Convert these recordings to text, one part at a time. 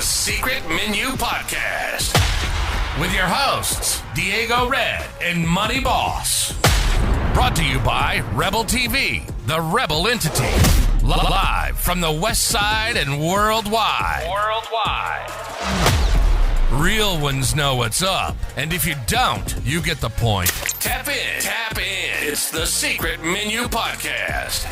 Secret Menu Podcast with your hosts, Diego Red and Money Boss. Brought to you by Rebel TV, the Rebel entity. Live from the West Side and worldwide. Real ones know what's up. And if you don't, you get the point. Tap in. It's the Secret Menu Podcast.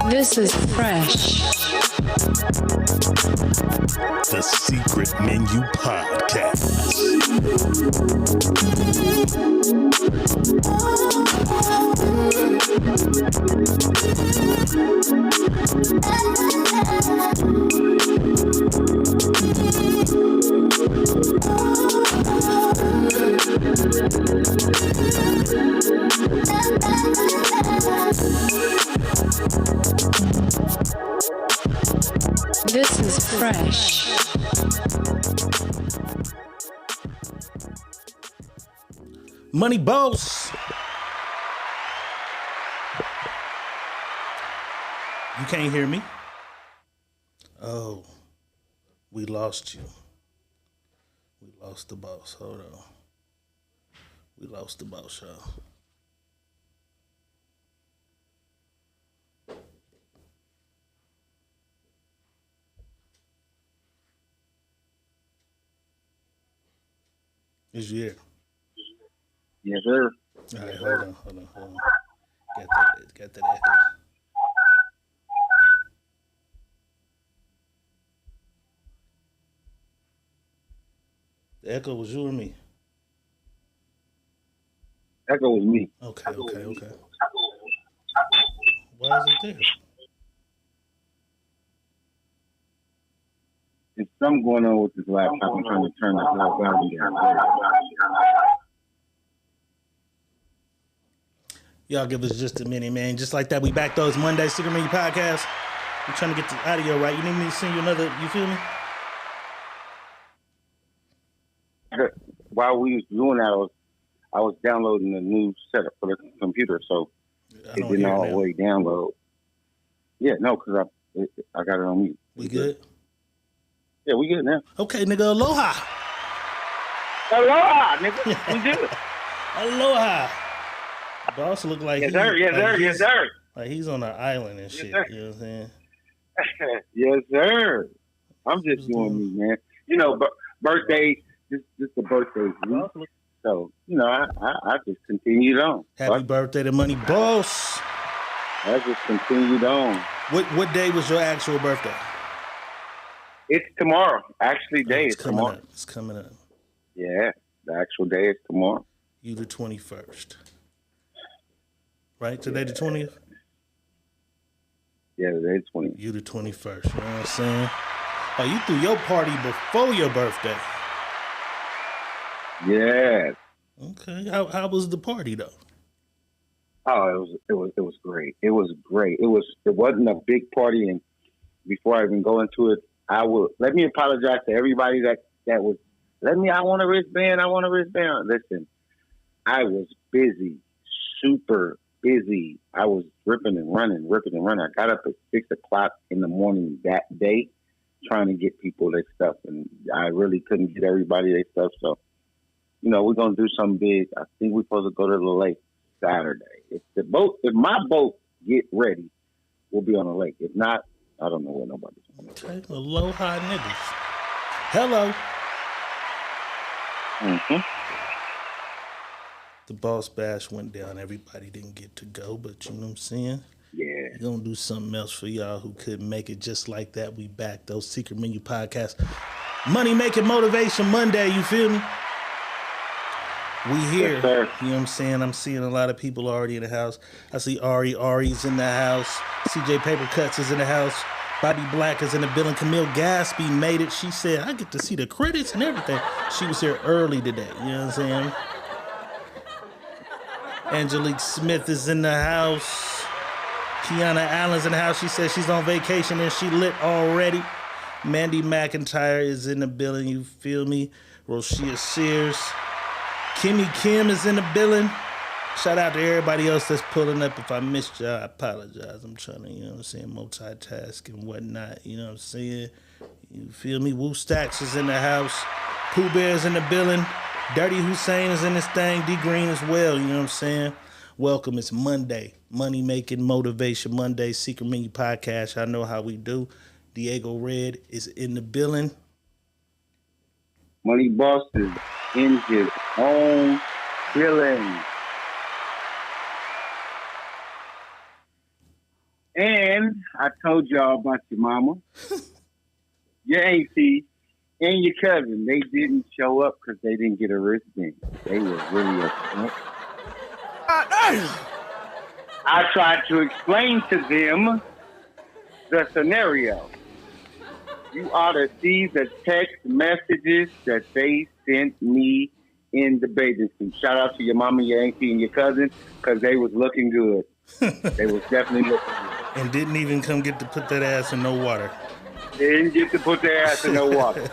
This is fresh. The Secret Menu Podcast. This is fresh. Money Boss. You can't hear me? Oh, we lost you. We lost the boss. Hold on. We lost the boss, y'all. Is you here? Yes, sir. All right, hold on. Got that echo. The echo was you or me? Echo was me. Okay. Why is it there? There's something going on with this laptop. I'm trying to turn this volume down. Y'all give us just a minute, man. Just like that, we back those Monday Secret Menu Podcast. I'm trying to get the audio right. You need me to send you another, you feel me? While we was doing that, I was downloading a new setup for the computer, so it didn't all the way download. Yeah, no, because I got it on mute. We good? Yeah, we good now. Okay, nigga, aloha. Aloha, nigga. We good. Aloha. Boss look like yes, sir. Like he's on an island and shit. Sir. You know what I'm saying? Yes, sir. I'm just doing me, man. You know, birthdays, just the birthdays. So, you know, I just continued on. Happy birthday to Money Boss. I just continued on. What day was your actual birthday? It's tomorrow. Actually, day is tomorrow. It's coming up. Yeah, the actual day is tomorrow. You the 21st. Right? Today the 20th? Yeah, today's 20th. You the 21st. You know what I'm saying? Oh, you threw your party before your birthday. Yeah. Okay. How was the party though? Oh, it was great. It was great. It wasn't a big party, and before I even go into it, let me apologize to everybody that was I want a wristband. Listen, I was busy, super busy. I was ripping and running. I got up at 6:00 in the morning that day trying to get people their stuff, and I really couldn't get everybody their stuff. So, you know, we're gonna do something big. I think we're supposed to go to the lake Saturday. If my boat get ready, we'll be on the lake. If not, I don't know where nobody's going. Okay, aloha niggas. Hello. Mm-hmm. the Boss Bash went down. Everybody didn't get to go, but you know what I'm saying? Yeah. We're gonna do something else for y'all who couldn't make it just like that. We back those Secret Menu Podcast. Money Making Motivation Monday, you feel me? We here. Yes, sir. You know what I'm saying? I'm seeing a lot of people already in the house. I see Ari's in the house. CJ Paper Cuts is in the house. Bobby Black is in the building. Camille Gaspy made it. She said, I get to see the credits and everything. She was here early today. You know what I'm saying? Angelique Smith is in the house. Kiana Allen's in the house. She said she's on vacation and she lit already. Mandy McIntyre is in the building. You feel me? Roshia Sears. Kimmy Kim is in the building. Shout out to everybody else that's pulling up. If I missed y'all, I apologize. I'm trying to, you know what I'm saying, multitask and whatnot. You know what I'm saying? You feel me? Woo Stacks is in the house. Pooh Bear's in the building. Dirty Hussein is in this thing. D Green as well. You know what I'm saying? Welcome. It's Monday. Money Making Motivation Monday. Secret Menu Podcast. I know how we do. Diego Red is in the building. Money Boss is in his own building. And I told y'all about your mama, your auntie, and your cousin. They didn't show up because they didn't get a wristband. They were really upset. I tried to explain to them the scenario. You ought to see the text messages that they sent me in the bathing suit. Shout out to your mama, your auntie, and your cousin, because they was looking good. They was definitely looking good. And didn't even come get to put that ass in no water. They didn't get to put their ass in no water.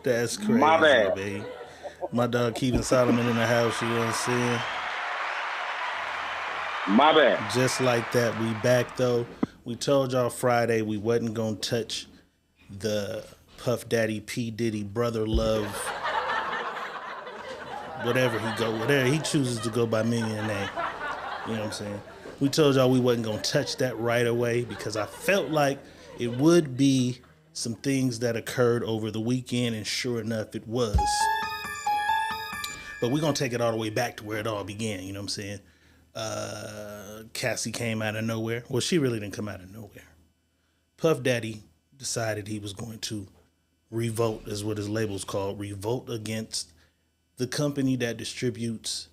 That's crazy, My bad. baby. My dog Kevin Solomon in the house, you know what I'm saying? My bad. Just like that, we back though. We told y'all Friday we wasn't gonna touch the Puff Daddy P. Diddy brother love. Whatever he chooses to go by Millionaire name. You know what I'm saying? We told y'all we wasn't gonna touch that right away because I felt like it would be some things that occurred over the weekend, and sure enough, it was. But we're gonna take it all the way back to where it all began. You know what I'm saying? Cassie came out of nowhere. Well, she really didn't come out of nowhere. Puff Daddy decided he was going to revolt, is what his label's called, revolt against the company that distributes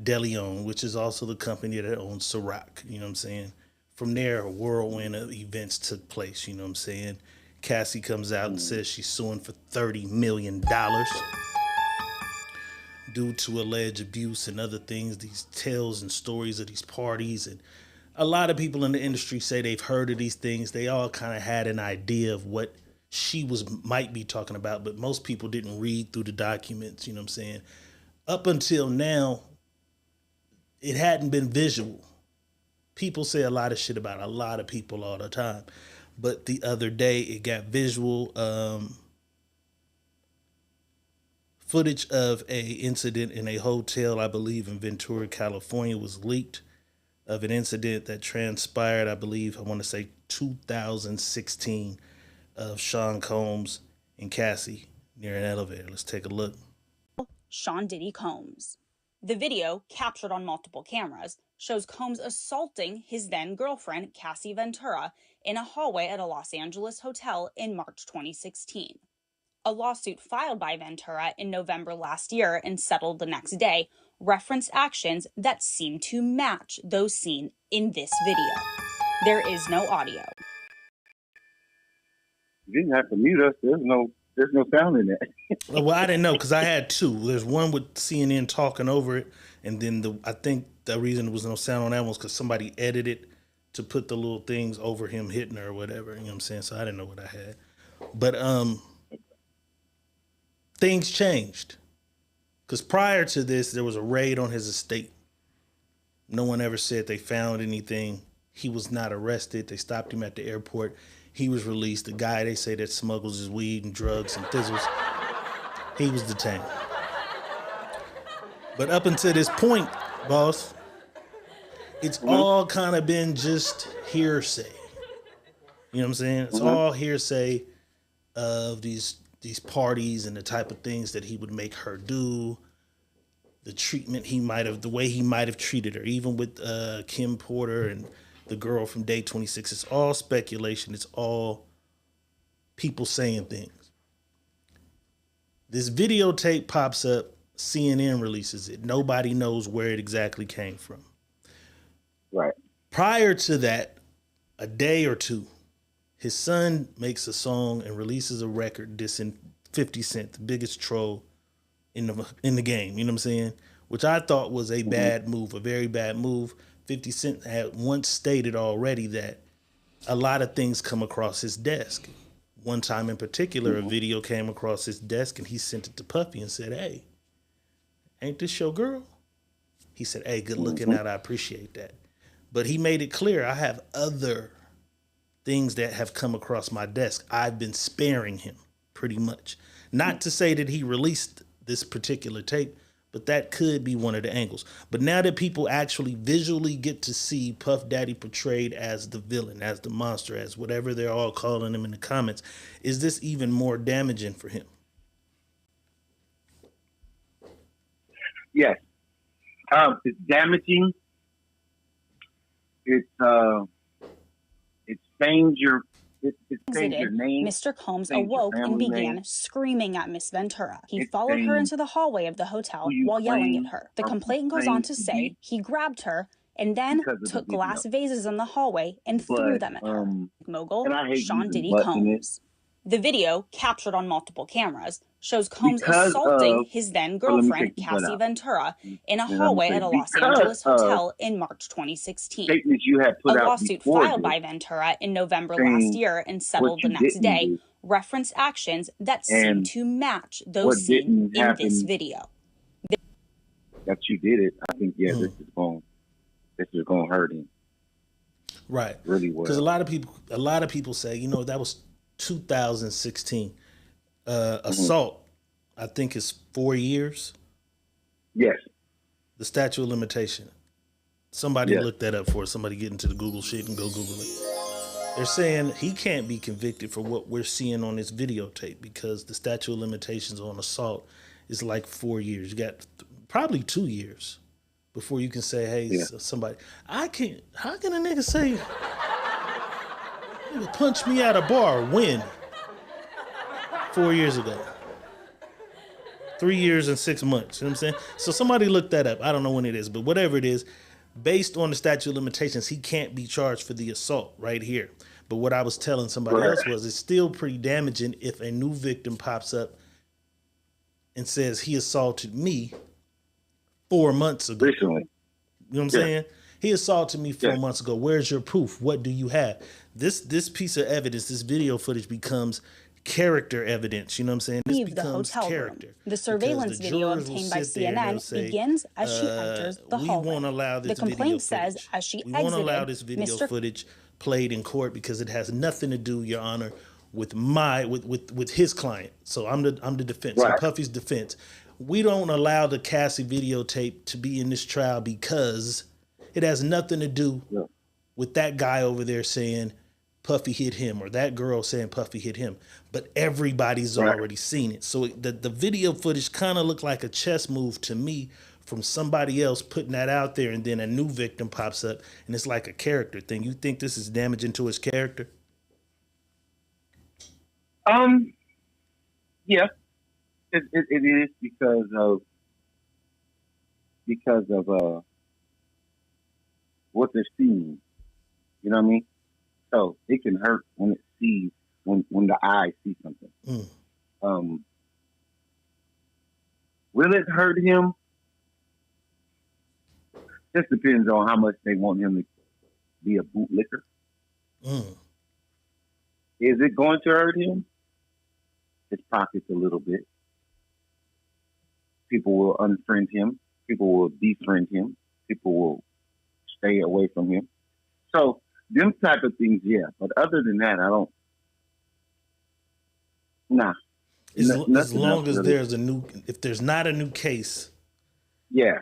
DeLeon, which is also the company that owns Ciroc. You know what I'm saying? From there, a whirlwind of events took place. You know what I'm saying? Cassie comes out and says she's suing for $30 million due to alleged abuse and other things, these tales and stories of these parties. And a lot of people in the industry say they've heard of these things. They all kind of had an idea of what she might be talking about, but most people didn't read through the documents. You know what I'm saying? Up until now, it hadn't been visual. People say a lot of shit about a lot of people all the time. But the other day, it got visual footage of a incident in a hotel, I believe, in Ventura, California, was leaked of an incident that transpired, I believe, I want to say 2016, of Sean Combs and Cassie near an elevator. Let's take a look. Sean Diddy Combs. The video, captured on multiple cameras, shows Combs assaulting his then-girlfriend, Cassie Ventura, in a hallway at a Los Angeles hotel in March 2016. A lawsuit filed by Ventura in November last year and settled the next day referenced actions that seem to match those seen in this video. There is no audio. You didn't have to mute us. There's no sound in that. Well, I didn't know because I had two. There's one with CNN talking over it, and then I think the reason there was no sound on that one was because somebody edited to put the little things over him hitting her or whatever. You know what I'm saying? So I didn't know what I had. But things changed. Because prior to this, there was a raid on his estate. No one ever said they found anything. He was not arrested. They stopped him at the airport. He was released. The guy they say that smuggles his weed and drugs and thizzles, he was detained. But up until this point, boss, it's all kind of been just hearsay. You know what I'm saying? It's all hearsay of these parties and the type of things that he would make her do. the treatment the way he might have treated her, even with Kim Porter and the girl from Day 26. It's all speculation. It's all people saying things. This videotape pops up. CNN releases it. Nobody knows where it exactly came from. Right. Prior to that, a day or two, his son makes a song and releases a record dissing 50 Cent, the biggest troll in the game. You know what I'm saying? Which I thought was a bad move, a very bad move. 50 Cent had once stated already that a lot of things come across his desk. One time in particular, a video came across his desk and he sent it to Puffy and said, "Hey, ain't this your girl?" He said, "Hey, good looking out. I appreciate that." But he made it clear, I have other things that have come across my desk. I've been sparing him pretty much. Not to say that he released this particular tape, but that could be one of the angles. But now that people actually visually get to see Puff Daddy portrayed as the villain, as the monster, as whatever they're all calling him in the comments, is this even more damaging for him? Yes. It's damaging. It stains your name. Mr. Combs stains your awoke and family began name. screaming at Miss Ventura. He It followed her stains into the hallway of the hotel who you while yelling claim at her. The or complaint goes claim on to to say be he grabbed her and then because of the took video. glass vases in the hallway and threw But them at her. Mogul and I hate Sean using Diddy but in it Combs. The video, captured on multiple cameras, shows Combs because assaulting of. his then Well, let me girlfriend, take the butt Cassie out. Ventura, in a And I'm hallway gonna at a say Los because Angeles of hotel in March 2016. statements you had put A out lawsuit before filed this, by Ventura in November last saying year and what settled the you next didn't day do referenced actions that seem and to match what those seen didn't in this happen video. that you did it. I think this is going to hurt him Right. really well. Because a lot of people say, you know, that was 2016. Assault, I think, is 4 years. Yes. The statute of limitation. Somebody look that up for us. Somebody get into the Google shit and go Google it. They're saying he can't be convicted for what we're seeing on this videotape because the statute of limitations on assault is like 4 years. You got probably 2 years before you can say, hey, somebody. How can a nigga say, nigga punch me at a bar, when? 4 years ago. 3 years and 6 months. You know what I'm saying? So somebody look that up. I don't know when it is, but whatever it is, based on the statute of limitations, he can't be charged for the assault right here. But what I was telling somebody else was it's still pretty damaging if a new victim pops up and says he assaulted me 4 months ago. Recently. You know what I'm saying? He assaulted me 4 months ago. Where's your proof? What do you have? This piece of evidence, this video footage becomes character evidence. You know what I'm saying? This Leave the becomes hotel character. room. The surveillance video obtained by CNN begins as she enters the hallway. We won't allow this the complaint video footage. says as she we exited, won't allow this video footage played in court because it has nothing to do, Your Honor, with with his client. So I'm the defense. Right. I'm Puffy's defense. We don't allow the Cassie videotape to be in this trial because it has nothing to do with that guy over there saying Puffy hit him or that girl saying Puffy hit him. But everybody's already seen it. So the video footage kind of looked like a chess move to me from somebody else putting that out there, and then a new victim pops up and it's like a character thing. You think this is damaging to his character? Yeah, it is because of what they're seeing. You know what I mean? So it can hurt when it sees when the eye sees something. Will it hurt him? Just depends on how much they want him to be a bootlicker. Is it going to hurt him? His pockets a little bit. People will unfriend him. People will defriend him. People will stay away from him. So them type of things, yeah. But other than that, I don't. Nah. As long as there's if there's not a new case. Yeah.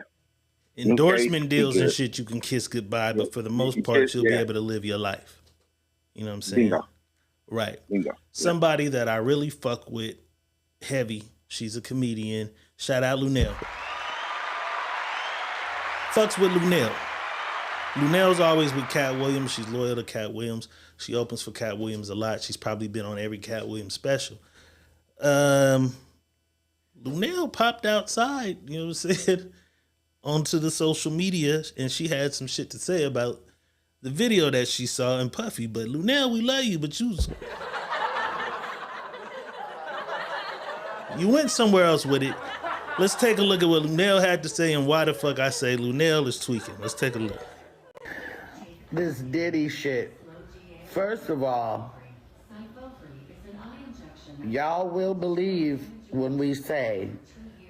Endorsement deals and shit, you can kiss goodbye, but for the most part, you'll be able to live your life. You know what I'm saying? Bingo. Right. Bingo. Somebody that I really fuck with heavy. She's a comedian. Shout out Lunel. fucks with Lunel. Lunel's always with Cat Williams. She's loyal to Cat Williams. She opens for Cat Williams a lot. She's probably been on every Cat Williams special. Lunel popped outside, you know what I'm saying, onto the social media, and she had some shit to say about the video that she saw in Puffy. But Lunel, we love you, but you went somewhere else with it. Let's take a look at what Lunel had to say and why the fuck I say Lunel is tweaking. Let's take a look. This Diddy shit. First of all, y'all will believe when we say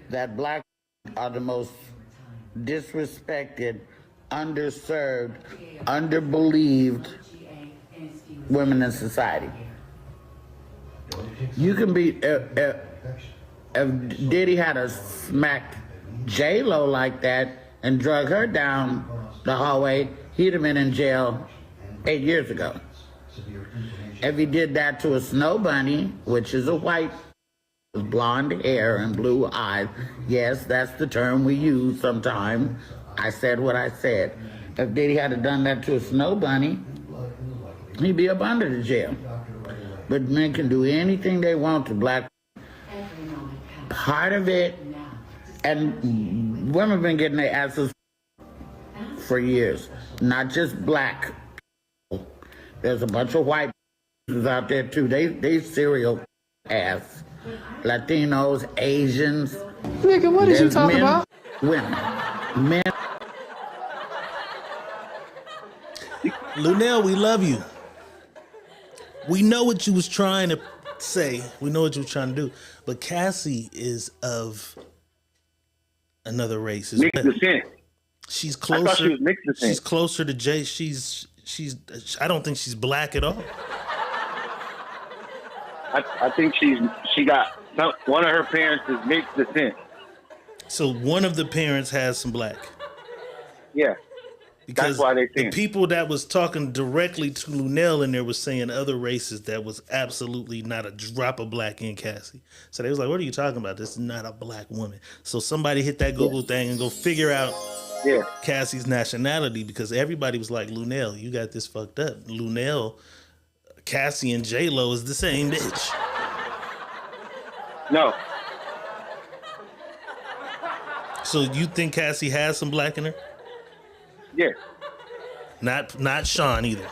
that black are the most disrespected, underserved, underbelieved women in society. You can be, if Diddy had a smacked J-Lo like that and drug her down the hallway, he'd have been in jail 8 years ago. If he did that to a snow bunny, which is a white with blonde hair and blue eyes, yes, that's the term we use sometimes. I said what I said. If Diddy had done that to a snow bunny, he'd be up under the jail. But men can do anything they want to black. Part of it, and women have been getting their asses for years, not just black. There's a bunch of white out there too. They serial ass. Latinos, Asians. Nigga, what is you talking men, about? Women. Men. Lunel, we love you. We know what you was trying to say. We know what you were trying to do. But Cassie is of another race. Mixed descent. She's closer. I thought she was mixed descent. She's closer to Jay. I don't think she's black at all. I think she got one of her parents is mixed descent. So one of the parents has some black. Yeah. Because that's why they the think. people that was talking directly to Lunel in there was saying other races that was absolutely not a drop of black in Cassie. So they was like, what are you talking about? This is not a black woman. So somebody hit that Google thing and go figure out Cassie's nationality, because everybody was like, Lunel, you got this fucked up. Lunel, Cassie and J-Lo is the same bitch. No. So you think Cassie has some black in her? Yeah. Not Sean either.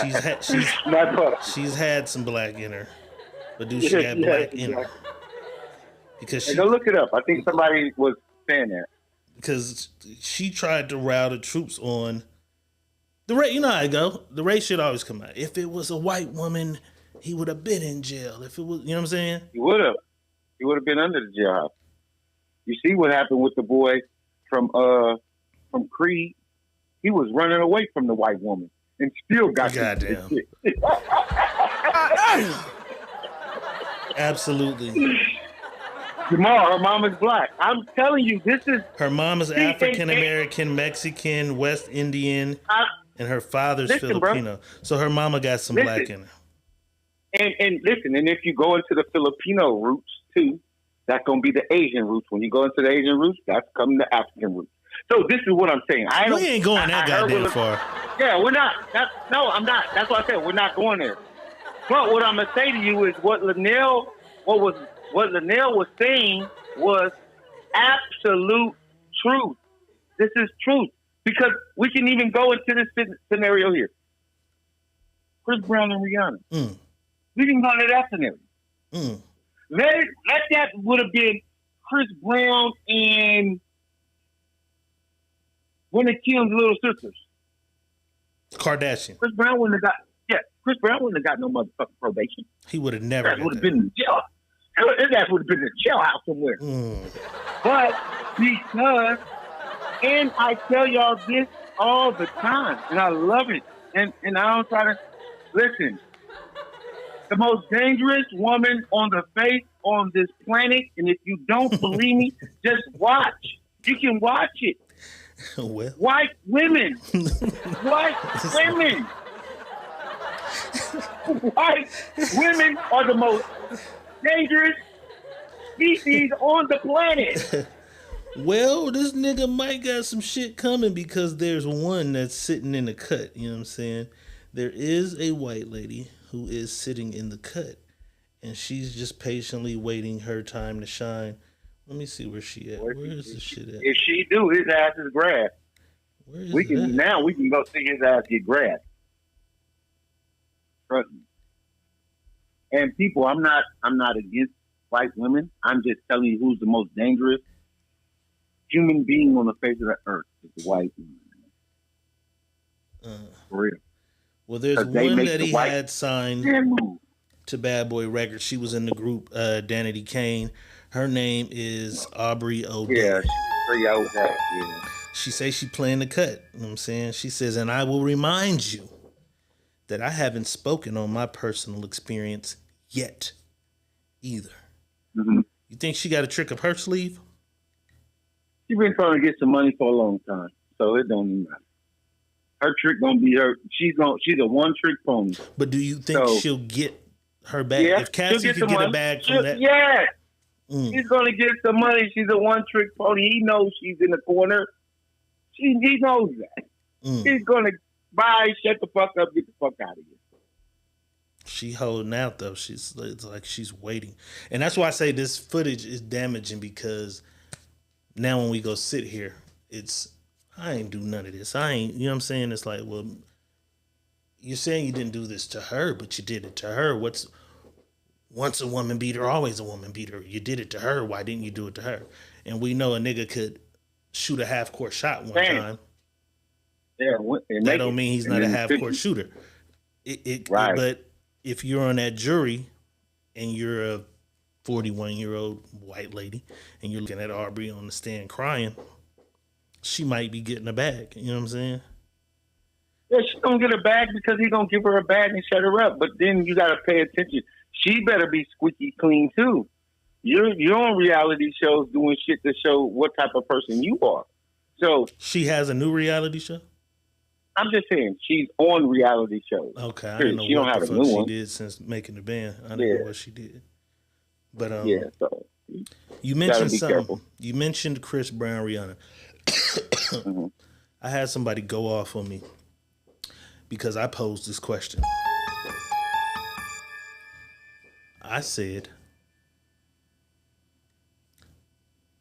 she's had some black in her, but do she have black in her? Because go look it up. I think somebody was saying that. Because she tried to rile the troops on the race. You know how I go. The race should always come out. If it was a white woman, he would have been in jail. If it was, you know what I'm saying? He would have. He would have been under the jailhouse. You see what happened with the boy from Creed? He was running away from the white woman and still got goddamn. Absolutely. Jamal, her mama's black. I'm telling you, this is her mama's African American, Mexican, West Indian, and her father's Filipino. Bro. So her mama got some black in her. And listen, and if you go into the Filipino roots too, that's gonna be the Asian roots. When you go into the Asian roots, that's coming the African roots. So this is what I'm saying. We ain't going that goddamn far. Yeah, we're not. No, I'm not. That's what I said. We're not going there. But what I'm gonna say to you is what Linnell was saying was absolute truth. This is truth. Because we can even go into this scenario here. Chris Brown and Rihanna. We can go into that scenario. Let that would have been Chris Brown and one of Kim's little sisters. Kardashian. Chris Brown wouldn't have got no motherfucking probation. He would have never. Would have been in jail. His ass would have been in a jailhouse somewhere. But because, and I tell y'all this all the time, and I love it, and I don't try to listen. The most dangerous woman on the face on this planet, and if you don't believe me, just watch. You can watch it. Well. White women. White women. White women are the most dangerous species on the planet. Well, this nigga might got some shit coming because there's one that's sitting in the cut. You know what I'm saying? There is a white lady who is sitting in the cut, and she's just patiently waiting her time to shine. Let me see where she at. Where is the shit at? If she do, his ass is grabbed. Where is We it can at? now we can go see his ass get grabbed. Trust me. And people, I'm not against white women. I'm just telling you who's the most dangerous human being on the face of the earth is the white woman. For real. Well, there's 'Cause they one make that the he white had signed man move. to Bad Boy Records. She was in the group Danity Kane. Her name is Aubrey O'Day. Yeah, she's pretty old. Yeah. She says she playing the cut. You know what I'm saying? She says, and I will remind you that I haven't spoken on my personal experience yet either. Mm-hmm. You think she got a trick up her sleeve? She's been trying to get some money for a long time, so it don't even matter. Her trick gonna be her. She's a one trick pony. But do you think So- she'll get her bag? Yeah, If Cassie she'll could some get a money. bag from that, Yeah, she's gonna get some money. She's a one trick pony. He knows she's in the corner. He knows that. He's gonna buy, shut the fuck up, get the fuck out of here. she holding out though. It's like she's waiting, and that's why I say this footage is damaging because now when we go sit here, I ain't do none of this. I ain't, you know what I'm saying? It's like, well, you're saying you didn't do this to her, but you did it to her. Once a woman beater, always a woman beater. You did it to her. Why didn't you do it to her? And we know a nigga could shoot a half court shot one time. Yeah, That don't mean he's not a half court shooter. Right. But if you're on that jury and you're a 41-year-old white lady and you're looking at Aubrey on the stand crying, she might be getting a bag. You know what I'm saying? Yeah, she's gonna get a bag because he's gonna give her a bag and shut her up. But then you gotta pay attention. She better be squeaky clean too. You're on reality shows doing shit to show what type of person you are. So she has a new reality show. I'm just saying she's on reality shows. Okay, I Period. don't know She don't what have the a fuck new she one. did since making the band. I don't know what she did. But Yeah, so you mentioned be something. careful. You mentioned Chris Brown, Rihanna. Mm-hmm. I had somebody go off on me because I posed this question. I said,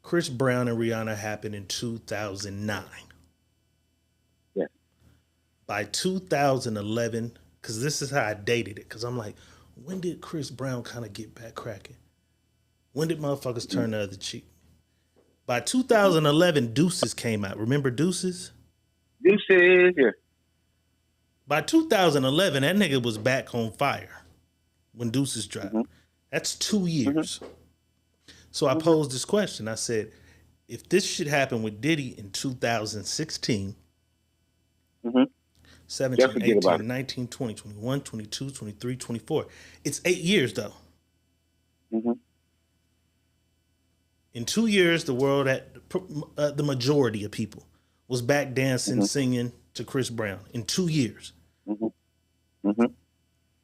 Chris Brown and Rihanna happened in 2009. Yeah. By 2011, because this is how I dated it, because I'm like, when did Chris Brown kind of get back cracking? When did motherfuckers turn the other cheek? By 2011, Deuces came out. Remember Deuces? Deuces, yeah. By 2011, that nigga was back on fire when Deuces dropped. That's 2 years. So I posed this question. I said, if this shit happened with Diddy in 2016, 17, Just forget about 18, it. 19, 20, 21, 22, 23, 24. It's 8 years, though. In 2 years, the world, the majority of people was back dancing, singing to Chris Brown. In 2 years.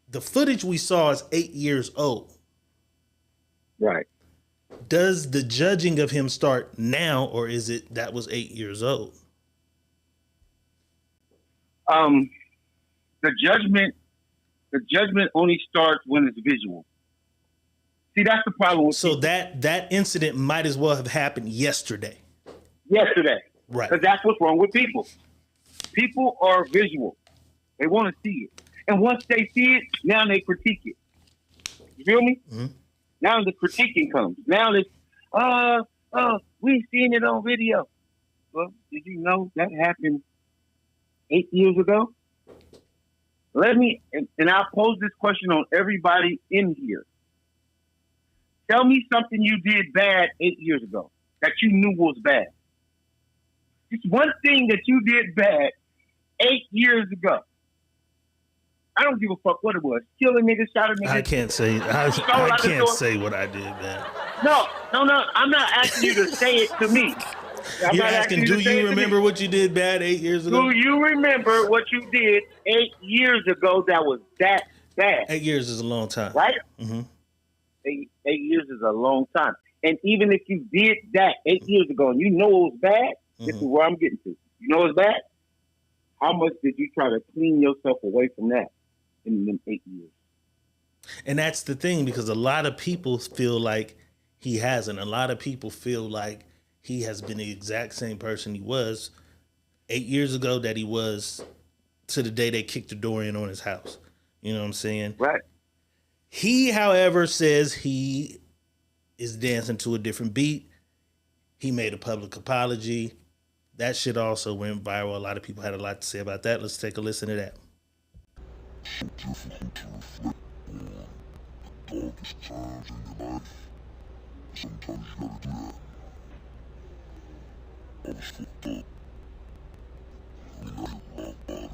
The footage we saw is 8 years old. Right. Does the judging of him start now, or is it that was 8 years old? The judgment only starts when it's visual. See, that's the problem with So people. that incident might as well have happened yesterday. Yesterday. Right. Because that's what's wrong with people. People are visual. They want to see it. And once they see it, now they critique it. You feel me? Now the critiquing comes. Now it's, we seen it on video. Well, did you know that happened 8 years ago? Let me, and I'll pose this question on everybody in here. Tell me something you did bad 8 years ago that you knew was bad. Just one thing that you did bad 8 years ago. I don't give a fuck what it was. Kill a nigga, shot a nigga. I can't say I can't say what I did, man. No. I'm not asking you to say it to me. I'm You're not asking, to do say it you to remember me. what you did bad 8 years ago? Do you remember what you did 8 years ago that was that bad? 8 years is a long time. Right? 8 years is a long time. And even if you did that 8 years ago and you know it was bad, this is where I'm getting to. You know it's bad? How much did you try to clean yourself away from that in them 8 years? And that's the thing, because a lot of people feel like he hasn't. A lot of people feel like he has been the exact same person he was 8 years ago that he was to the day they kicked the door in on his house. You know what I'm saying? Right. He, however, says he is dancing to a different beat. He made a public apology. That shit also went viral. A lot of people had a lot to say about that. Let's take a listen to that. Darkest times in your life. Sometimes you gotta do that. I was fucked up. I mean, I hit rock bottom.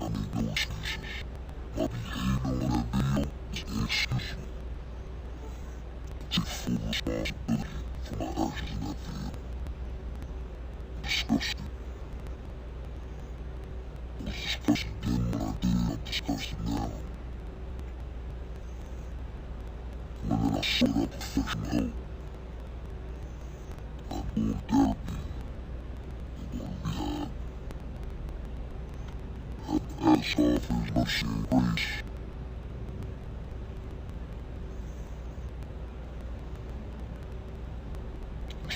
I made no excuses. My behavior on that video is inexcusable. I take full responsibility for my actions in that video. I'm disgusted. I was disgusted then when I did it. I'm disgusted now. And then I saw that perfection help. I'm going to therapy. I'm going to rehab. And ask God for His mercy and grace.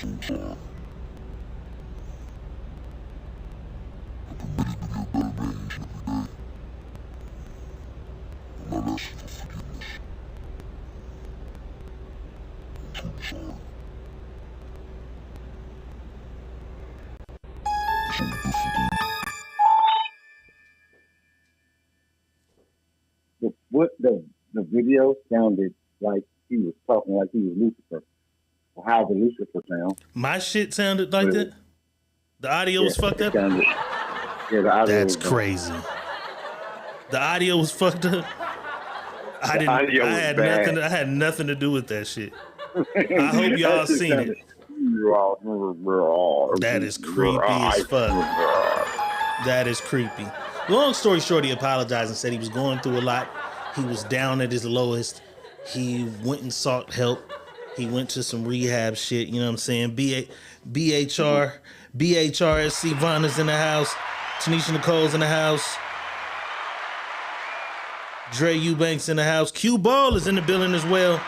I'm so sorry. I'm committed to be a better man each and every day. I'm not asking for forgiveness. I'm truly sorry. It's so difficult. The video sounded like he was talking like he was Lucifer. Or how the Lucifer sound. My shit sounded like that? The audio was fucked up? The audio That's was crazy. The audio was fucked up? I had nothing to do with that shit. I hope y'all seen it. That is creepy as fuck. That is creepy. Long story short, he apologized and said he was going through a lot. He was down at his lowest. He went and sought help. He went to some rehab shit, you know what I'm saying? BHRSC Vonna's in the house. Tanisha Nicole's in the house. Dre Eubanks in the house. Q Ball is in the building as well.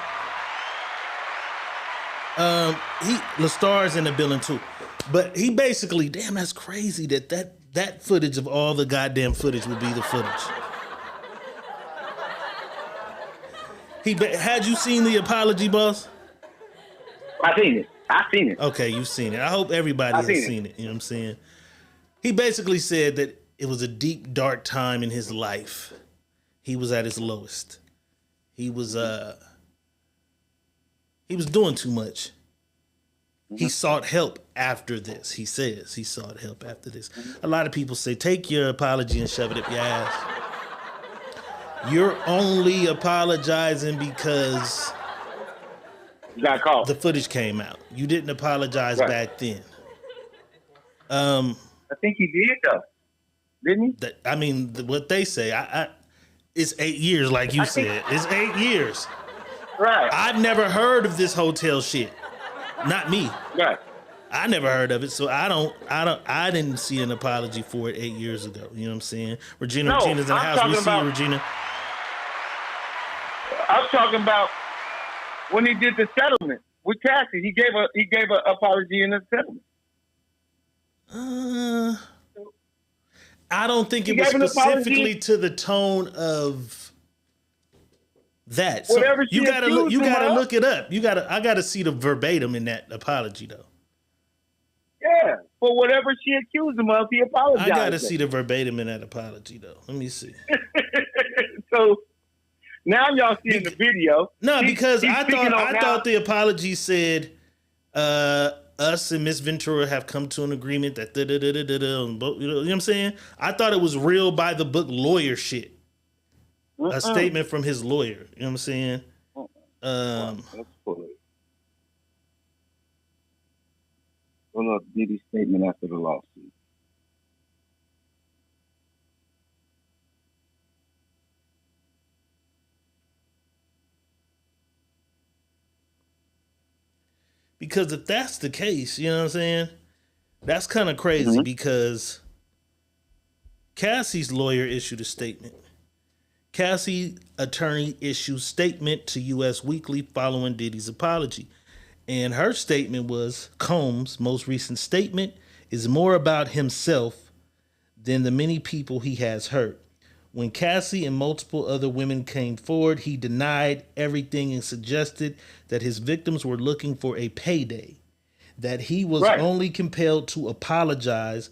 LaStar's in the building too. But he basically, damn, that's crazy that footage of all the goddamn footage would be the footage. Had you seen the apology, boss? I seen it. Okay, you've seen it. I hope everybody has seen it. You know what I'm saying? He basically said that it was a deep, dark time in his life. He was at his lowest. He was doing too much. He sought help after this. He says he sought help after this. A lot of people say, take your apology and shove it up your ass. You're only apologizing because you got caught. The footage came out. You didn't apologize back then. I think he did though, didn't he? What they say, it's 8 years, like you said. It's 8 years. Right. I've never heard of this hotel shit. Not me. Right. I never heard of it, so I didn't see an apology for it 8 years ago. You know what I'm saying? Regina's in the house. We see you, Regina. I was talking about when he did the settlement with Cassie. He gave an apology in the settlement. I don't think it was specifically to the tone of that. So you gotta look it up. I gotta see the verbatim in that apology though. Yeah, for whatever she accused him of, he apologized. I gotta see the verbatim in that apology though. Let me see. So now y'all seeing the video. No, because I thought the apology said us and Miss Ventura have come to an agreement that you know what I'm saying? I thought it was real by the book lawyer shit. A statement from his lawyer. You know what I'm saying? That's funny. Well, Diddy's statement after the lawsuit. Because if that's the case, you know what I'm saying? That's kind of crazy because Cassie's lawyer issued a statement. Cassie attorney issued statement to U.S. Weekly following Diddy's apology. And her statement was, Combs' most recent statement is more about himself than the many people he has hurt. When Cassie and multiple other women came forward, he denied everything and suggested that his victims were looking for a payday, that he was only compelled to apologize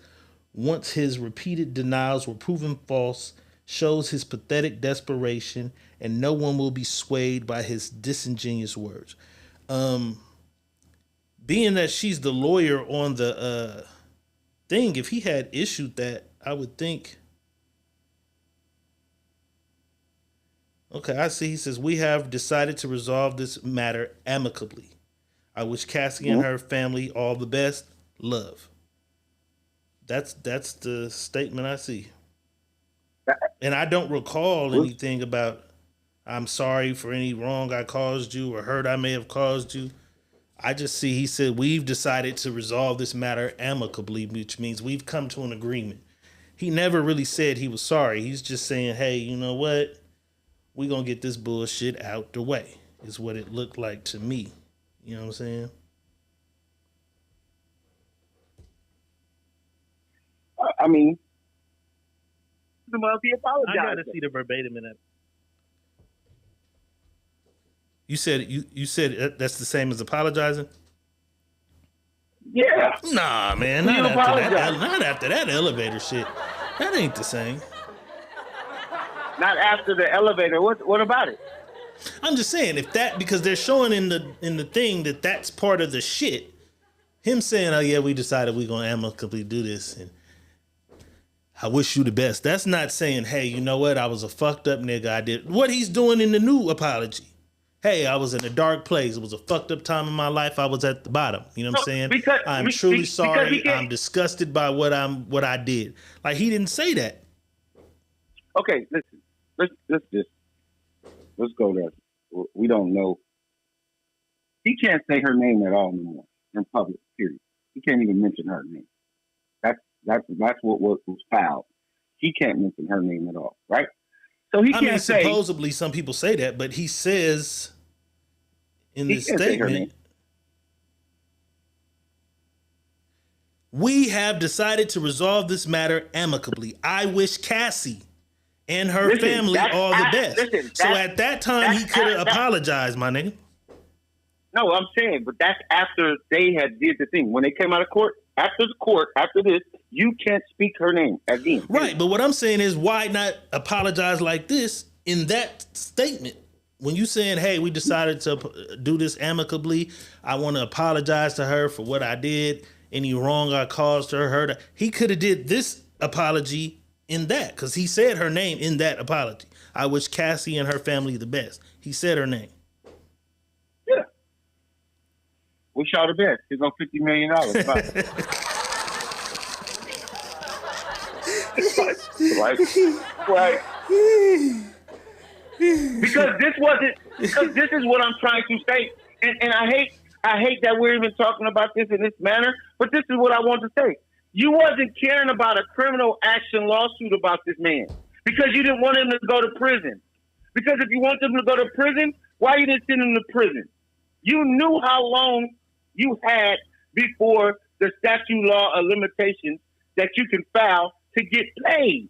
once his repeated denials were proven false, shows his pathetic desperation, and no one will be swayed by his disingenuous words. Being that she's the lawyer on the thing, if he had issued that, I would think. Okay, I see. He says, we have decided to resolve this matter amicably. I wish Cassie and her family all the best. Love. That's the statement I see. And I don't recall anything about, I'm sorry for any wrong I caused you or hurt I may have caused you. I just see he said, we've decided to resolve this matter amicably, which means we've come to an agreement. He never really said he was sorry. He's just saying, hey, you know what? We're going to get this bullshit out the way, is what it looked like to me. You know what I'm saying? I mean, he apologized. I got to see the verbatim in that. You said that's the same as apologizing? Yeah. Nah, man. Not after that elevator shit. That ain't the same. Not after the elevator. What about it? I'm just saying, if that, because they're showing in the thing that that's part of the shit. Him saying, oh yeah, we decided we're gonna amicably do this, and I wish you the best. That's not saying, hey, you know what? I was a fucked up nigga. I did what he's doing in the new apology. Hey, I was in a dark place. It was a fucked up time in my life. I was at the bottom. You know what I'm saying? I'm truly sorry. I'm disgusted by what I did. Like, he didn't say that. Okay, listen. Let's go there. We don't know. He can't say her name at all anymore in public. Period. He can't even mention her name. That's what was fouled. He can't mention her name at all, right? So he can't say. Supposedly, some people say that, but he says in this statement, we have decided to resolve this matter amicably. I wish Cassie and her family all the best. So at that time, he could have apologized, my nigga. No, I'm saying, but that's after they had did the thing. When they came out of court, after this, you can't speak her name again. Right, but what I'm saying is, why not apologize like this in that statement? When you saying, hey, we decided to do this amicably, I want to apologize to her for what I did, any wrong I caused her, he could have did this apology in that, because he said her name in that apology. I wish Cassie and her family the best. He said her name. Yeah. Wish y'all the best. Here's on $50 million. Right. Because this is what I'm trying to say. And I hate that we're even talking about this in this manner, but this is what I want to say. You wasn't caring about a criminal action lawsuit about this man because you didn't want him to go to prison. Because if you want him to go to prison, why you didn't send him to prison? You knew how long you had before the statute law of limitations that you can file to get paid.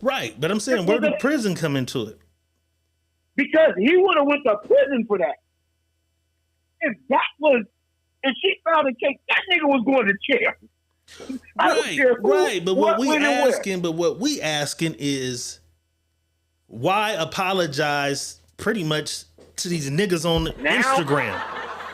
Right, but I'm saying, where did prison come into it? Because he would have went to prison for that. If she filed a case, that nigga was going to jail. Right. But what we asking is, why apologize pretty much to these niggas on Instagram?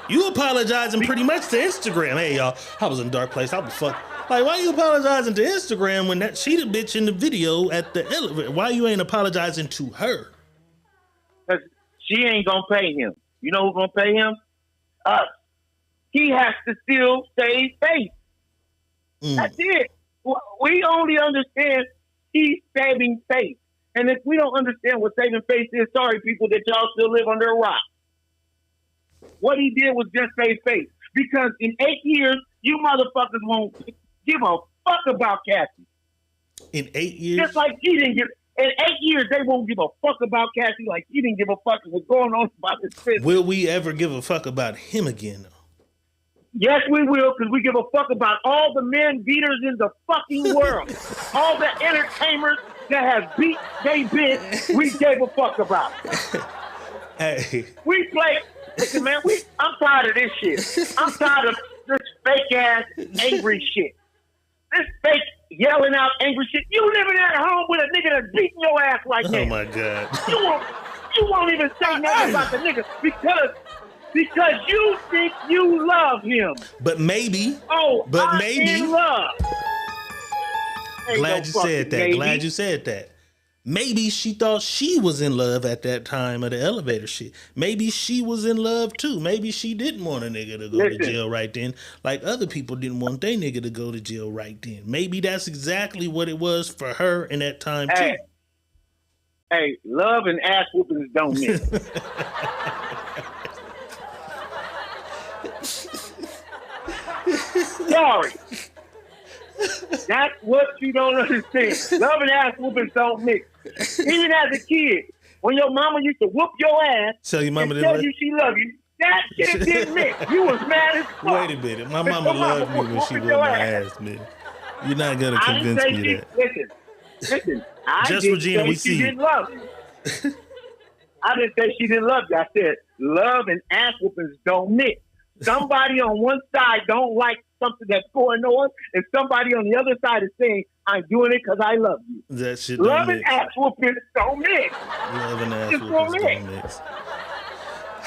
You apologizing pretty much to Instagram. Hey y'all, I was in a dark place. I was fucked. Like, why you apologizing to Instagram when that she the bitch in the video at the elevator? Why you ain't apologizing to her? Because she ain't gonna pay him. You know who's gonna pay him? Us. He has to still save face. That's it. We only understand he's saving face. And if we don't understand what saving face is, sorry people that y'all still live under a rock. What he did was just save face. Because in 8 years, you motherfuckers won't give a fuck about Cassie. In 8 years? Just like he didn't give. In 8 years, they won't give a fuck about Cassie like he didn't give a fuck what's going on about his business. Will we ever give a fuck about him again, though? Yes, we will, because we give a fuck about all the men beaters in the fucking world. All the entertainers that have beat they bitch, we gave a fuck about. Hey. We play. Listen, man, I'm tired of this shit. I'm tired of this fake-ass angry shit. This fake yelling out angry shit. You living at home with a nigga that's beating your ass like that. Oh, my God. You won't even say nothing about the nigga because you think you love him. But maybe. I'm in love. Glad you said that. Glad you said that. Maybe she thought she was in love at that time of the elevator shit. Maybe she was in love too. Maybe she didn't want a nigga to go to jail right then, like other people didn't want their nigga to go to jail right then. Maybe that's exactly what it was for her in that time too. Hey, love and ass whoopings don't mix. Sorry. That's what you don't understand. Love and ass whoopings don't mix. Even as a kid, when your mama used to whoop your ass tell you mama and tell you she loved you, that shit didn't mix. You was mad as fuck. Wait a minute. My mama loved me when she whooped my ass, man. You're not going to convince me that. Listen. Just Regina, we see she didn't love you. I didn't say she didn't love you. I said love and ass whoopings don't mix. Somebody on one side don't like something that's going on, and somebody on the other side is saying, I'm doing it because I love you. That shit love don't and ass whoopings don't mix. Love and ass whoopings don't mix. All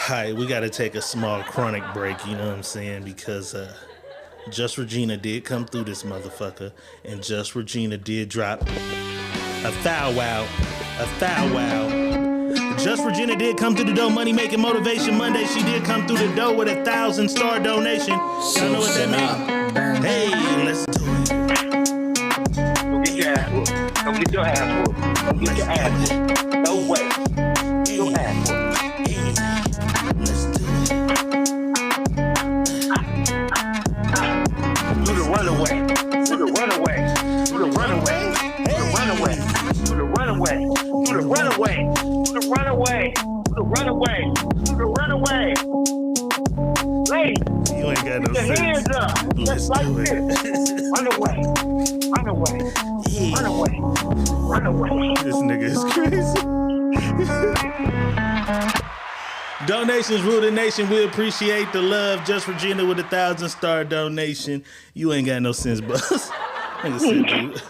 right, we got to take a small chronic break, you know what I'm saying? Because Just Regina did come through this motherfucker, and Just Regina did drop a foul wow. Just Regina did come through the door, money making motivation Monday. She did come through the door with a 1,000-star donation. Y'all know what that means? Hey, let's do it. Go get your ass whooped. Go get your ass whooped. No way. Get your ass whooped. Hey, let's do it. Do the runaway. Do the runaway. Do the runaway. Do the runaway. Do the runaway. Do the runaway. Do the runaway. Do the runaway. Do the runaway. Ladies, you ain't got no put your hands up. Let's like do it. Run away. Run away. Yeah. Run away. Run away. This nigga is crazy. Donations rule the nation. We appreciate the love. Just Regina with a 1,000-star donation. You ain't got no sense, boss. Nigga said, dude.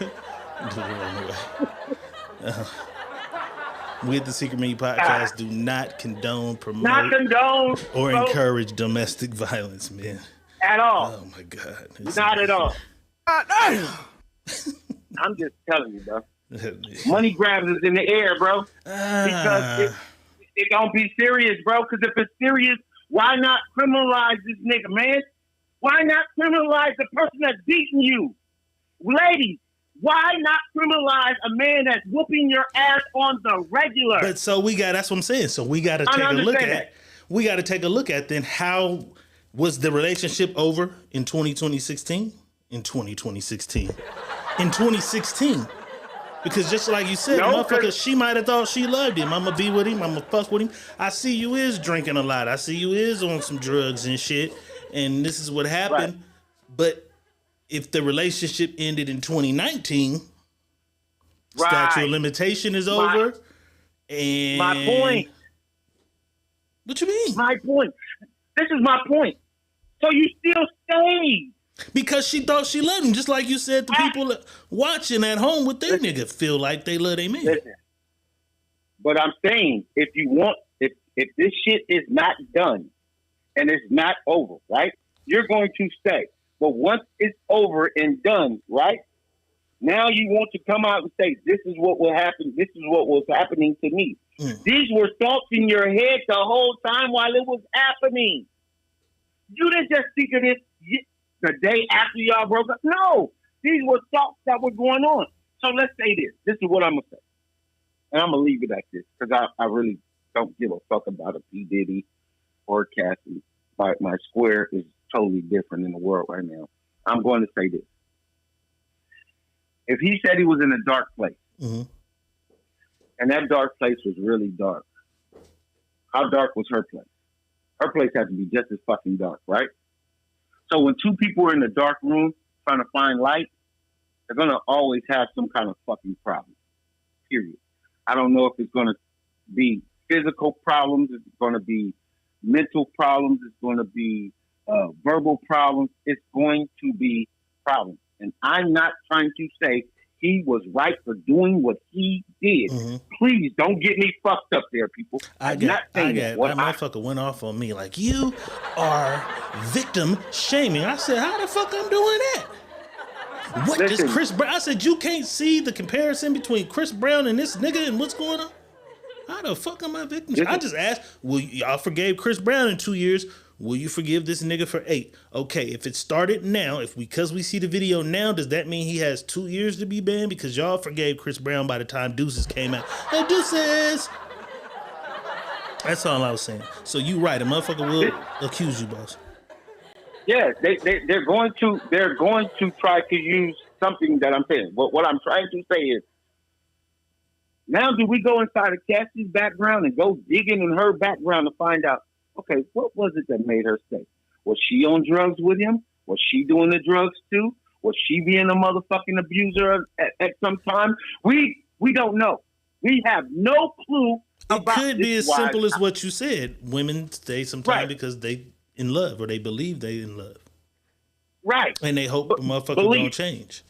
We at the Secret Meat Podcast do not condone, promote, or encourage domestic violence, man. At all. Oh my God. Not at all. I'm just telling you, bro. Money grabs is in the air, bro. Because it don't be serious, bro. Because if it's serious, why not criminalize this nigga, man? Why not criminalize the person that's beating you? Ladies, why not criminalize a man that's whooping your ass on the regular? But so that's what I'm saying. So we got to take a look at, then how was the relationship over in 2016? In 2016. Because just like you said, motherfucker, she might have thought she loved him. I'm going to be with him. I'm going to fuck with him. I see you is drinking a lot. I see you is on some drugs and shit. And this is what happened. Right. But if the relationship ended in 2019, statute of limitation is over. And my point. What you mean? My point. This is my point. So you still stayed. Because she thought she loved him. Just like you said, the people watching at home with their nigga feel like they love their man. Listen, but I'm saying, if this shit is not done and it's not over, right, you're going to stay. But once it's over and done, right, now you want to come out and say, this is what will happen. This is what was happening to me. These were thoughts in your head the whole time while it was happening. You didn't just think of this the day after y'all broke up. No, these were thoughts that were going on. So let's say this. This is what I'm going to say. And I'm going to leave it at this because I really don't give a fuck about a P. Diddy or Cassie. My square is totally different in the world right now. I'm going to say this. If he said he was in a dark place, Mm-hmm. and that dark place was really dark, how dark was her place? Her place had to be just as fucking dark, right? So when two people are in a dark room trying to find light, they're going to always have some kind of fucking problem, period. I don't know if it's going to be physical problems, it's going to be mental problems, it's going to be verbal problems, it's going to be problems. And I'm not trying to say he was right for doing what he did. Mm-hmm. Please don't get me fucked up there, people. That motherfucker went off on me like, you are victim shaming. I said, how the fuck I'm doing that? What Listen, does Chris Brown? I said, you can't see the comparison between Chris Brown and this nigga and what's going on? How the fuck am I victim? I just asked, y'all forgave Chris Brown in 2 years. Will you forgive this nigga for 8? Okay, if it started now, because we see the video now, does that mean he has 2 years to be banned? Because y'all forgave Chris Brown by the time Deuces came out. Hey, Deuces! That's all I was saying. So you right, a motherfucker will accuse you, boss. Yeah, they're going to try to use something that I'm saying. What I'm trying to say is, now do we go inside of Cassie's background and go digging in her background to find out, okay, what was it that made her stay? Was she on drugs with him? Was she doing the drugs too? Was she being a motherfucking abuser at some time? We don't know. We have no clue. It could be as simple as what you said. Women stay sometimes because they in love or they believe they in love. Right. And they hope the motherfucker don't change.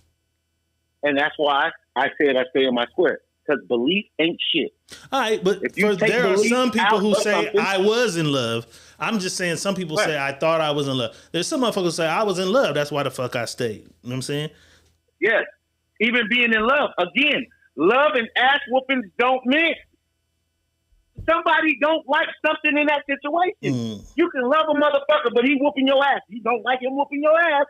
And that's why I said I stay in my square. Because belief ain't shit. All right, but there are some people who say I was in love. I'm just saying some people say I thought I was in love. There's some motherfuckers who say I was in love. That's why the fuck I stayed. You know what I'm saying? Yes. Even being in love. Again, love and ass whoopings don't mix. Somebody don't like something in that situation. You can love a motherfucker, but he whooping your ass. You don't like him whooping your ass.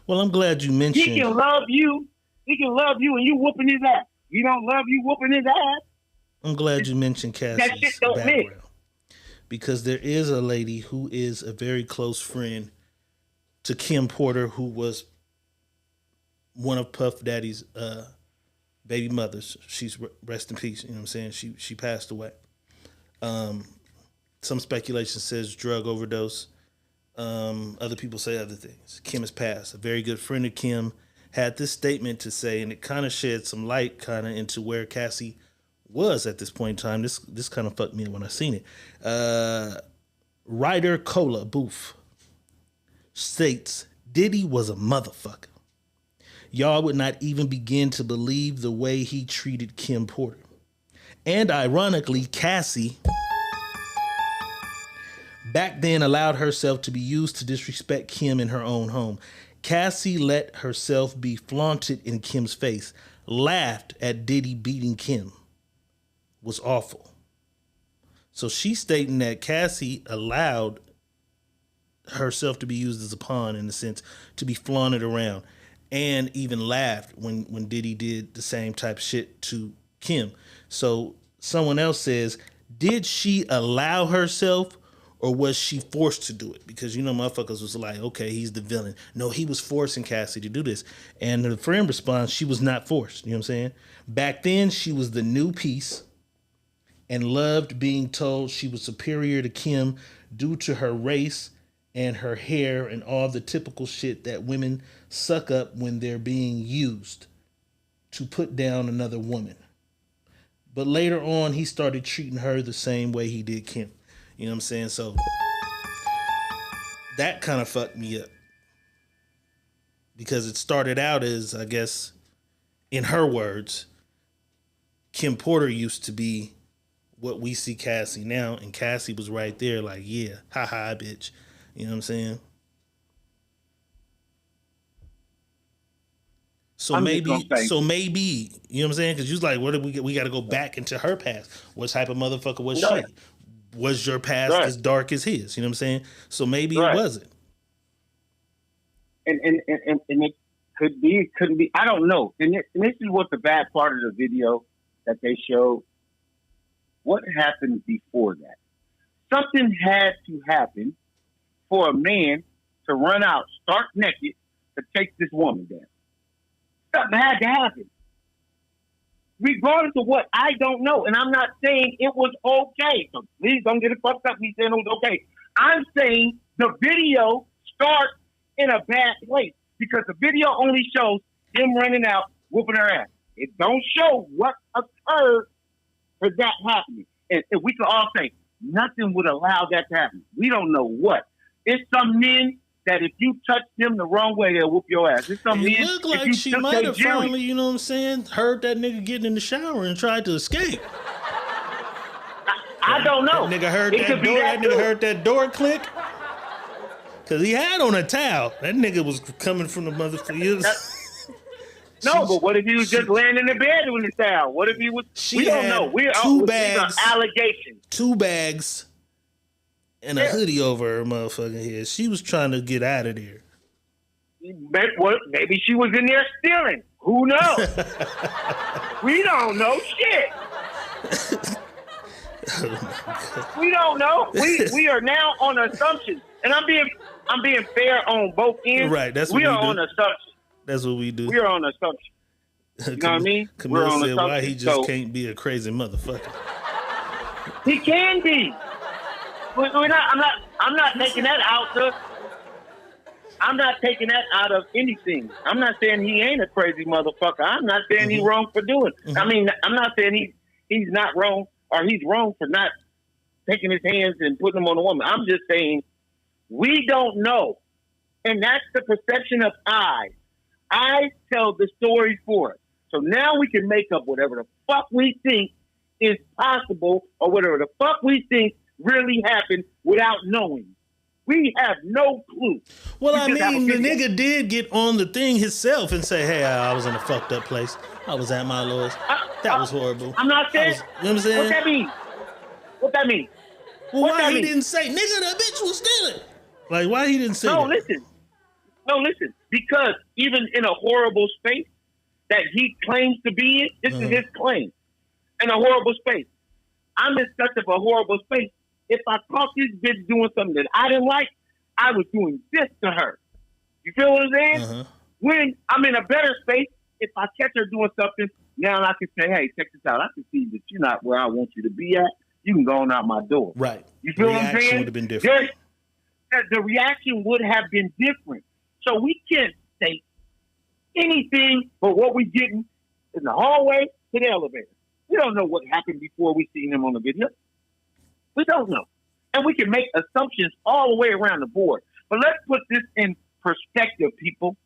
Well, I'm glad you mentioned. He can love you. He can love you and you whooping his ass. He don't love you whooping his ass. I'm glad you mentioned Cassie's background. Because there is a lady who is a very close friend to Kim Porter, who was one of Puff Daddy's baby mothers. She's rest in peace. You know what I'm saying? She passed away. Some speculation says drug overdose. Other people say other things. Kim has passed. A very good friend of Kim had this statement to say, and it kind of shed some light kind of into where Cassie was at this point in time. This kind of fucked me up when I seen it. Writer Cola Booth states, Diddy was a motherfucker. Y'all would not even begin to believe the way he treated Kim Porter. And ironically, Cassie back then allowed herself to be used to disrespect Kim in her own home. Cassie let herself be flaunted in Kim's face, laughed at Diddy beating Kim. Was awful. So she's stating that Cassie allowed herself to be used as a pawn, in a sense, to be flaunted around, and even laughed when Diddy did the same type of shit to Kim. So someone else says, did she allow herself, or was she forced to do it? Because, motherfuckers was like, okay, he's the villain. No, he was forcing Cassie to do this. And the friend responds, she was not forced. You know what I'm saying? Back then, she was the new piece and loved being told she was superior to Kim due to her race and her hair and all the typical shit that women suck up when they're being used to put down another woman. But later on, he started treating her the same way he did Kim. You know what I'm saying? So that kind of fucked me up. Because it started out as, I guess, in her words, Kim Porter used to be what we see Cassie now. And Cassie was right there like, yeah, haha, bitch. You know what I'm saying? So maybe, you know what I'm saying? Because you was like, what did we got to go back into her past. What type of motherfucker was she? Was your past as dark as his? You know what I'm saying? So maybe it wasn't. And it could be, it couldn't be. I don't know. And this is what the bad part of the video that they showed. What happened before that? Something had to happen for a man to run out stark naked to take this woman down. Something had to happen. Regardless of what, I don't know. And I'm not saying it was okay. So please don't get it fucked up. Me saying it was okay. I'm saying the video starts in a bad place because the video only shows him running out, whooping her ass. It don't show what occurred for that happening. And we can all say nothing would allow that to happen. We don't know what. It's some men that if you touch them the wrong way, they'll whoop your ass. It's some men. It looked like she might have finally, you know what I'm saying, heard that nigga getting in the shower and tried to escape. I don't know. That nigga heard that door. That nigga heard that door click. Cause he had on a towel. That nigga was coming from the motherfucker. No, but what if he was just laying in the bed with his towel? What if he was? We don't know. We're two bags, allegations. 2 bags and a hoodie over her motherfucking head. She was trying to get out of there. Maybe she was in there stealing. Who knows? We don't know shit. We don't know. We are now on assumptions, and I'm being fair on both ends. Right. That's what we are do. on assumptions. That's what we do. We are on assumption. You know what I mean? Camille said, why he just can't be a crazy motherfucker. He can be. I'm not taking that out. I'm not taking that out of anything. I'm not saying he ain't a crazy motherfucker. I'm not saying he's wrong for doing it. Mm-hmm. I mean, I'm not saying he's not wrong or he's wrong for not taking his hands and putting them on a woman. I'm just saying we don't know. And that's the perception of I. I tell the story for us. So now we can make up whatever the fuck we think is possible or whatever the fuck we think really happened without knowing. We have no clue. Well, I mean, the nigga did get on the thing himself and say, hey, I was in a fucked up place. I was at my lowest. That was horrible. I'm not saying. You know what I'm saying? What that mean? What that mean? Well, why he didn't say, nigga, that bitch was stealing? Like, why he didn't say that? No, listen. Because even in a horrible space that he claims to be in, this is his claim. In a horrible space. I'm in such of a horrible space. If I caught this bitch doing something that I didn't like, I was doing this to her. You feel what I'm saying? When I'm in a better space, if I catch her doing something, now I can say, hey, check this out. I can see that you're not where I want you to be at. You can go on out my door. Right. You feel what I'm saying? The reaction would have been different. The reaction would have been different. So we can't say anything but what we getting in the hallway to the elevator. We don't know what happened before we seen him on the video. We don't know. And we can make assumptions all the way around the board. But let's put this in perspective, people.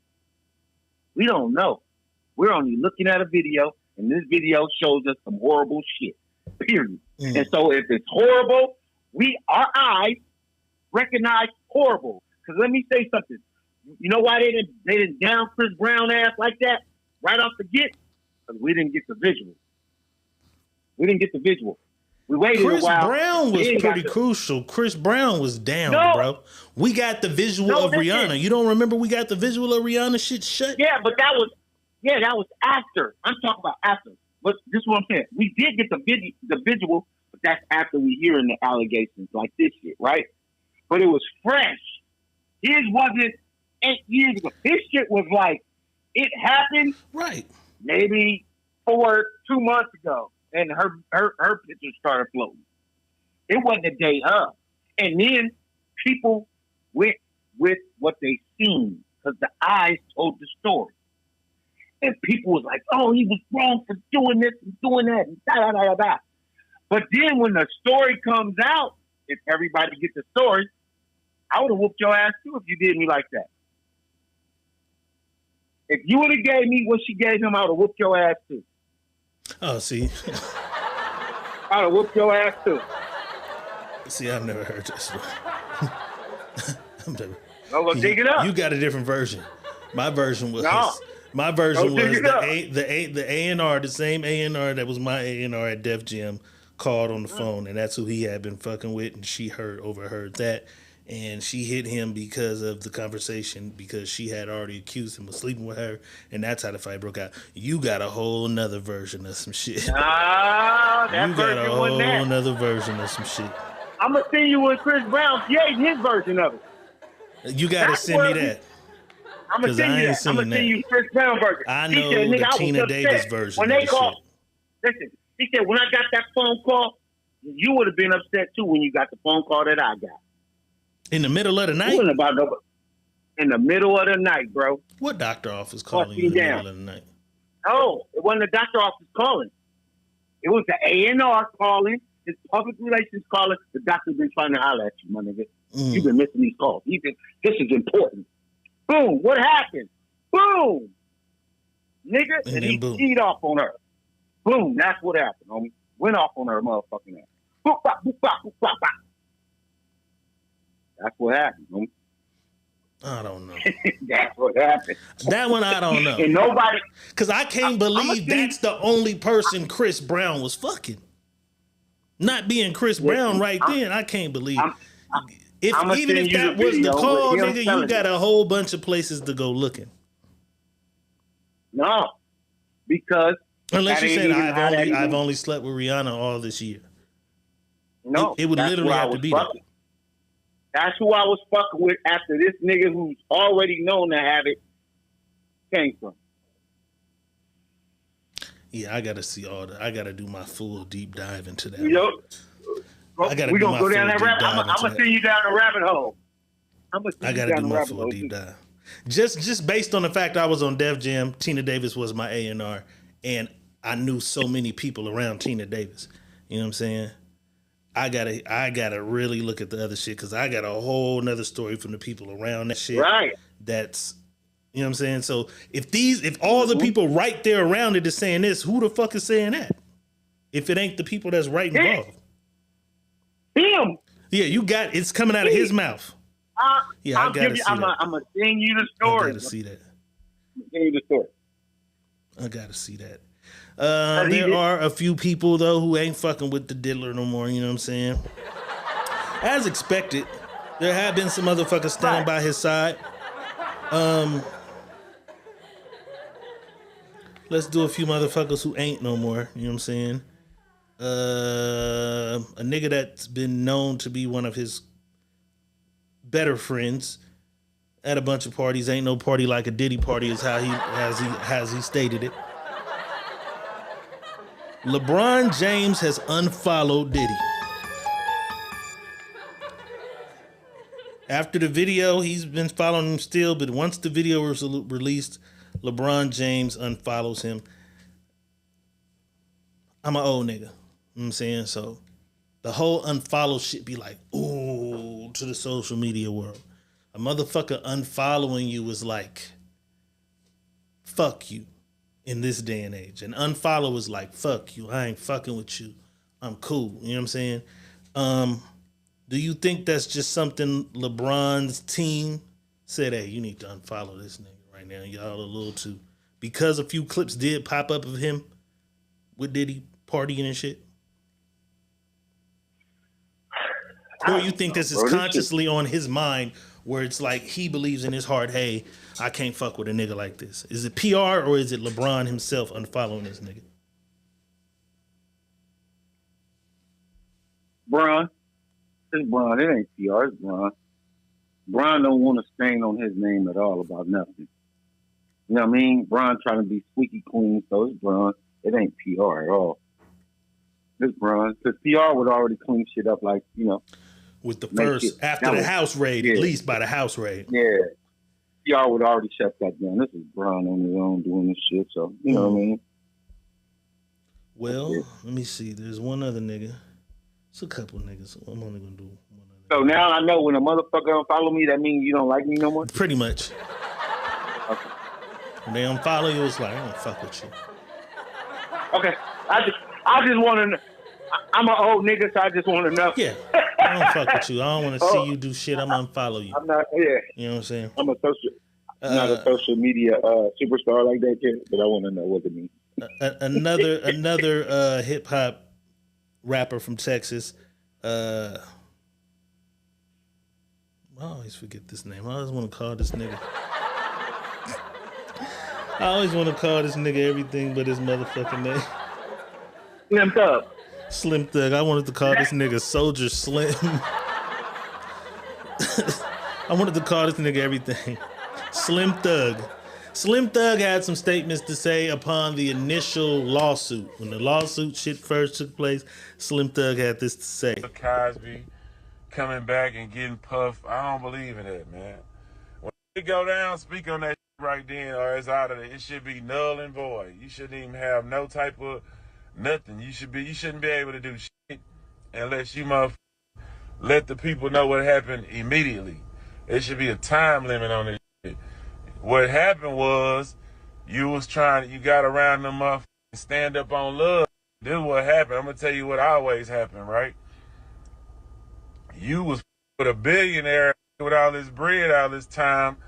We don't know. We're only looking at a video, and this video shows us some horrible shit, period. And so if it's horrible, our eyes recognize horrible. Because let me say something. You know why they didn't down Chris Brown ass like that right off the get? Because we didn't get the visual. We waited Chris a while. Brown was pretty crucial. Chris Brown was down, bro. We got the visual of Rihanna. You don't remember we got the visual of Rihanna shit shut? Yeah, but that was after. I'm talking about after. But this is what I'm saying. We did get the visual, but that's after we hearing the allegations like this shit, right? But it was fresh. His wasn't 8 years ago. His shit was like, it happened maybe 2 months ago. And her picture started floating. It wasn't a day up. And then people went with what they seen because the eyes told the story. And people was like, oh, he was wrong for doing this and doing that and da-da-da-da-da. But then when the story comes out, if everybody gets the story, I would have whooped your ass too if you did me like that. If you would have gave me what she gave him, I would have whooped your ass too. Oh, see. I'd have whooped your ass too. See, I've never heard this one. I'm gonna dig it up. You got a different version. My version was the A&R, the same A&R that was my A&R at Def Jam, called on the phone, and that's who he had been fucking with, and she overheard that. And she hit him because of the conversation, because she had already accused him of sleeping with her, and that's how the fight broke out. You got a whole nother version of some shit. That you version got a wasn't whole nother version of some shit. I'm gonna see you with Chris Brown creating his version of it. You gotta send me that. I'm gonna 'Cause I send you ain't that. I'm seen gonna that. send you Chris Brown version. I He know said, the nigga, I was Tina upset Davis version when of they the called. shit. Listen, he said when I got that phone call, you would have been upset too when you got the phone call that I got. In the middle of the It night? wasn't about nobody. In the middle of the night, bro. What doctor office calling you in the middle of the night? No, it wasn't the doctor office calling. It was the A&R calling. His public relations calling. The doctor's been trying to holler at you, my nigga. You've been missing these calls. This is important. Boom. What happened? Boom. Nigga, and he boom. teed off on her. Boom. That's what happened, homie. Went off on her motherfucking ass. Boop, bop, boop, bop, boop, bop, bop. That's what happened, homie. I don't know. That's what happened. That one I don't know. And nobody. Because I can't believe that's the only person Chris Brown was fucking. Not being Chris Brown right then, I can't believe. Even if that was the call, nigga, you got a whole bunch of places to go looking. No, because unless you said I've only slept with Rihanna all this year. No, it would literally have to be that. That's who I was fucking with after this nigga who's already known to have it came from. Yeah, I gotta see all that. I gotta do my full deep dive into that. You know, we're gonna go down that rabbit. I'm gonna send you down the rabbit hole. I gotta do my full deep dive. Just based on the fact I was on Def Jam, Tina Davis was my A&R, and I knew so many people around Tina Davis. You know what I'm saying? I gotta really look at the other shit because I got a whole nother story from the people around that shit. Right. That's, you know what I'm saying? So if all the people right there around it is saying this, who the fuck is saying that? If it ain't the people that's right involved. Him. Yeah, it's coming out of his mouth. Yeah, I gotta see that. I'm gonna send you the story. I gotta see that. Send you the story. I gotta see that. There are a few people though who ain't fucking with the diddler no more. You know what I'm saying? As expected, there have been some motherfuckers standing by his side. Let's do a few motherfuckers who ain't no more. You know what I'm saying? A nigga that's been known to be one of his better friends at a bunch of parties. Ain't no party like a Diddy party is how he stated it. LeBron James has unfollowed Diddy. After the video, he's been following him still, but once the video was released, LeBron James unfollows him. I'm an old nigga. You know what I'm saying? So the whole unfollow shit be like, ooh, to the social media world. A motherfucker unfollowing you is like, fuck you. In this day and age. And unfollow is like, fuck you. I ain't fucking with you. I'm cool. You know what I'm saying? Do you think that's just something LeBron's team said, hey, you need to unfollow this nigga right now. Y'all a little too. Because a few clips did pop up of him with Diddy partying and shit? Or you think this is consciously on his mind where it's like he believes in his heart, hey, I can't fuck with a nigga like this. Is it PR or is it LeBron himself unfollowing this nigga? Bron. It's Bron. It ain't PR. It's Bron. Bron don't want to stain on his name at all about nothing. You know what I mean? Bron trying to be squeaky clean, so it's Bron. It ain't PR at all. It's Bron. Because PR would already clean shit up like, you know. With the first, after the house raid, at least by the house raid. Yeah. PR would already shut that down. This is Bron on his own doing this shit, so, you know what I mean? Well, let me see. There's one other nigga. It's a couple niggas. I'm only going to do one other. So now I know when a motherfucker unfollow me, that means you don't like me no more? Pretty much. Okay. When they unfollow you, it's like, I don't fuck with you. Okay. I just want to know. I'm an old nigga, so I just want to know. Yeah. I don't fuck with you. I don't want to see you do shit. I'm going to unfollow you. I'm not, yeah. You know what I'm saying? I'm not a social media superstar like that kid, but I want to know what it means. Another hip hop rapper from Texas. I always forget this name. I always want to call this nigga. I always want to call this nigga everything but his motherfucking name. Slim Thug. Slim Thug. I wanted to call this nigga Soldier Slim. I wanted to call this nigga everything. Slim Thug. Slim Thug had some statements to say upon the initial lawsuit. When the lawsuit shit first took place, Slim Thug had this to say. Cosby coming back and getting puffed. I don't believe in that, man. When it go down, speak on that shit right then, or it's out of it. It should be null and void. You shouldn't even have no type of nothing. You shouldn't be able to do shit unless you let the people know what happened immediately. There should be a time limit on this shit. What happened was you got around them motherfuckers and stand up on love. This is what happened. I'm gonna tell you what always happened, right? You was with a billionaire with all this bread all this time,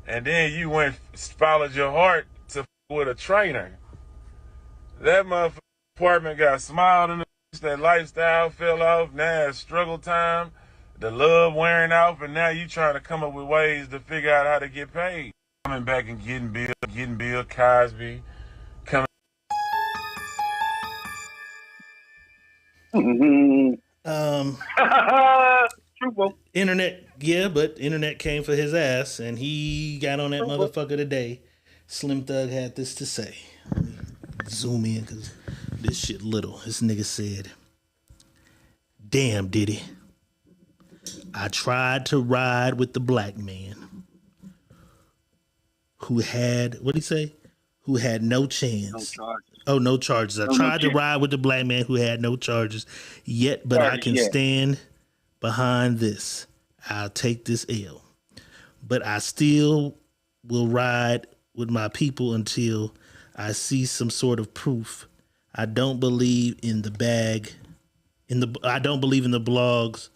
and then you followed your heart to with a trainer. That motherfucking apartment got smiled in the that lifestyle fell off. Now it's struggle time. The love wearing off, and now you trying to come up with ways to figure out how to get paid. Coming back and getting Bill Cosby. Internet, yeah, but internet came for his ass, and he got on that motherfucker today. Slim Thug had this to say. Let me zoom in, because this shit little. This nigga said, "Damn, Diddy. I tried to ride with the black man who had," what'd he say? "Who had no chance." No charges. Oh, no charges. I tried to ride with the black man who had no charges yet, but I can stand behind this. I'll take this L. But I still will ride with my people until I see some sort of proof. I don't believe in the bag. I don't believe in the blogs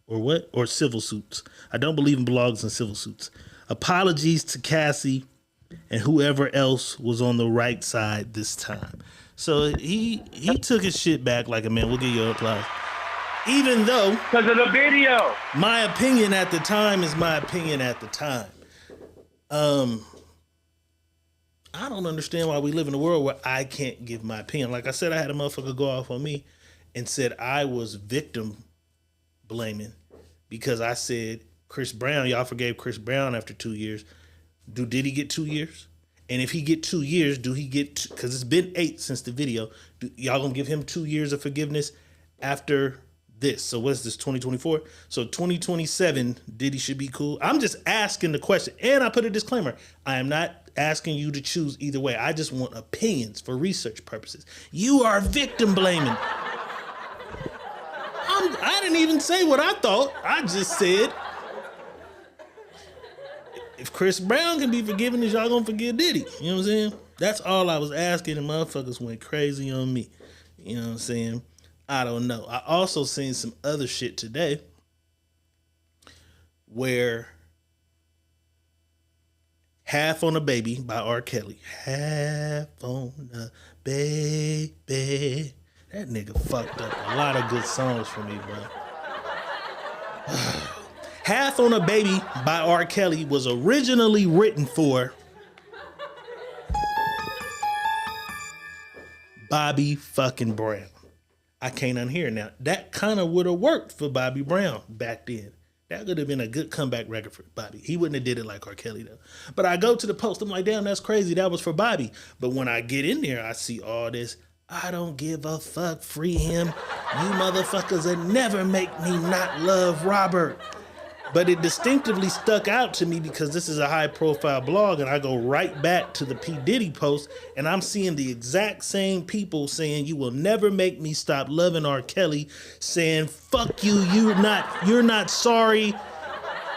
or what? Or civil suits. I don't believe in blogs and civil suits. Apologies to Cassie and whoever else was on the right side this time. So he took his shit back like a man. We'll give you an applause. Even though, because of the video, my opinion at the time is my opinion at the time. I don't understand why we live in a world where I can't give my opinion. Like I said, I had a motherfucker go off on me and said I was victim blaming because I said Chris Brown, y'all forgave Chris Brown after 2 years. Do Diddy get 2 years? And if he get 2 years, do he get, because it's been 8 since the video, y'all gonna give him 2 years of forgiveness after this? So what's this, 2024? So 2027, Diddy should be cool. I'm just asking the question. And I put a disclaimer. I am not asking you to choose either way. I just want opinions for research purposes. You are victim blaming. I didn't even say what I thought. I just said, if Chris Brown can be forgiven, is y'all gonna forgive Diddy? You know what I'm saying? That's all I was asking, and motherfuckers went crazy on me. You know what I'm saying? I don't know. I also seen some other shit today where Half on a Baby by R. Kelly. Half on a Baby. That nigga fucked up a lot of good songs for me, bro. Half on a Baby by R. Kelly was originally written for Bobby fucking Brown. I can't unhear now. That kind of would have worked for Bobby Brown back then. That would have been a good comeback record for Bobby. He wouldn't have did it like R. Kelly though. But I go to the post, I'm like, damn, that's crazy. That was for Bobby. But when I get in there, I see all this. I don't give a fuck. Free him. You motherfuckers will never make me not love Robert. But it distinctively stuck out to me because this is a high profile blog, and I go right back to the P. Diddy post, and I'm seeing the exact same people saying, you will never make me stop loving R. Kelly, saying, fuck you, you're not sorry,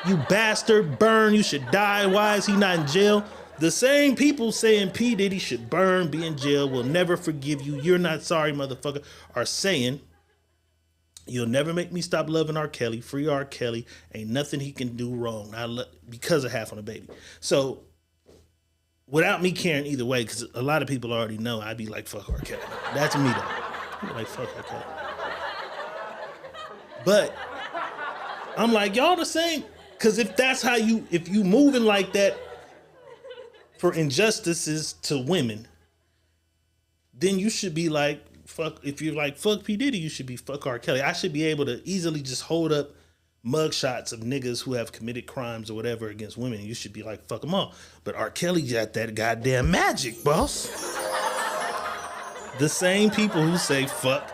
you bastard, burn, you should die, why is he not in jail? The same people saying P. Diddy should burn, be in jail, will never forgive you, you're not sorry, motherfucker, are saying, you'll never make me stop loving R. Kelly. Free R. Kelly. Ain't nothing he can do wrong. Because of Half on a Baby. So, without me caring either way, because a lot of people already know, I'd be like, fuck R. Kelly. That's me, though. I'd be like, fuck R. Kelly. But, I'm like, y'all the same. Because if you moving like that for injustices to women, then you should be like, fuck, if you're like, fuck P. Diddy, you should be fuck R. Kelly. I should be able to easily just hold up mugshots of niggas who have committed crimes or whatever against women. You should be like, fuck them all. But R. Kelly got that goddamn magic, boss. The same people who say fuck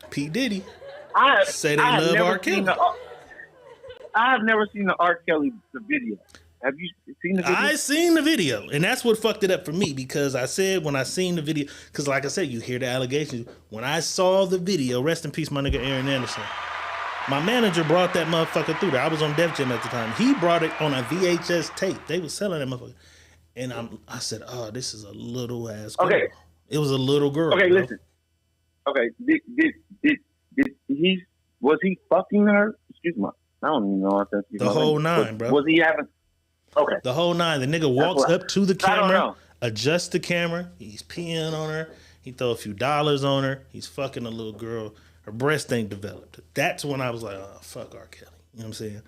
P. Diddy say they love R. Kelly. I have never seen the R. Kelly video. Have you seen the video? I seen the video, and that's what fucked it up for me, because I said when I seen the video, because like I said, you hear the allegations. When I saw the video, rest in peace, my nigga Aaron Anderson. My manager brought that motherfucker through there. I was on Def Jam at the time. He brought it on a VHS tape. They was selling that motherfucker. And I said, oh, this is a little ass girl. Okay. It was a little girl. Okay, bro. listen. Okay, was he fucking her? Excuse me. I don't even know if that's the whole nine, bro. Was he having? Okay, the whole nine. The nigga walks up to the camera, adjusts the camera. He's peeing on her. He throw a few dollars on her. He's fucking a little girl. Her breast ain't developed. That's when I was like, oh, fuck R. Kelly. You know what I'm saying?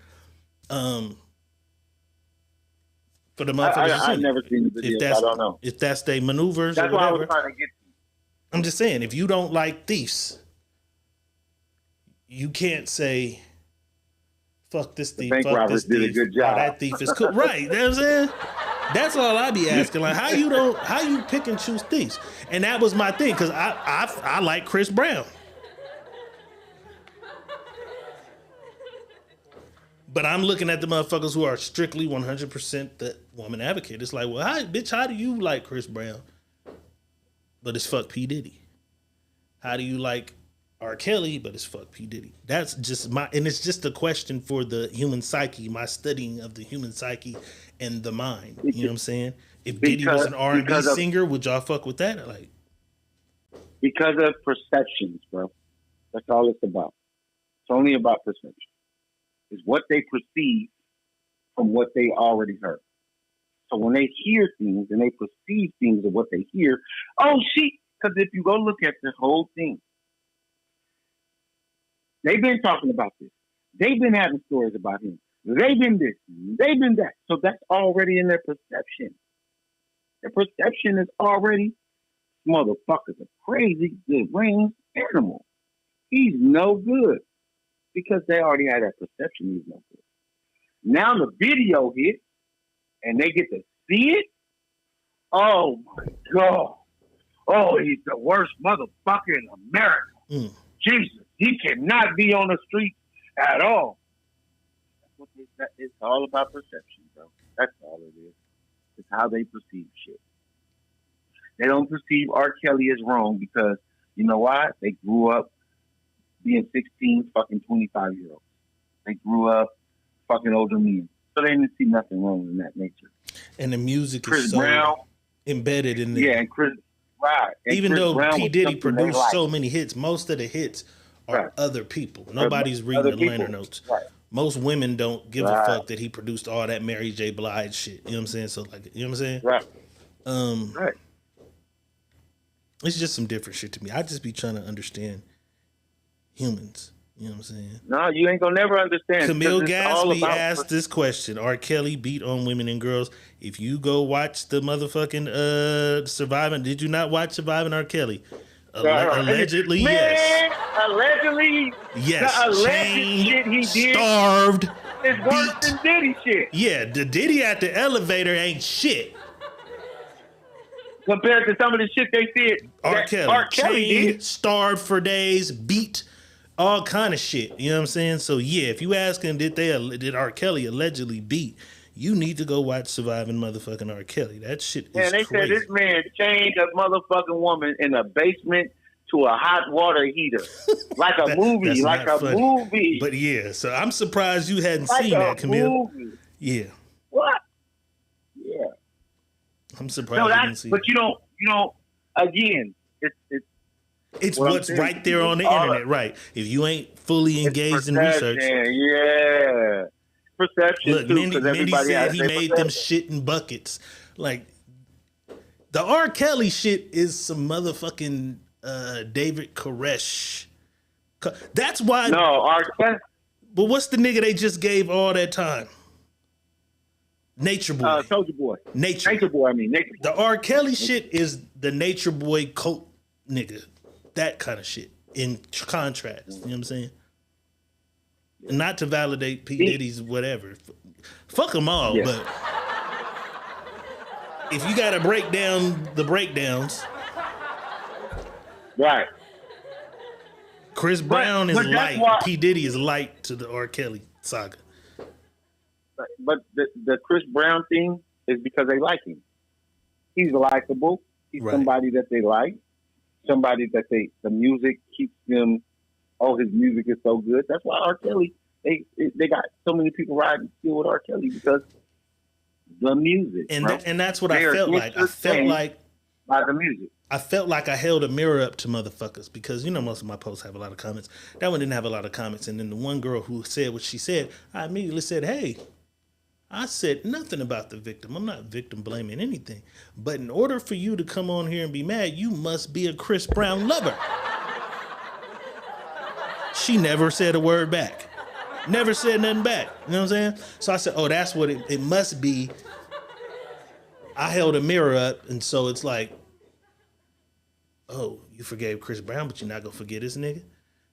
For the motherfuckers, I've never seen the video. I don't know if that's they maneuvers. That's or whatever. What I was trying to get to. I'm just saying, if you don't like thieves, you can't say, fuck this thief, fuck this thief. Did a good job. Oh, that thief is cool. Right, you know what I'm saying? That's all I be asking. Like, how you pick and choose thieves? And that was my thing, because I like Chris Brown. But I'm looking at the motherfuckers who are strictly 100% the woman advocate. It's like, well, how do you like Chris Brown? But it's fuck P. Diddy. How do you like R. Kelly? But it's fuck P. Diddy. That's just and it's just a question for the human psyche, my studying of the human psyche and the mind. You know what I'm saying? If Diddy was an R&B singer, would y'all fuck with that? Like, because of perceptions, bro. That's all it's about. It's only about perception. Is what they perceive from what they already heard. So when they hear things and they perceive things of what they hear, because if you go look at the whole thing, they've been talking about this. They've been having stories about him. They've been this. They've been that. So that's already in their perception. Their perception is already, motherfucker's a crazy, good range animal. He's no good. Because they already had that perception he's no good. Now the video hits and they get to see it. Oh my God. Oh, he's the worst motherfucker in America. Jesus, he cannot be on the streets at all. It's all about perception, bro. That's all it is. It's how they perceive shit. They don't perceive R. Kelly as wrong because, you know why? They grew up being 16 fucking 25-year-olds. They grew up fucking older men. So they didn't see nothing wrong in that nature. And the music is so Brown, embedded in there. Yeah, and Chris, right. And even Chris though Brown P. Diddy produced so many hits, most of the hits are other people. Nobody's reading the liner notes. Right. Most women don't give a fuck that he produced all that Mary J. Blige shit. You know what I'm saying? So, like, you know what I'm saying? Right. Right. It's just some different shit to me. I just be trying to understand humans. You know what I'm saying? No, you ain't gonna never understand. Camille Gatsby asked this question. R. Kelly beat on women and girls. If you go watch the motherfucking Surviving, did you not watch Surviving R. Kelly? Allegedly, man, yes. Allegedly, yes. The alleged shit he did, starved, is worse than Diddy shit. Yeah, the Diddy at the elevator ain't shit compared to some of the shit they did. R. Kelly did. Starved for days, beat, all kind of shit. You know what I'm saying? So yeah, if you asking did R. Kelly allegedly beat, you need to go watch Surviving motherfucking R. Kelly. That shit is crazy. And they said this man changed a motherfucking woman in a basement to a hot water heater. Like a movie. Like a movie. But yeah, so I'm surprised you hadn't seen that, Camille. Movie. Yeah. What? Yeah. I'm surprised you didn't see but you don't again, it's what's right there on the internet, right? If you ain't fully engaged in research. Yeah. Perception. Look, Mindy said he made them shit in buckets. Like, the R. Kelly shit is some motherfucking David Koresh. That's why. No, R. Kelly. But what's the nigga they just gave all that time? Nature Boy. Soldier Boy. Nature Boy, I mean. Nature Boy. The R. Kelly shit is the Nature Boy cult nigga. That kind of shit. in contrast. You know what I'm saying? Not to validate P. Diddy's whatever. Fuck them all, but if you got to break down the breakdowns, right? Chris Brown is light. P. Diddy is light to the R. Kelly saga. But the Chris Brown thing is because they like him. He's likable. He's somebody that they like. Somebody that the music keeps them. Oh, his music is so good. That's why R. Kelly. They got so many people riding still with R. Kelly because the music. And that's what I felt like. I felt like by the music. I felt like I held a mirror up to motherfuckers because, you know, most of my posts have a lot of comments. That one didn't have a lot of comments. And then the one girl who said what she said, I immediately said, hey, I said nothing about the victim. I'm not victim blaming anything. But in order for you to come on here and be mad, you must be a Chris Brown lover. She never said a word back. Never said nothing back. You know what I'm saying? So I said, oh, that's what it must be. I held a mirror up, and so it's like, oh, you forgave Chris Brown, but you're not going to forget this nigga?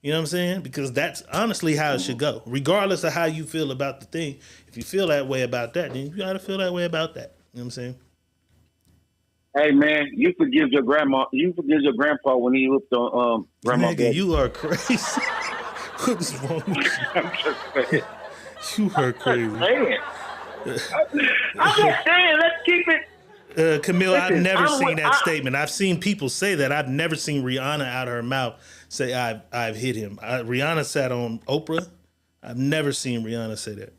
You know what I'm saying? Because that's honestly how it should go. Regardless of how you feel about the thing, if you feel that way about that, then you got to feel that way about that. You know what I'm saying? Hey, man, you forgive your grandma. You forgive your grandpa when he hooked on grandma. Nigga, baby. You are crazy. What's wrong with you? I'm just saying. You are crazy. I'm just saying, let's keep it. Camille, I've never seen that statement. I've seen people say that. I've never seen Rihanna out of her mouth say, I've hit him. Rihanna sat on Oprah. I've never seen Rihanna say that.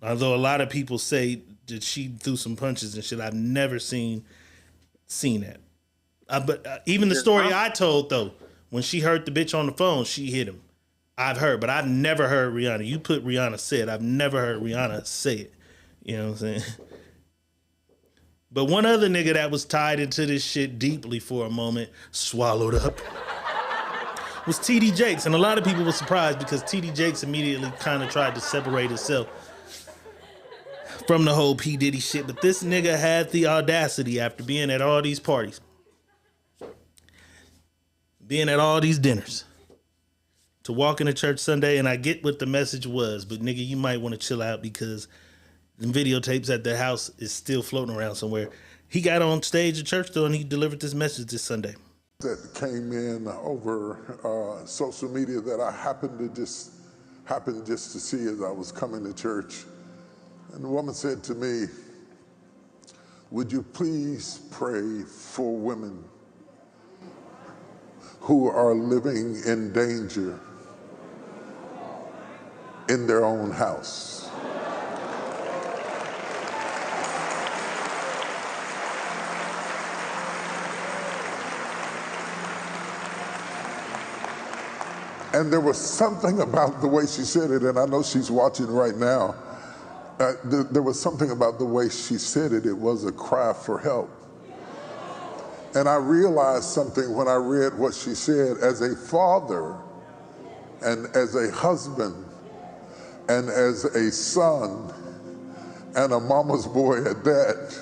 Although a lot of people say that she threw some punches and shit, I've never seen that. But even the story I told, though, when she heard the bitch on the phone, she hit him. I've heard, but I've never heard Rihanna. You put Rihanna said. I've never heard Rihanna say it. You know what I'm saying? But one other nigga that was tied into this shit deeply for a moment, swallowed up, was T.D. Jakes. And a lot of people were surprised because T.D. Jakes immediately kind of tried to separate himself from the whole P. Diddy shit. But this nigga had the audacity after being at all these parties, being at all these dinners, to walk into church Sunday, and I get what the message was, but nigga, you might want to chill out because the videotapes at the house is still floating around somewhere. He got on stage at church though, and he delivered this message this Sunday. That came in over social media that I happened just to see as I was coming to church. And the woman said to me, would you please pray for women who are living in danger in their own house? And there was something about the way she said it, and I know she's watching right now. There was something about the way she said it. It was a cry for help. And I realized something when I read what she said. As a father and as a husband and as a son and a mama's boy at that,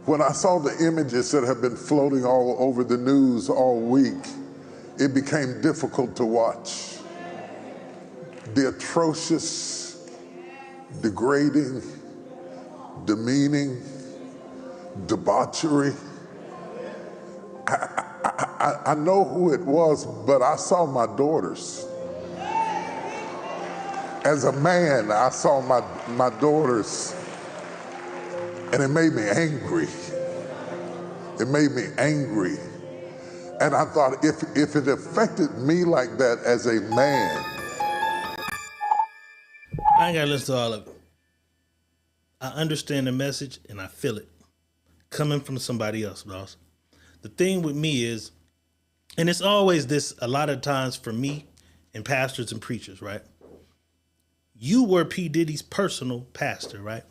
when I saw the images that have been floating all over the news all week, it became difficult to watch. The atrocious, degrading, demeaning, debauchery. I know who it was, but I saw my daughters. As a man, I saw my daughters, and it made me angry. It made me angry. And I thought, if it affected me like that as a man. I ain't gotta listen to all of it. I understand the message and I feel it coming from somebody else, boss. The thing with me is, and it's always this a lot of times for me and pastors and preachers, right? You were P. Diddy's personal pastor, right?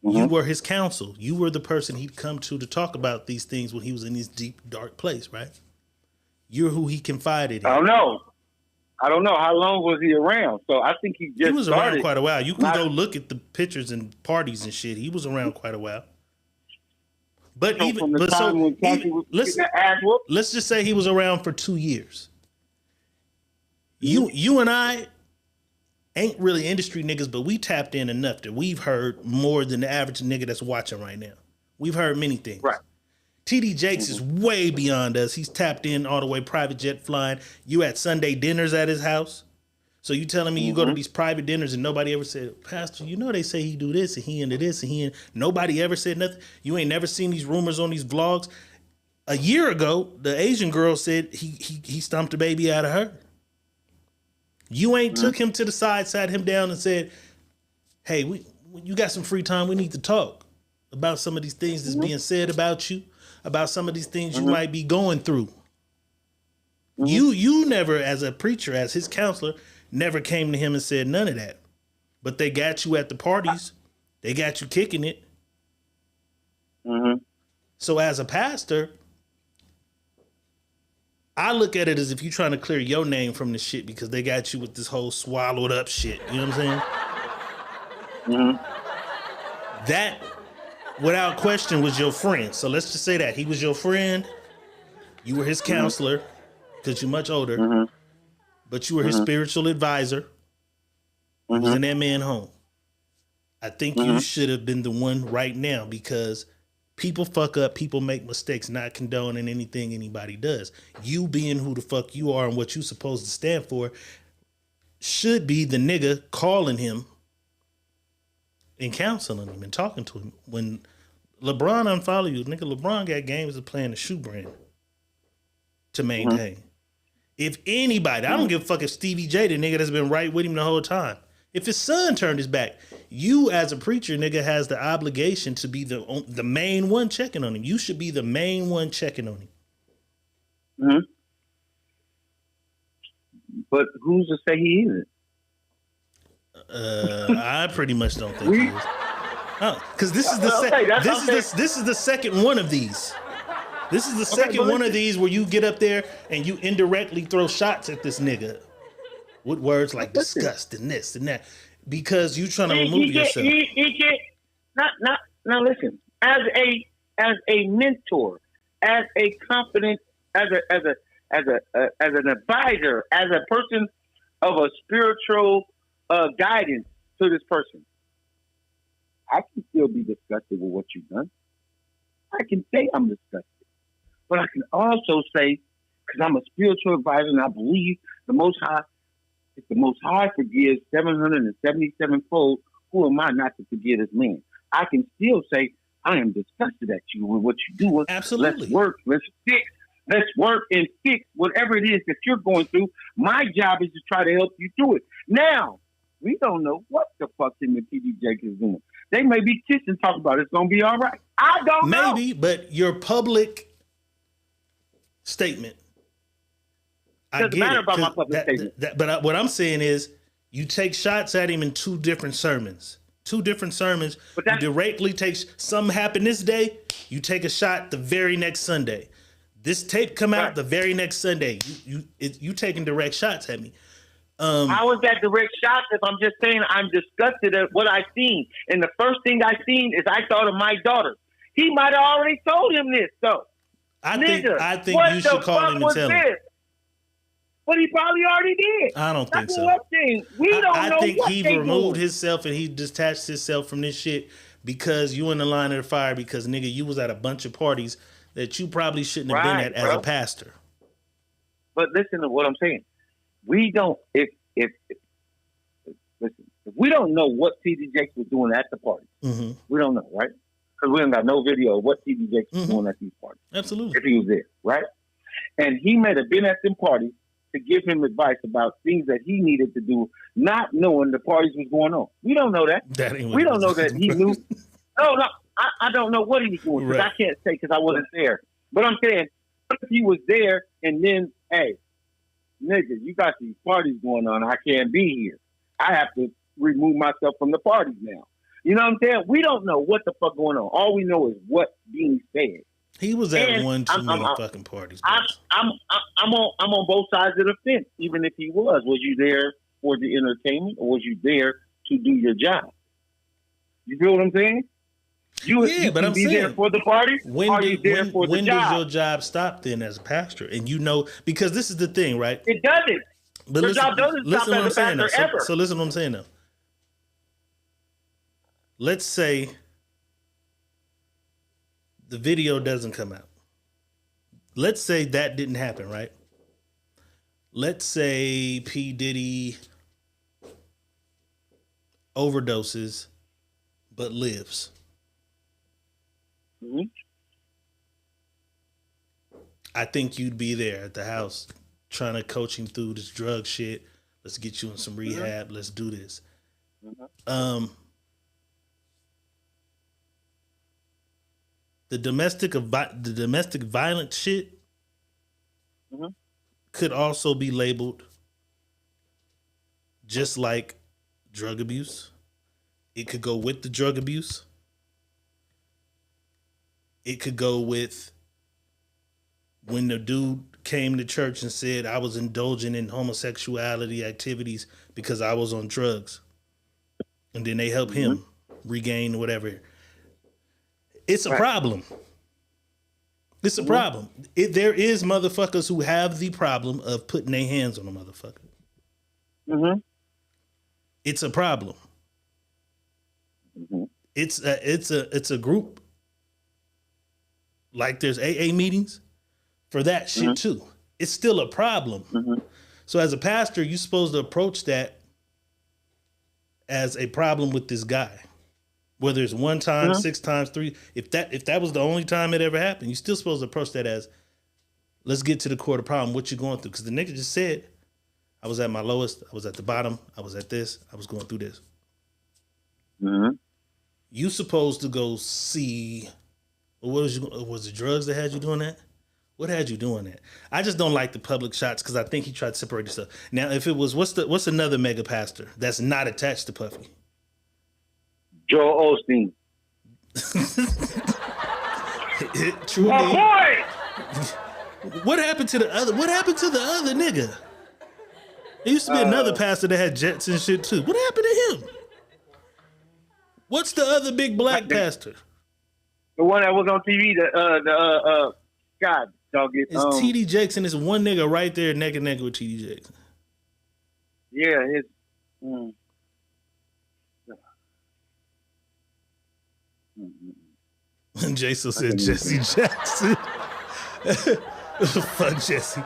Mm-hmm. You were his counsel. You were the person he'd come to talk about these things when he was in this deep, dark place, right? You're who he confided in. I don't know. How long was he around? So I think he was around quite a while. You can go look at the pictures and parties and shit. He was around quite a while. But So even from the but time so when Cassie even, was getting her ass whooped, let's just say he was around for 2 years. You and I ain't really industry niggas, but we tapped in enough that we've heard more than the average nigga that's watching right now. We've heard many things. right? TD Jakes is way beyond us. He's tapped in all the way, private jet flying. You at Sunday dinners at his house. So you telling me you go to these private dinners and nobody ever said, Pastor, you know they say he do this and he into this and he and nobody ever said nothing. You ain't never seen these rumors on these vlogs. A year ago, the Asian girl said he stumped a baby out of her. You ain't took him to the side, sat him down and said, hey, you got some free time. We need to talk about some of these things that's being said about you, about some of these things you might be going through. You never, as a preacher, as his counselor, never came to him and said none of that. But they got you at the parties. They got you kicking it. So as a pastor, I look at it as if you're trying to clear your name from the shit because they got you with this whole swallowed up shit. You know what I'm saying? That, without question, was your friend. So let's just say that. He was your friend. You were his counselor because you're much older. But you were his spiritual advisor. You was in that man home. I think you should have been the one right now because people fuck up, people make mistakes, not condoning anything anybody does. You being who the fuck you are and what you supposed to stand for should be the nigga calling him and counseling him and talking to him. When LeBron unfollow you, nigga, LeBron got games of playing the shoe brand to maintain. If anybody, I don't give a fuck if Stevie J, the nigga that's been right with him the whole time, if his son turned his back, you as a preacher, nigga, has the obligation to be the main one checking on him. You should be the main one checking on him. But who's to say he isn't? I pretty much don't think he is. Because this is the this is the second one of these. This is the second one of these where you get up there and you indirectly throw shots at this nigga with words like disgust and this and that because you trying to remove yourself. Now listen, as a mentor, as a confident, as an advisor, as a person of a spiritual guidance to this person, I can still be disgusted with what you've done. I can say I'm disgusted. But I can also say, because I'm a spiritual advisor and I believe the Most High, if the Most High forgives 777-fold, who am I not to forgive this man? I can still say, I am disgusted at you with what you're doing. Absolutely. Let's work, let's work and fix whatever it is that you're going through. My job is to try to help you through it. Now, we don't know what the fuck him and TD Jakes is doing. They may be kissing, talk about it's going to be all right. I don't know. Maybe, but your public statement. Doesn't matter about my public statement. But what I'm saying is, you take shots at him in two different sermons. You directly take something happened this day. You take a shot the very next Sunday. This tape come out the very next Sunday. You taking direct shots at me. How is that direct shot if I'm just saying I'm disgusted at what I've seen? And the first thing I seen is I thought of my daughter. He might have already told him this, though. I think you should call him and tell him. But he probably already did. I don't think so. We don't know. I think what he they removed doing. himself and he detached himself from this shit because you in the line of the fire because, nigga, you was at a bunch of parties that you probably shouldn't have been at as a pastor. But listen to what I'm saying. We don't, if we don't know what TD Jakes was doing at the party, we don't know, right? Because we don't got no video of what TD Jakes was doing at these parties. Absolutely. If he was there, right? And he may have been at them parties to give him advice about things that he needed to do, not knowing the parties was going on. We don't know that. We don't know that he knew. No, I don't know what he was doing because I can't say because I wasn't there. But I'm saying, if he was there and then, hey, nigga, you got these parties going on. I can't be here. I have to remove myself from the parties now. You know what I'm saying? We don't know what the fuck going on. All we know is what's being said. He was at one too many fucking parties. I'm on both sides of the fence. Even if he was you there for the entertainment or was you there to do your job? You feel what I'm saying? You but can I'm be there saying, for the party, or you there for the when does job. your job stop then as a pastor? And because this is the thing, right? It doesn't. But Your job doesn't stop listen what as I'm a saying now. pastor ever. So listen what I'm saying now. Let's say the video doesn't come out. Let's say that didn't happen, right? Let's say P. Diddy overdoses but lives. Mm-hmm. I think you'd be there at the house trying to coach him through this drug shit. Let's get you in some rehab. Mm-hmm. Let's do this. Mm-hmm. The domestic violence shit mm-hmm. could also be labeled just like drug abuse. It could go with the drug abuse. It could go with when the dude came to church and said I was indulging in homosexuality activities because I was on drugs. And then they help him regain whatever. It's a problem. It's a problem. There is motherfuckers who have the problem of putting their hands on a motherfucker. Mm-hmm. It's a problem. Mm-hmm. It's a group. Like there's AA meetings for that shit too. It's still a problem. Mm-hmm. So as a pastor, you're supposed to approach that as a problem with this guy. Whether it's one time, 6 times, 3, if that was the only time it ever happened, you're still supposed to approach that as, let's get to the core of the problem, what you're going through. Because the nigga just said, I was at my lowest, I was at the bottom, I was at this, I was going through this. Mm-hmm. You supposed to go see, was it drugs that had you doing that? What had you doing that? I just don't like the public shots because I think he tried to separate himself. Now, if it was, what's another mega pastor that's not attached to Puffy? Joel Osteen. Truly. My boy! What happened to the other nigga? There used to be another pastor that had jets and shit too. What happened to him? What's the other big black pastor? The one that was on TV, God, dog it. It's T.D. Jakes and it's one nigga right there neck and neck with T.D. Jakes. Yeah, his Jason said Jesse Jackson. Fuck Jesse.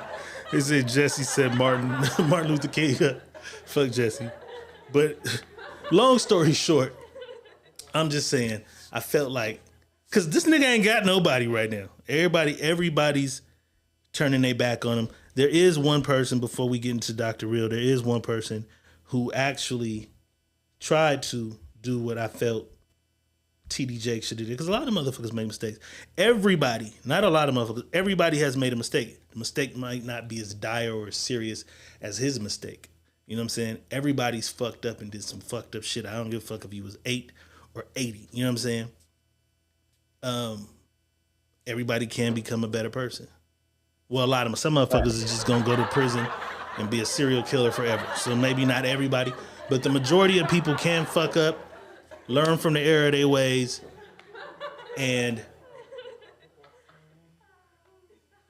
He said Jesse said Martin Luther King. Fuck Jesse. But long story short, I'm just saying, I felt like, because this nigga ain't got nobody right now. Everybody's turning their back on him. There is one person, before we get into Dr. Real, there is one person who actually tried to do what I felt TD Jakes should do, because a lot of motherfuckers make mistakes. Everybody, not a lot of motherfuckers, everybody has made a mistake. The mistake might not be as dire or as serious as his mistake. You know what I'm saying? Everybody's fucked up and did some fucked up shit. I don't give a fuck if he was 8 or 80. You know what I'm saying? Everybody can become a better person. Well, a lot of them. Some motherfuckers is just gonna go to prison and be a serial killer forever. So maybe not everybody, but the majority of people can fuck up, learn from the error of their ways, and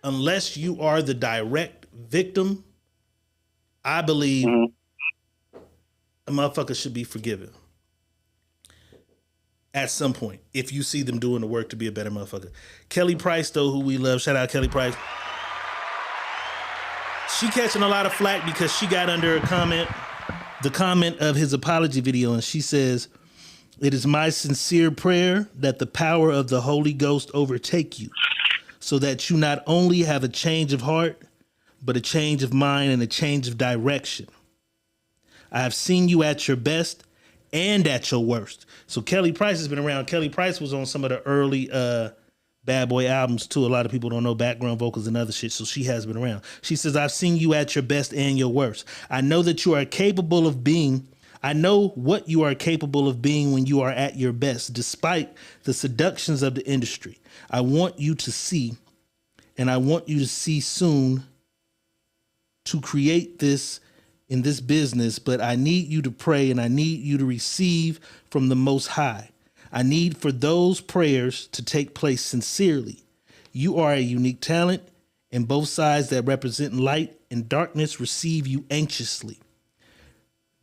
unless you are the direct victim, I believe a motherfucker should be forgiven at some point if you see them doing the work to be a better motherfucker. Kelly Price, though, who we love, shout out Kelly Price. She catching a lot of flack because she got under the comment of his apology video, and she says, "It is my sincere prayer that the power of the Holy Ghost overtake you, so that you not only have a change of heart, but a change of mind and a change of direction. I have seen you at your best and at your worst." So Kelly Price has been around. Kelly Price was on some of the early Bad Boy albums too. A lot of people don't know background vocals and other shit, so she has been around. She says, "I've seen you at your best and your worst. I know what you are capable of being when you are at your best, despite the seductions of the industry. I want you to see, and I want you to see soon, to create this in this business, but I need you to pray and I need you to receive from the Most High. I need for those prayers to take place sincerely. You are a unique talent, and both sides that represent light and darkness receive you anxiously.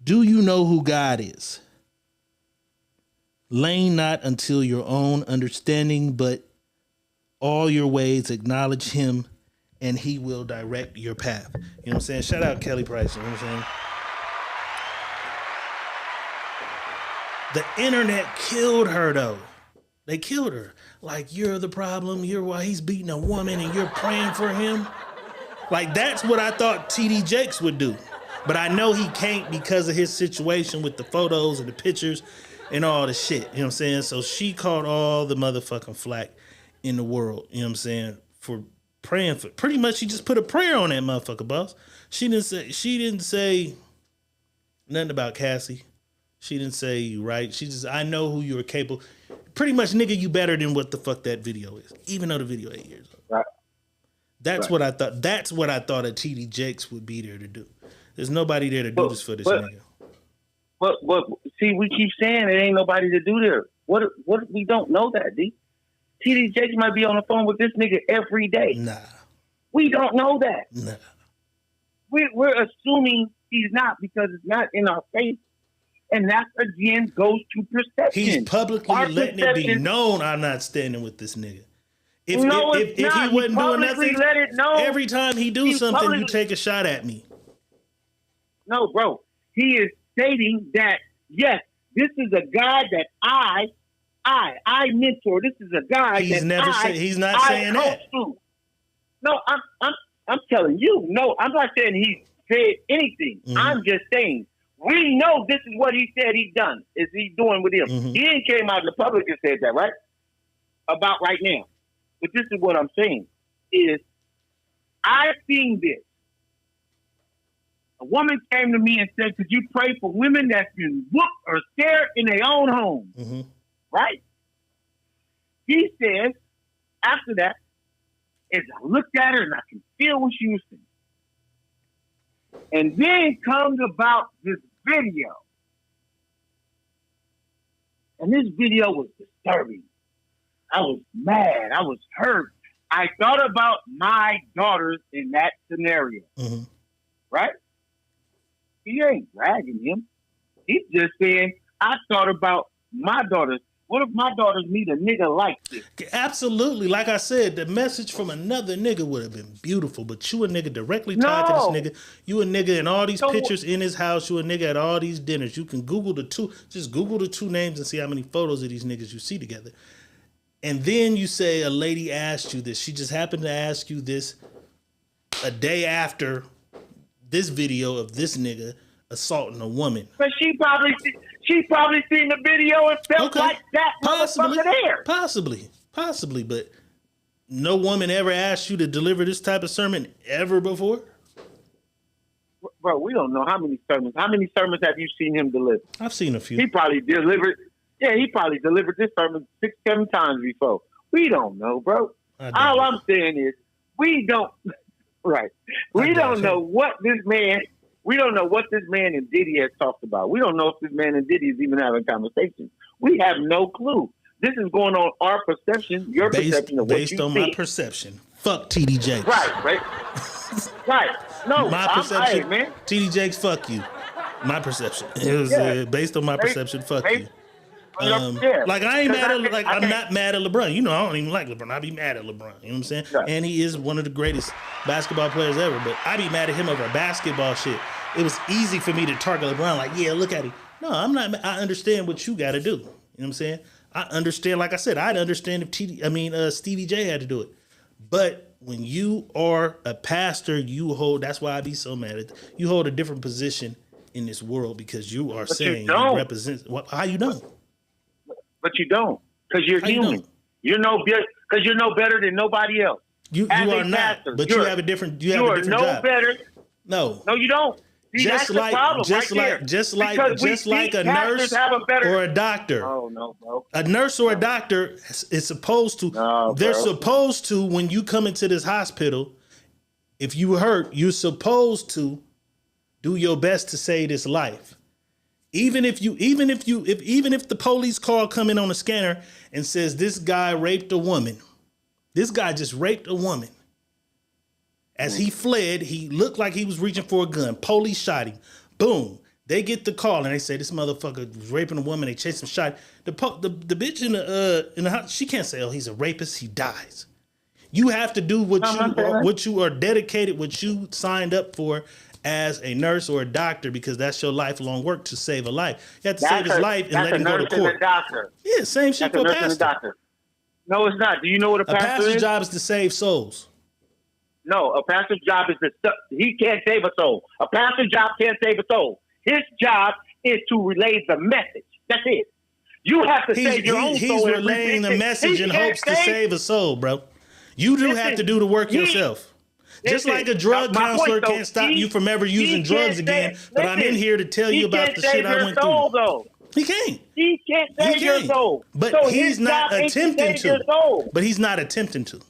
Do you know who God is? Lean not until your own understanding, but all your ways acknowledge him, and he will direct your path. You know what I'm saying? Shout out Kelly Price. You know what I'm saying? The internet killed her, though. They killed her. Like, you're the problem. You're why he's beating a woman and you're praying for him. Like, that's what I thought TD Jakes would do. But I know he can't because of his situation with the photos and the pictures and all the shit. You know what I'm saying? So she caught all the motherfucking flack in the world. You know what I'm saying? For praying for. Pretty much she just put a prayer on that motherfucker, boss. She didn't say nothing about Cassie. She didn't say you right. She just, I know who you're capable. Pretty much, nigga, you better than what the fuck that video is. Even though the video 8 years old. Right. That's what I thought. That's what I thought a TD Jakes would be there to do. There's nobody there to do this for this nigga. But see, we keep saying it ain't nobody to do there. What we don't know that, D. TD Jakes might be on the phone with this nigga every day. Nah. We don't know that. Nah. We're assuming he's not because it's not in our face. And that, again, goes to perception. He's publicly letting it be known I'm not standing with this nigga. If he wasn't doing nothing, let it know. Every time he do something, you take a shot at me. No, bro. He is stating that, yes, this is a guy that I mentor. This is a guy he's not saying that. To. No, I'm telling you. No, I'm not saying he said anything. Mm-hmm. I'm just saying we know this is what he said he's done. Is he doing with him? Mm-hmm. He ain't came out in the public and said that, right? About right now. But this is what I'm saying is I've seen this. A woman came to me and said, could you pray for women that's been whooped or scared in their own home? Mm-hmm. Right? He says, after that, as I looked at her and I can feel what she was saying. And then comes about this video. And this video was disturbing. I was mad. I was hurt. I thought about my daughters in that scenario. Mm-hmm. Right? He ain't ragging him. He's just saying, I thought about my daughters. What if my daughters meet a nigga like this? Absolutely. Like I said, the message from another nigga would have been beautiful, but you a nigga directly tied to this nigga. You a nigga in all these pictures in his house. You a nigga at all these dinners. You can Google just Google the two names and see how many photos of these niggas you see together. And then you say a lady asked you this. She just happened to ask you this a day after this video of this nigga assaulting a woman. But she probably seen the video and felt like that motherfucker there. Possibly, but no woman ever asked you to deliver this type of sermon ever before? Bro, we don't know how many sermons. How many sermons have you seen him deliver? I've seen a few. He probably delivered this sermon 6-7 times before. We don't know, bro. All I'm saying is we don't. Right. We don't know what this man and Diddy has talked about. We don't know if this man and Diddy is even having conversations. We have no clue. This is going on our perception, your perception of what you see. Based on my perception. Fuck TD Jakes. Right. Right. No, my perception, man. TD Jakes, fuck you. My perception. It was based on my perception, fuck you. Like I ain't mad at I'm not mad at LeBron. You know I don't even like LeBron. I be mad at LeBron. You know what I'm saying? Right. And he is one of the greatest basketball players ever. But I be mad at him over basketball shit. It was easy for me to target LeBron. Like, yeah, look at him. No, I'm not. I understand what you got to do. You know what I'm saying? I understand. Like I said, I'd understand if Stevie J had to do it. But when you are a pastor, you hold. That's why I be so mad at you. Hold a different position in this world because you are saying you represent. How you don't? But you don't, because you're human. You know, because you're no better than nobody else. You are not, but you have a different. You have a different job. Better. No, you don't. See, just like a nurse or a doctor. Oh no, bro. A nurse or a doctor is supposed to. No, they're supposed to when you come into this hospital. If you hurt, you're supposed to do your best to save this life. Even if the police call come in on a scanner and says this guy raped a woman, this guy just raped a woman. As he fled, he looked like he was reaching for a gun. Police shot him. Boom. They get the call and they say this motherfucker was raping a woman. They chase him, shot the bitch in the house. She can't say, oh, he's a rapist. He dies. You have to do what you are dedicated, what you signed up for as a nurse or a doctor, because that's your lifelong work to save a life. You have to save his life and let him go to court. Yeah, same shit for a pastor. No, it's not. Do you know what a pastor is? Job is to save souls. No, a pastor's job is he can't save a soul. A pastor's job can't save a soul. His job is to relay the message. That's it. You have to save your own soul. He's relaying the message in hopes to save a soul, bro. You do have to do the work yourself. Just like a drug counselor can't stop you from ever using drugs again, but I'm in here to tell you about the shit I went through. Though. He can't. He can't save your soul. But he's not attempting to. But he's not attempting to.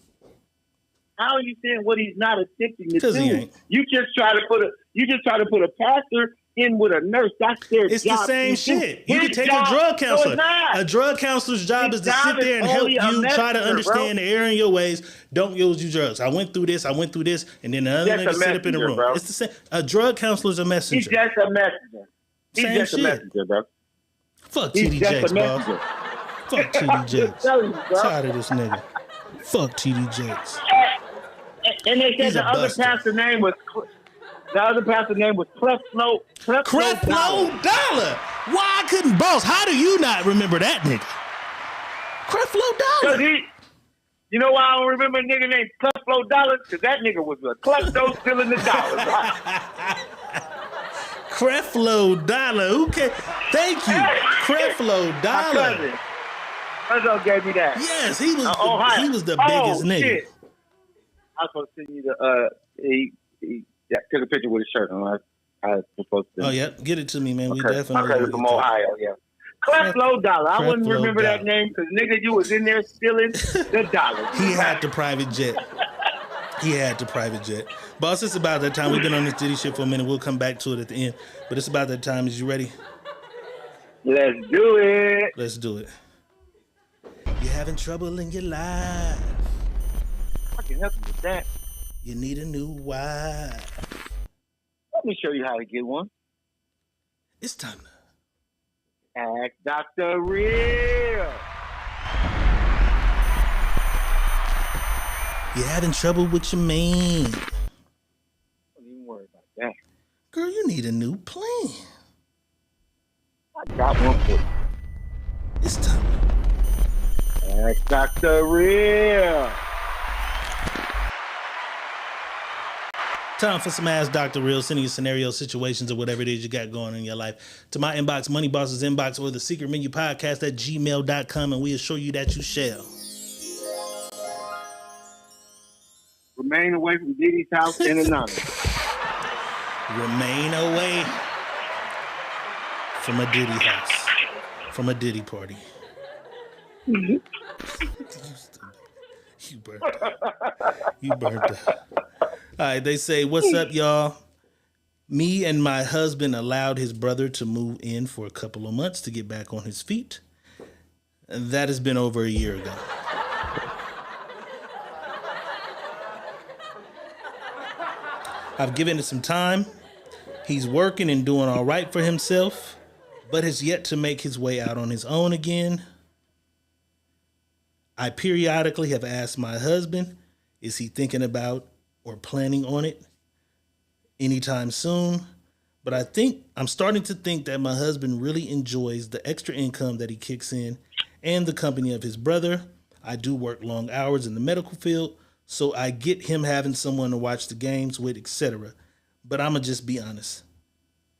I don't understand what he's not attempting to do. He ain't. You just try to put a pastor in with a nurse. That's their job. It's the same shit. You can take a drug counselor. A drug counselor's job is to sit there and help you try to understand the error in your ways. Don't use your drugs. I went through this, and then the other nigga sit up in the room. Bro. It's the same. A drug counselor's a messenger. He's just a messenger. He's just a messenger, bro. Fuck TD Jakes, boss. Fuck TD Jakes. Tired of this nigga. Fuck TD Jakes. And they said the other pastor name was Creflo Dollar. Why couldn't boss? How do you not remember that nigga? Creflo Dollar. You know why I don't remember a nigga named Creflo Dollar? Because that nigga was a klepto stealing the dollars. Creflo Dollar. Okay. Thank you. Creflo Dollar. My cousin gave me that. Yes, he was the biggest nigga. Shit. I was supposed to send you he took a picture with his shirt on. I was supposed to. Oh, yeah. Get it to me, man. Okay. We definitely. Okay, from Ohio, yeah. Creflo Dollar. I wouldn't remember that name because, nigga, you was in there stealing the dollars. He had the private jet. Boss, it's about that time. We've been on this Diddy shit for a minute. We'll come back to it at the end. But it's about that time. Is you ready? Let's do it. Let's do it. You're having trouble in your life. I can help you with that. You need a new wife. Let me show you how to get one. It's time to ask Dr. Real. You're having trouble with your man. Don't even worry about that. Girl, you need a new plan. I got one for you. It's time. Ask Dr. Real. Time for some Ask Dr. Real. Sending you scenarios, situations, or whatever it is you got going on in your life to my inbox, Money Boss's inbox, or the Secret Menu Podcast at gmail.com, and we assure you that you shall. Remain away from Diddy's house in Anonymous. Remain away from a Diddy house. From a Diddy party. You burnt out. You burnt out. All right, they say, what's up, y'all? Me and my husband allowed his brother to move in for a couple of months to get back on his feet. That has been over a year ago. I've given it some time. He's working and doing all right for himself, but has yet to make his way out on his own again. I periodically have asked my husband, is he thinking about or planning on it anytime soon? But I'm starting to think that my husband really enjoys the extra income that he kicks in and the company of his brother. I do work long hours in the medical field, so I get him having someone to watch the games with, etc. But I'ma just be honest.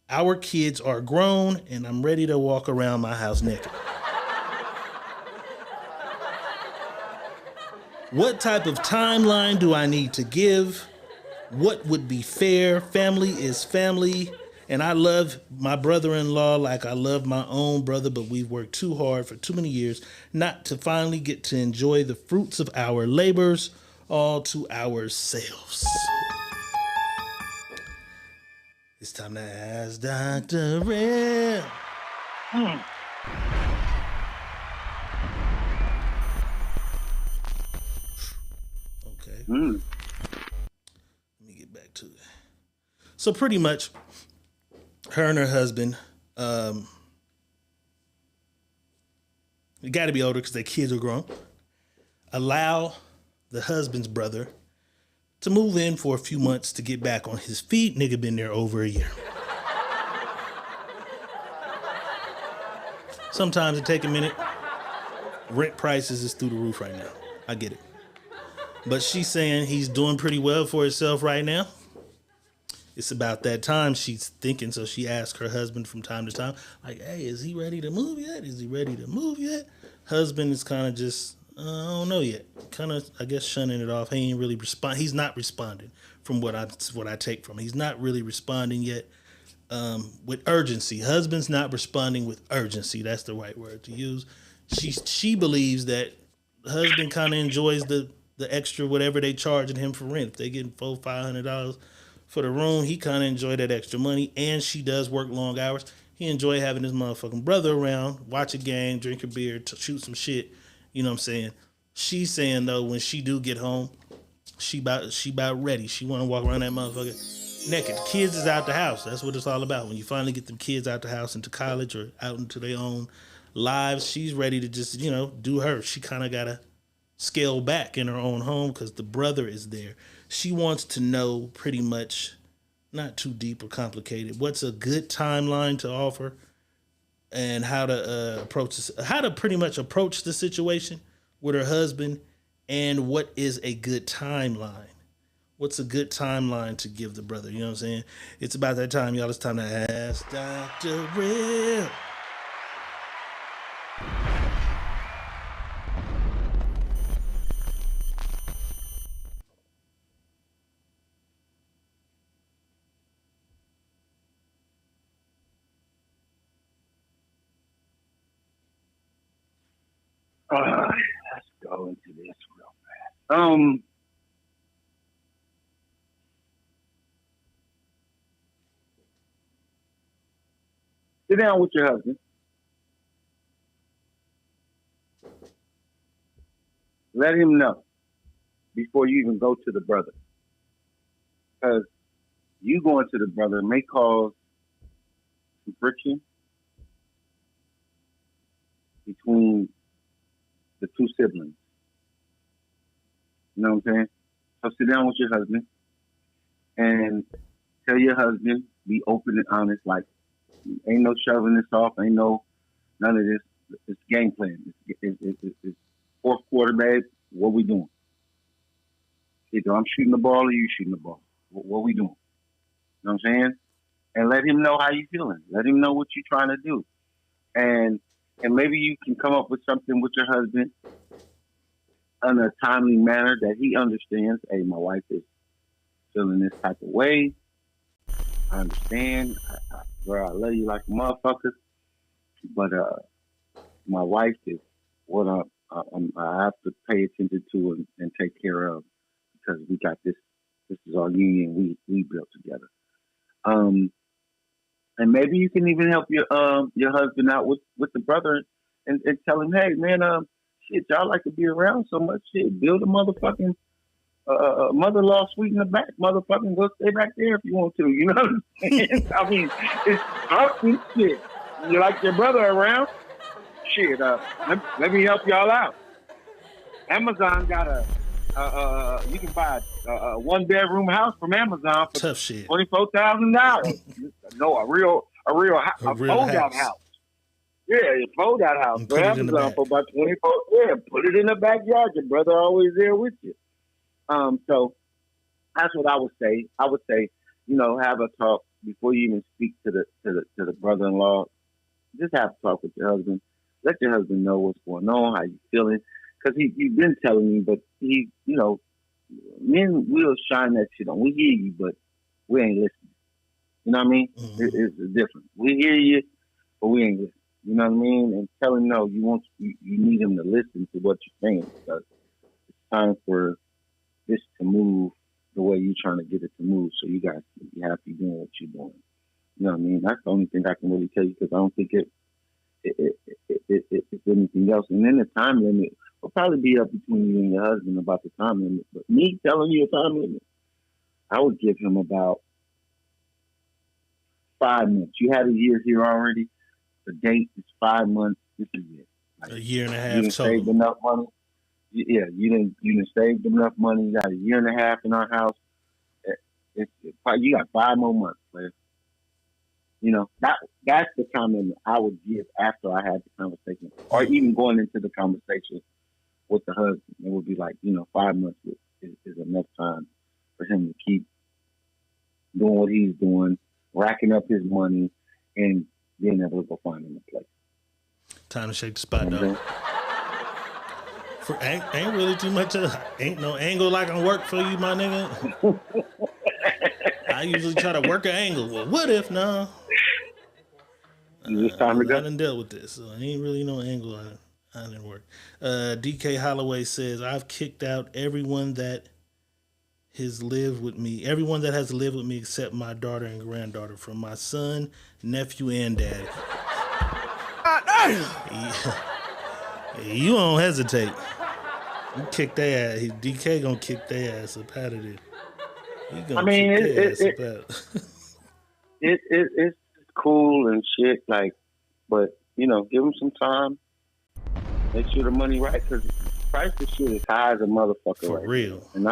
Our kids are grown and I'm ready to walk around my house naked. What type of timeline do I need to give? What would be fair? Family is family. And I love my brother-in-law like I love my own brother, but we've worked too hard for too many years not to finally get to enjoy the fruits of our labors all to ourselves. It's time to ask Dr. Real. Okay. Let me get back to it. So pretty much, her and her husband, you got to be older because their kids are grown. Allow the husband's brother to move in for a few months to get back on his feet. Nigga been there over a year. Sometimes it take a minute. Rent prices is through the roof right now. I get it. But she's saying he's doing pretty well for himself right now. It's about that time, she's thinking, so she asks her husband from time to time, like, hey, is he ready to move yet? Is he ready to move yet? Husband is kind of just, I don't know yet. Kind of, I guess, shunning it off. He ain't really respond. He's not responding from what I take from him. He's not really responding yet with urgency. Husband's not responding with urgency. That's the right word to use. She believes that husband kind of enjoys the extra whatever they charging him for rent. If they getting $400-$500 for the room, he kind of enjoy that extra money. And she does work long hours. He enjoy having his motherfucking brother around, watch a game, drink a beer, shoot some shit. You know what I'm saying? She's saying though, when she do get home, she about ready. She want to walk around that motherfucker naked. The kids is out the house. That's what it's all about. When you finally get them kids out the house into college or out into their own lives, she's ready to just, do her. She kind of got to scale back in her own home because the brother is there. She wants to know pretty much, not too deep or complicated, what's a good timeline to offer and how to approach this, how to pretty much approach the situation with her husband, and what is a good timeline. What's a good timeline to give the brother? You know what I'm saying? It's about that time, y'all. It's time to ask Dr. Real. Let's go into this real fast. Sit down with your husband. Let him know before you even go to the brother. Because you going to the brother may cause some friction between the two siblings. You know what I'm saying? So sit down with your husband and tell your husband, be open and honest, like, ain't no shoving this off, ain't no none of this. It's game plan. It's fourth quarter, babe. What we doing? Either I'm shooting the ball or you shooting the ball. What we doing? You know what I'm saying? And let him know how you feeling. Let him know what you're trying to do. And maybe you can come up with something with your husband in a timely manner that he understands. Hey, my wife is feeling this type of way. I understand. Girl, I love you like a motherfucker. But my wife is what I have to pay attention to and take care of, because we got this. This is our union we built together. And maybe you can even help your husband out with the brother and tell him, hey man, shit, y'all like to be around so much. Shit, build a motherfucking mother-in-law suite in the back. Motherfucking go stay back there if you want to. You know what I'm saying? I mean, it's awesome shit. You like your brother around? Shit, let me help y'all out. Amazon got you can buy a one-bedroom house from Amazon for tough shit. $24,000. No, a real fold-out house. Yeah, a fold-out house for Amazon for about $24. Yeah, put it in the backyard. Your brother always there with you. So that's what I would say. I would say, have a talk before you even speak to the brother-in-law. Just have a talk with your husband. Let your husband know what's going on, how you feeling. Because he's been telling me, but men will shine that shit on. We hear you, but we ain't listening. You know what I mean? Mm-hmm. It's different. We hear you, but we ain't listening. You know what I mean? And tell him no. You need him to listen to what you're saying, because it's time for this to move the way you're trying to get it to move. So you have to be doing what you're doing. You know what I mean? That's the only thing I can really tell you, because I don't think if anything else. And then the time limit will probably be up between you and your husband about the time limit. But me telling you a time limit, I would give him about 5 months. You had a year here already. The date is 5 months. This is it. Like, a year and a half. You didn't save enough money. Yeah, you didn't save enough money. You got a year and a half in our house. You got 5 more months, player. You know, that's the comment I would give after I had the conversation, or even going into the conversation with the husband. It would be like, 5 months is enough time for him to keep doing what he's doing, racking up his money, and being able to go find him a place. Time to shake the spot, though. Ain't really too much. Ain't no angle I can work for you, my nigga. I usually try to work an angle. Well, what if no? It's time to go. I done dealt with this, so ain't really no angle I didn't work. DK Holloway says, I've kicked out everyone that has lived with me. Everyone that has lived with me except my daughter and granddaughter, from my son, nephew, and daddy. You don't hesitate. You kick their ass. DK gonna kick their ass up out of there. It's cool and shit, like, but give them some time. Make sure the money right, because price of shit is high as a motherfucker. For right real. now. And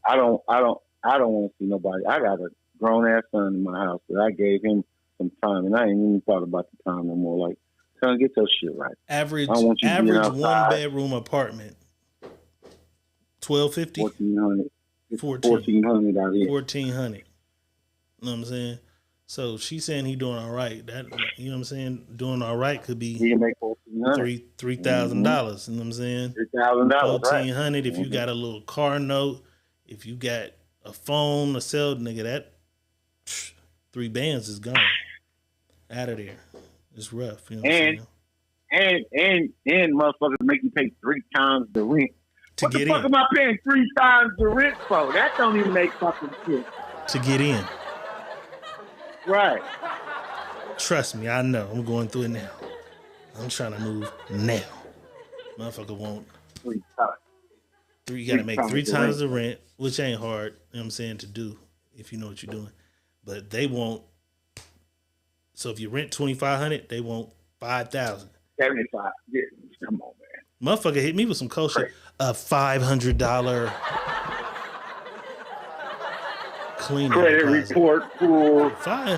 I don't want to see nobody. I got a grown ass son in my house that I gave him some time, and I ain't even thought about the time no more. Like, son, get your shit right. Average 1-bedroom apartment. $1,250. $1,400 out here. $1,400. You know what I'm saying? So she's saying he doing all right. That, you know what I'm saying? Doing all right could be he can make $1,400. $3,000. You know what I'm saying? $3,000. $1,400 if you got a little car note, if you got a phone, a cell, nigga, that $3 is gone. Out of there. It's rough. You know what I'm saying? And motherfuckers make you pay 3 times the rent. What the fuck am I paying 3 times the rent for? That don't even make fucking sense. To get in. Right. Trust me, I know. I'm going through it now. I'm trying to move now. Motherfucker won't. 3 times. You gotta make 3 times the rent, which ain't hard, you know what I'm saying, to do if you know what you're doing. But they won't. So if you rent $2,500, they want $5,000. 75. Yeah, come on, man. Motherfucker hit me with some cold shit. A $500 cleaning credit report for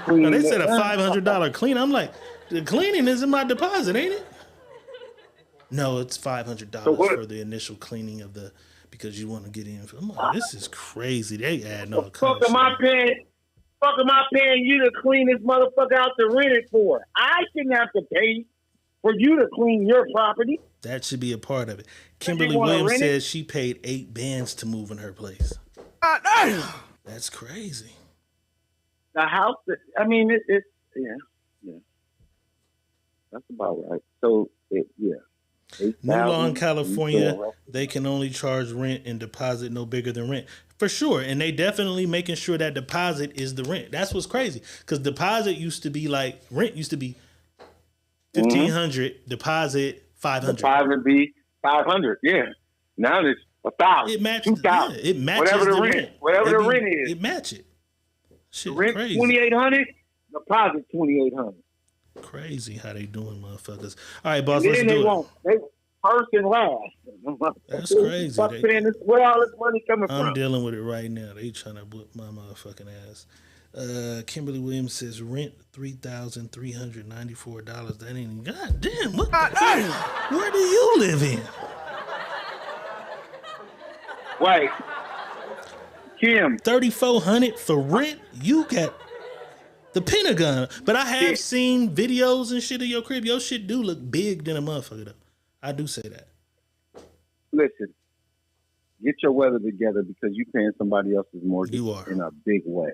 no, they said a $500 clean. I'm like, the cleaning is in my deposit, ain't it? No, it's $500 for the initial cleaning of the, because you want to get in. I'm like, this is crazy. They add no. Fuck am I paying you to clean this motherfucker out to rent it for? I shouldn't have to pay for you to clean your property. That should be a part of it. Kimberly Williams says she paid $8 to move in her place. That's crazy. The house, it's yeah. That's about right. So, yeah. New law in California, they can only charge rent and deposit no bigger than rent. For sure. And they definitely making sure that deposit is the rent. That's what's crazy. Because deposit used to be like, rent used to be $1,500, deposit $500. Deposit be $500, yeah. Now it's $1,000. It matches. $2,000. Yeah, it matches whatever the rent. Whatever the rent is. It match it. Shit, rent crazy. $2,800, deposit $2,800. Crazy how they doing, motherfuckers. All right, boss, let's then do they first and last. That's crazy. Where all this money coming from? I'm dealing with it right now. They trying to whip my motherfucking ass. Kimberly Williams says rent $3,394. That ain't goddamn. What? Where do you live in? Wait, Kim, $3,400 for rent. You got the Pentagon, but I have seen videos and shit of your crib. Your shit do look big than a motherfucker though. I do say that. Listen, get your weather together because you paying somebody else's mortgage in a big way.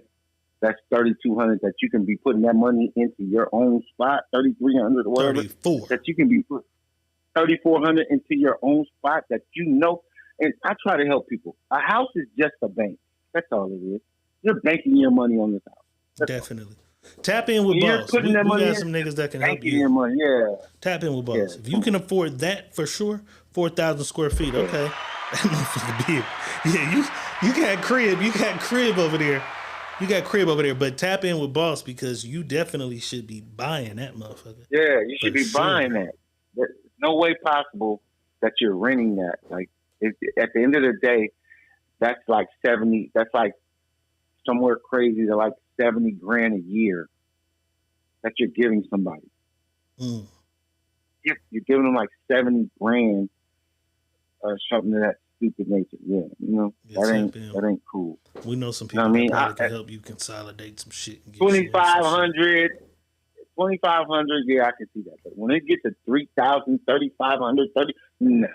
That's $3,200 that you can be putting that money into your own spot. $3,300 or whatever. That you can be put $3,400 into your own spot that you know. And I try to help people. A house is just a bank. That's all it is. You're banking your money on this house. That's definitely. Tap in with You're Boss. putting We that money got in, some niggas that can help banking you. your money. Yeah. Tap in with Boss. Yeah. If you can afford that for sure, 4,000 square feet. Okay, that motherfucker big. Yeah, you got crib. You got crib over there. You got crib over there. But tap in with Boss because you definitely should be buying that motherfucker. Yeah, you should For be sure. buying that. There's no way possible that you're renting that. Like at the end of the day, that's like 70. That's like somewhere crazy to like 70 grand a year that you're giving somebody. Mm. You're giving them like 70 grand or something of that stupid nature. Yeah, you know Yeah, that ain't cool. We know some You people know what I mean? that probably can help you consolidate some shit. And get 2,500, 2,500. Yeah, I can see that. But when it gets to 3,000, 3,500, 30, nah.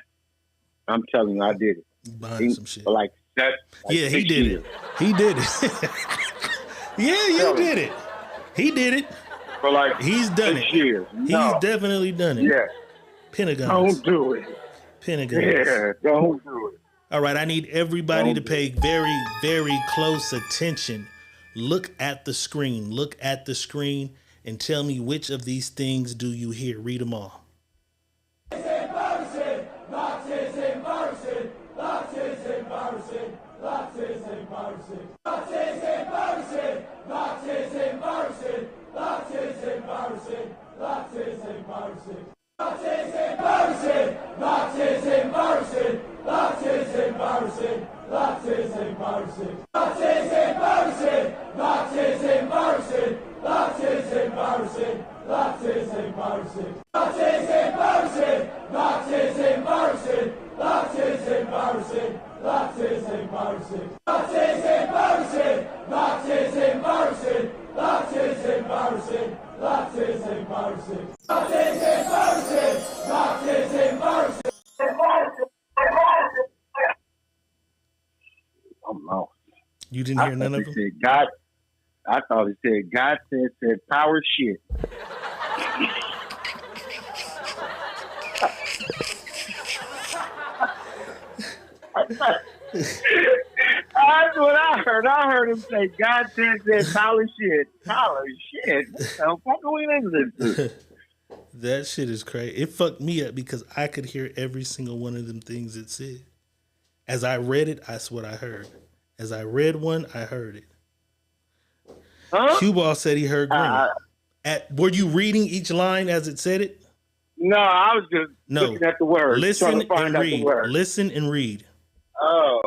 I'm telling you, I did it. you buying some shit. For like that. Like Yeah, he 6 did years. it. He did it. Yeah, you did it. He did it. For like He's done 6 it. years. He's No. definitely done it. Yeah. Pentagons. Don't do it. Pentagons. Yeah, don't do it. All right, I need everybody Don't to pay very, very close attention. Look at the screen. Look at the screen and tell me which of these things do you hear. Read them all. I'm lost. You didn't hear none of them? Said God. I thought it said God said power shit. That's what I heard. I heard him say God said power shit. Power shit. What the fuck are we listening to? That shit is crazy. It fucked me up because I could hear every single one of them things it said. As I read it, that's what I heard. As I read one, I heard it. Huh? Q-Ball said he heard green. Were you reading each line as it said it? No, I was just No. looking at the words. Listen trying to find and out read. the words. Listen and read. Oh.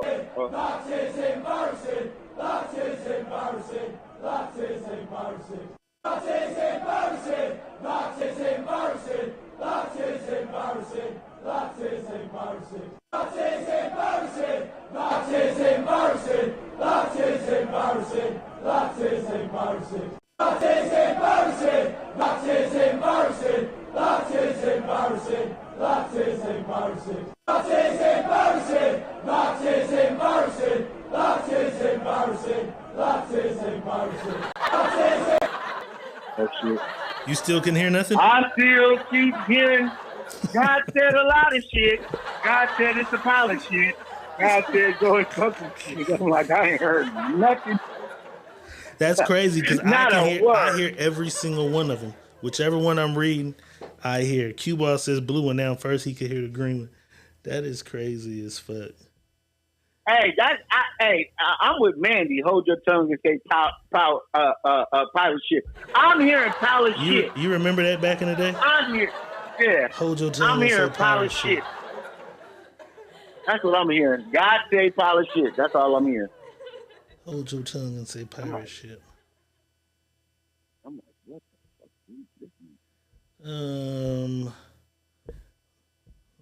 That shit. You still can hear nothing? I still keep hearing God said a lot of shit. God said it's a pile of shit. God said go and fuck some shit. I'm like, I ain't heard nothing. That's crazy because Not a I word. hear every single one of them. Whichever one I'm reading, I hear. Q-Ball says blue one down first. He could hear the green one. That is crazy as fuck. Hey, I'm with Mandy. Hold your tongue and say pile of shit. I'm hearing pile of shit. You remember that back in the day? I'm here. Yeah. Hold your tongue I'm and hearing say pile of shit. That's what I'm hearing. God say pile of shit. That's all I'm hearing. Hold your tongue and say pirate shit. I'm like, what the fuck?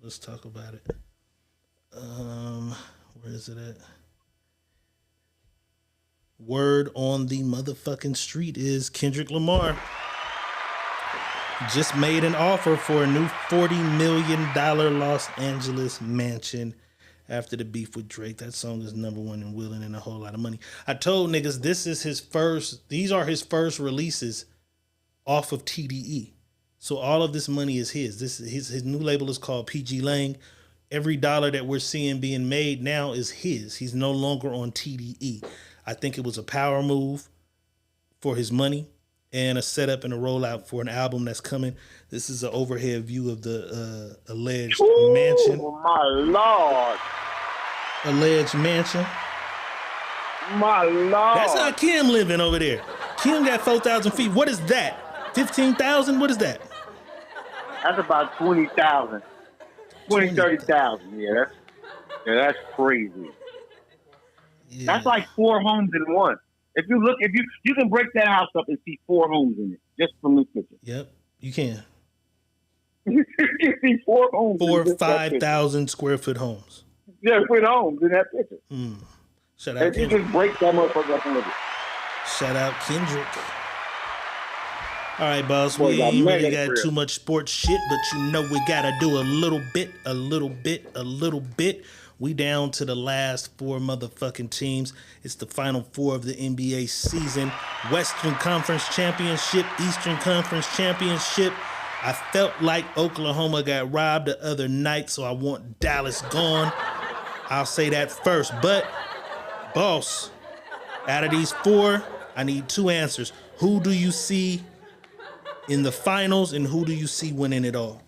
Let's talk about it. Where is it at? Word on the motherfucking street is Kendrick Lamar just made an offer for a new $40 million Los Angeles mansion after the beef with Drake. That song is #1 and willing and a whole lot of money. I told niggas these are his first releases off of TDE. So all of this money is his. His new label is called PG Lang. Every dollar that we're seeing being made now is his. He's no longer on TDE. I think it was a power move for his money. and a setup and a rollout for an album that's coming. This is an overhead view of the alleged mansion. Oh, my Lord. Alleged mansion. My Lord. That's how Kim living over there. Kim got 4,000 feet. What is that? 15,000? What is that? That's about 20,000. 30,000. Yeah, that's crazy. Yeah. That's like 4 homes in one. If you can break that house up and see 4 homes in it, just from this picture. Yep, you can. You can see 4 homes. 5,000 square foot homes. Yeah, with homes in that picture. Shout out If you Kendrick. just break that motherfucker up and look at it. Shout out Kendrick. All right, boss. Boy, We got ain't really mega got crib. too much sports shit, but you know we gotta do a little bit. We down to the last 4 motherfucking teams. It's the final 4 of the NBA season. Western Conference Championship, Eastern Conference Championship. I felt like Oklahoma got robbed the other night, so I want Dallas gone. I'll say that first. But, boss, out of these 4, I need 2 answers. Who do you see in the finals, and who do you see winning it all?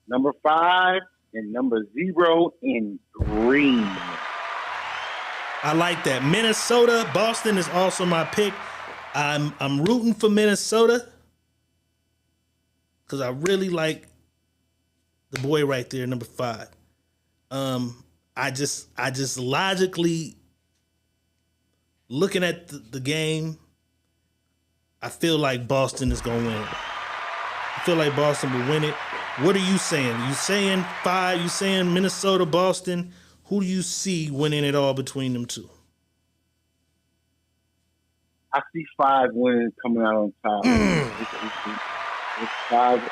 Number 5 and number 0 in green. I like that. Minnesota, Boston is also my pick. I'm rooting for Minnesota because I really like the boy right there, number 5. I just logically looking at the game, I feel like Boston is gonna win it. I feel like Boston will win it. What are you saying? You saying 5? You saying Minnesota, Boston? Who do you see winning it all between them 2? I see 5 winning coming out on top. It's 5.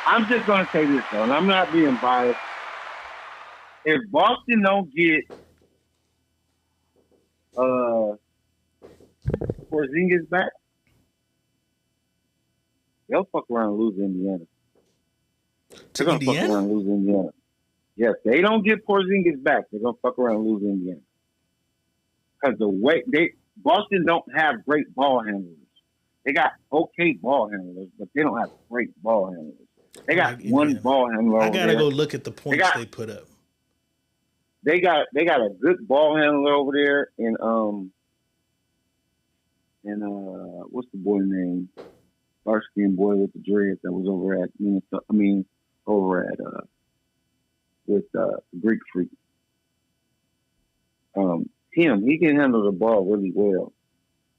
I'm just going to say this, though, and I'm not being biased. If Boston don't get Porzingis back, they'll fuck around and lose Indiana. They're going to fuck around and lose Indiana. Yes, they don't get Porzingis back, they're going to fuck around and lose Indiana. Because the way Boston don't have great ball handlers. They got okay ball handlers, but they don't have great ball handlers. They got one ball handler. I gotta go look at the points they put up. They got a good ball handler over there in what's the boy name? Dark skinned boy with the dreads that was over at with Greek Freak. He can handle the ball really well.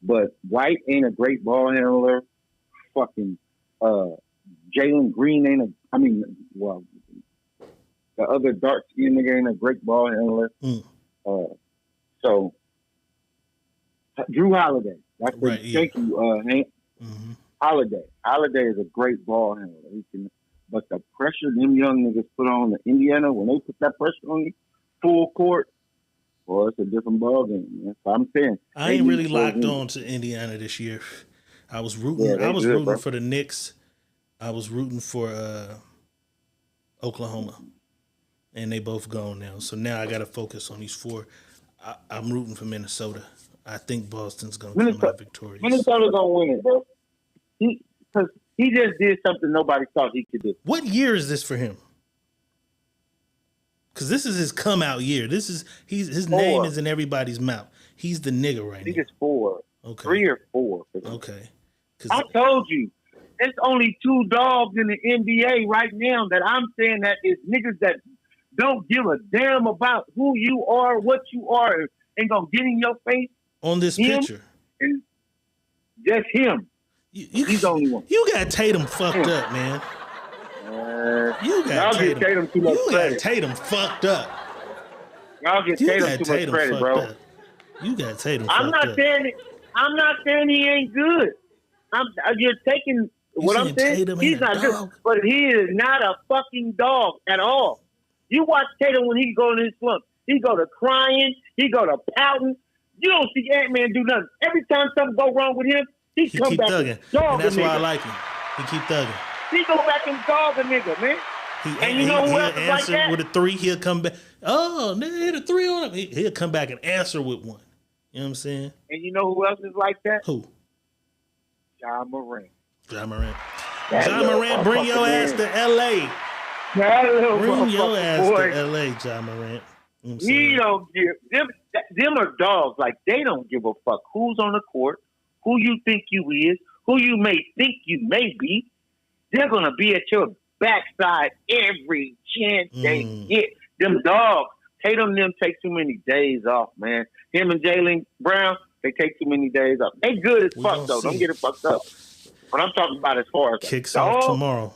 But White ain't a great ball handler. Fucking Jalen Green the other dark skinned nigga ain't a great ball handler. So Drew Holiday. That's right. Thank you, Hank. Mm-hmm. Holiday is a great ball handler. But the pressure them young niggas put on the Indiana, when they put that pressure on you, full court, well, it's a different ball game, man. So I'm saying I ain't really locked on to Indiana this year. I was rooting. I was rooting for the Knicks. I was rooting for Oklahoma, and they both gone now. So now I got to focus on these 4. I'm rooting for Minnesota. I think Boston's going to come out victorious. Minnesota's going to win it, bro. Because he just did something nobody thought he could do. What year is this for him? Because this is his come out year. His 4. Name is in everybody's mouth. He's the nigga right now. I think it's 4. Okay. 3 or 4. Okay. I told you. There's only 2 dogs in the NBA right now that I'm saying that is niggas that don't give a damn about who you are, what you are, and gonna get in your face. On this picture. And just him. He's the only one. You got Tatum fucked up, man. You got Tatum too much credit. Got Tatum fucked up. Y'all get Tatum too much credit, bro. Up. You got Tatum I'm fucked not up. saying it. I'm not saying he ain't good. You're taking what I'm saying. Tatum he's not good, but he is not a fucking dog at all. You watch Tatum when he go in his slump. He go to crying. He go to pouting. You don't see Ant-Man do nothing. Every time something go wrong with him, he come keep back thugging. And that's why I like him. He keep thugging. He go back and dog a nigga, man. And you know who else is like that? With a 3, he'll come back. Oh, nigga hit a 3 on him. He'll come back and answer with 1. You know what I'm saying? And you know who else is like that? Who? John Morant. John Morant. That John little Morant, bring your motherfucker, ass man. to L.A. That little Bring your motherfucker, ass boy. to L.A., John Morant. You know what I'm He saying? don't give them are dogs. Like they don't give a fuck who's on the court, who you think you is, who you may think you may be. They're gonna be at your backside every chance they get. Them dogs. Tatum and them take too many days off, man. Him and Jaylen Brown, they take too many days off. They good as fuck though. Don't get it fucked up. But I'm talking about as far as Kicks like, off dogs, tomorrow.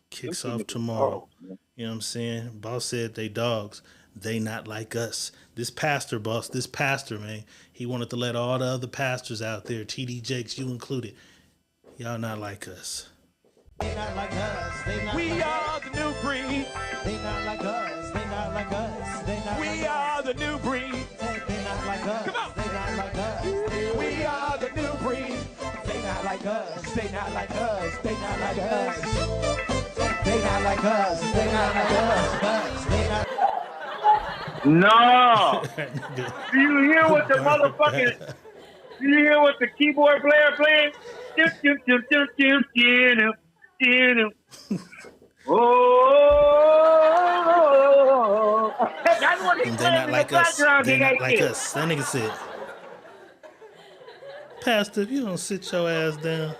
Kicks off tomorrow. dogs, man. You know what I'm saying? Boss said they dogs. They not like us. This pastor, boss, this pastor, man, he wanted to let all the other pastors out there, TD Jakes, you included, y'all not like us. They not like us. They not we like are us. The new breed. They not like us. They not like us. They not we like are us. The new breed. They not like us. Come on. They not like us. We are the new breed. They not like us. They not like us. They not like us. They not like us. They not like us. They not. No. Do you hear what the motherfucking? Do you hear what the keyboard player playing? Oh, that's what he's They not like us. They not like us. That nigga said, Pastor, if you don't sit your ass down.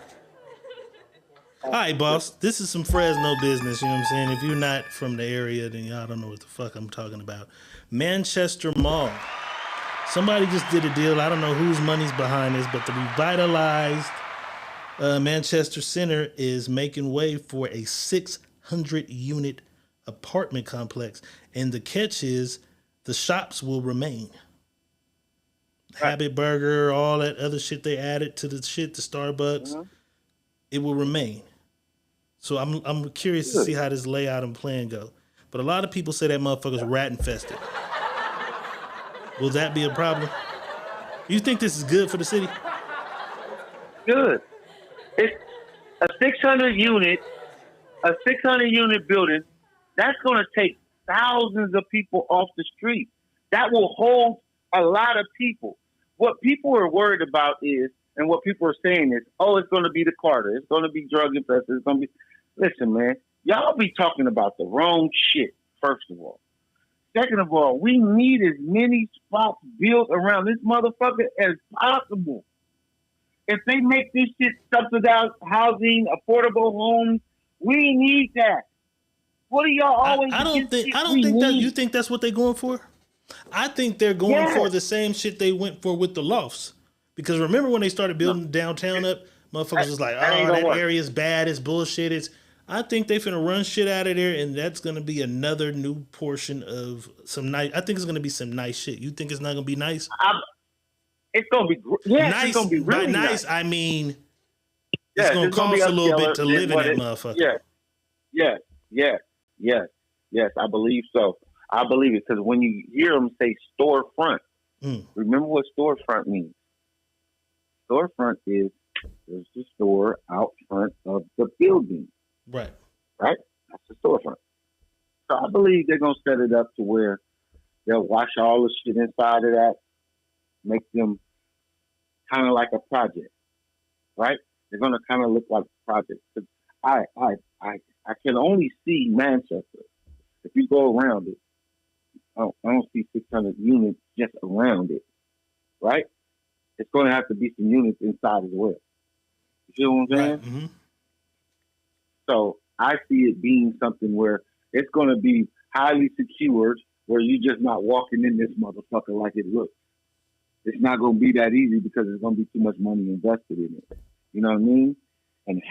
All right, boss. This is some Fresno business, you know what I'm saying? If you're not from the area, then y'all don't know what the fuck I'm talking about. Manchester Mall. Somebody just did a deal. I don't know whose money's behind this, but the revitalized Manchester Center is making way for a 600-unit apartment complex. And the catch is the shops will remain. Habit Burger, all that other shit they added to the shit, the Starbucks, it will remain. So I'm curious to see how this layout and plan go. But a lot of people say that motherfucker's rat infested. Will that be a problem? You think this is good for the city? Good. It's a 600 unit building. That's going to take thousands of people off the street. That will hold a lot of people. What people are worried about is, and what people are saying is, oh, it's going to be the Carter. It's going to be drug infested. It's going to be. Listen, man, y'all be talking about the wrong shit, first of all. Second of all, we need as many spots built around this motherfucker as possible. If they make this shit subsidized housing, affordable homes, we need that. What are y'all always? I don't think that you think that's what they're going for. I think they're going for the same shit they went for with the lofts. Because remember when they started building downtown up, motherfuckers was like, oh, that area's bad, it's bullshit. I think they finna run shit out of there, and that's gonna be another new portion of some nice. I think it's gonna be some nice shit. You think it's not gonna be nice? It's gonna be nice. It's gonna be really by nice. I mean, it's gonna cost a little bit to live in that motherfucker. Yes. I believe so. I believe it because when you hear them say storefront, remember what storefront means. Storefront is there's the store out front of the building. Right. That's the storefront. So I believe they're gonna set it up to where they'll wash all the shit inside of that, make them kind of like a project, right? They're gonna kind of look like a project. I can only see Manchester. If you go around it, I don't see 600 units just around it, right? It's going to have to be some units inside as well. You see what I'm saying? Right. Mm-hmm. So I see it being something where it's going to be highly secured, where you're just not walking in this motherfucker like it looks. It's not going to be that easy because there's going to be too much money invested in it. You know what I mean? And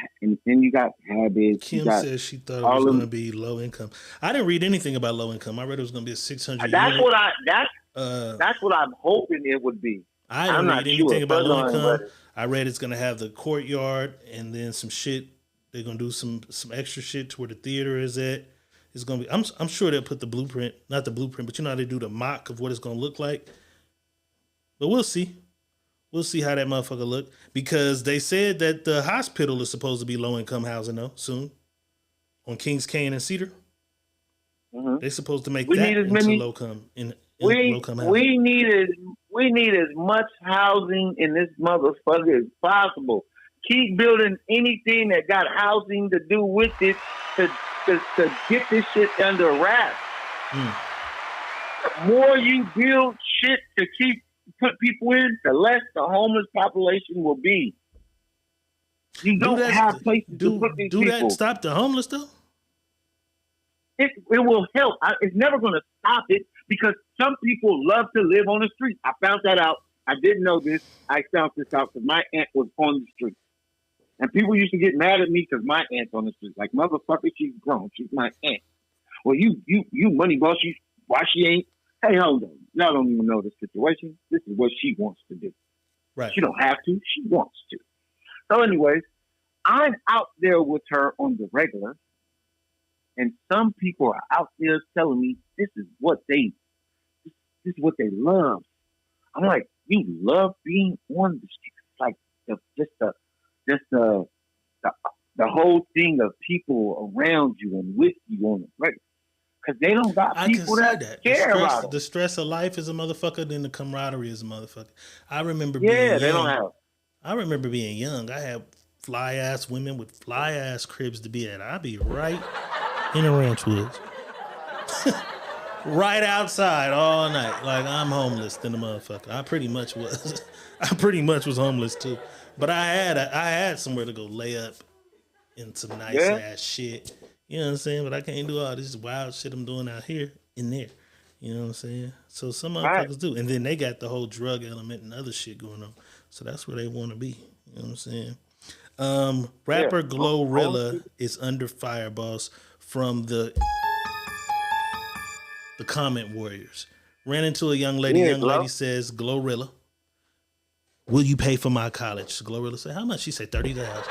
then you got habits. Kim says she thought it was going to be low income. I didn't read anything about low income. I read it was going to be a 600. That's what I'm hoping it would be. I didn't read anything about low income. I read it's going to have the courtyard and then some shit. They're going to do some extra shit to where the theater is at. It's going to be. I'm sure they'll put the blueprint, not the blueprint, but you know how they do the mock of what it's going to look like. But we'll see. We'll see how that motherfucker look, because they said that the hospital is supposed to be low-income housing, though, soon, on Kings Cane and Cedar. Mm-hmm. They're supposed to make that into low-income housing. We need as much housing in this motherfucker as possible. keep building anything that got housing to do with it to get this shit under wraps. The more you build shit to put people in, the less the homeless population will be. You don't have places to put these people. Do that stop the homeless though? It will help. It's never going to stop it because some people love to live on the street. I found that out. I didn't know this. I found this out because my aunt was on the street. And people used to get mad at me because my aunt's on the street. Like, motherfucker, she's grown. She's my aunt. Well, you money boss, why she ain't? Hey, hold on. Y'all don't even know the situation. This is what she wants to do. Right. She don't have to. She wants to. So anyways, I'm out there with her on the regular. And some people are out there telling me this is what they love. I'm like, you love being on the street. It's like the whole thing of people around you and with you on the regular. Because they don't got people that care about them. The stress of life is a motherfucker, then the camaraderie is a motherfucker. I remember I remember being young. I had fly ass women with fly ass cribs to be at. I'd be right in the ranch woods. Right outside all night. Like I'm homeless than a motherfucker. I pretty much was homeless too. But I had somewhere to go lay up in some nice ass shit. You know what I'm saying? But I can't do all this wild shit I'm doing out here in there. You know what I'm saying? So some motherfuckers do. And then they got the whole drug element and other shit going on. So that's where they want to be. You know what I'm saying? Rapper Glorilla is under fire, boss, from the comment warriors. Ran into a young lady. Young lady says, Glorilla, will you pay for my college? Glorilla said, how much? She said, $30,000.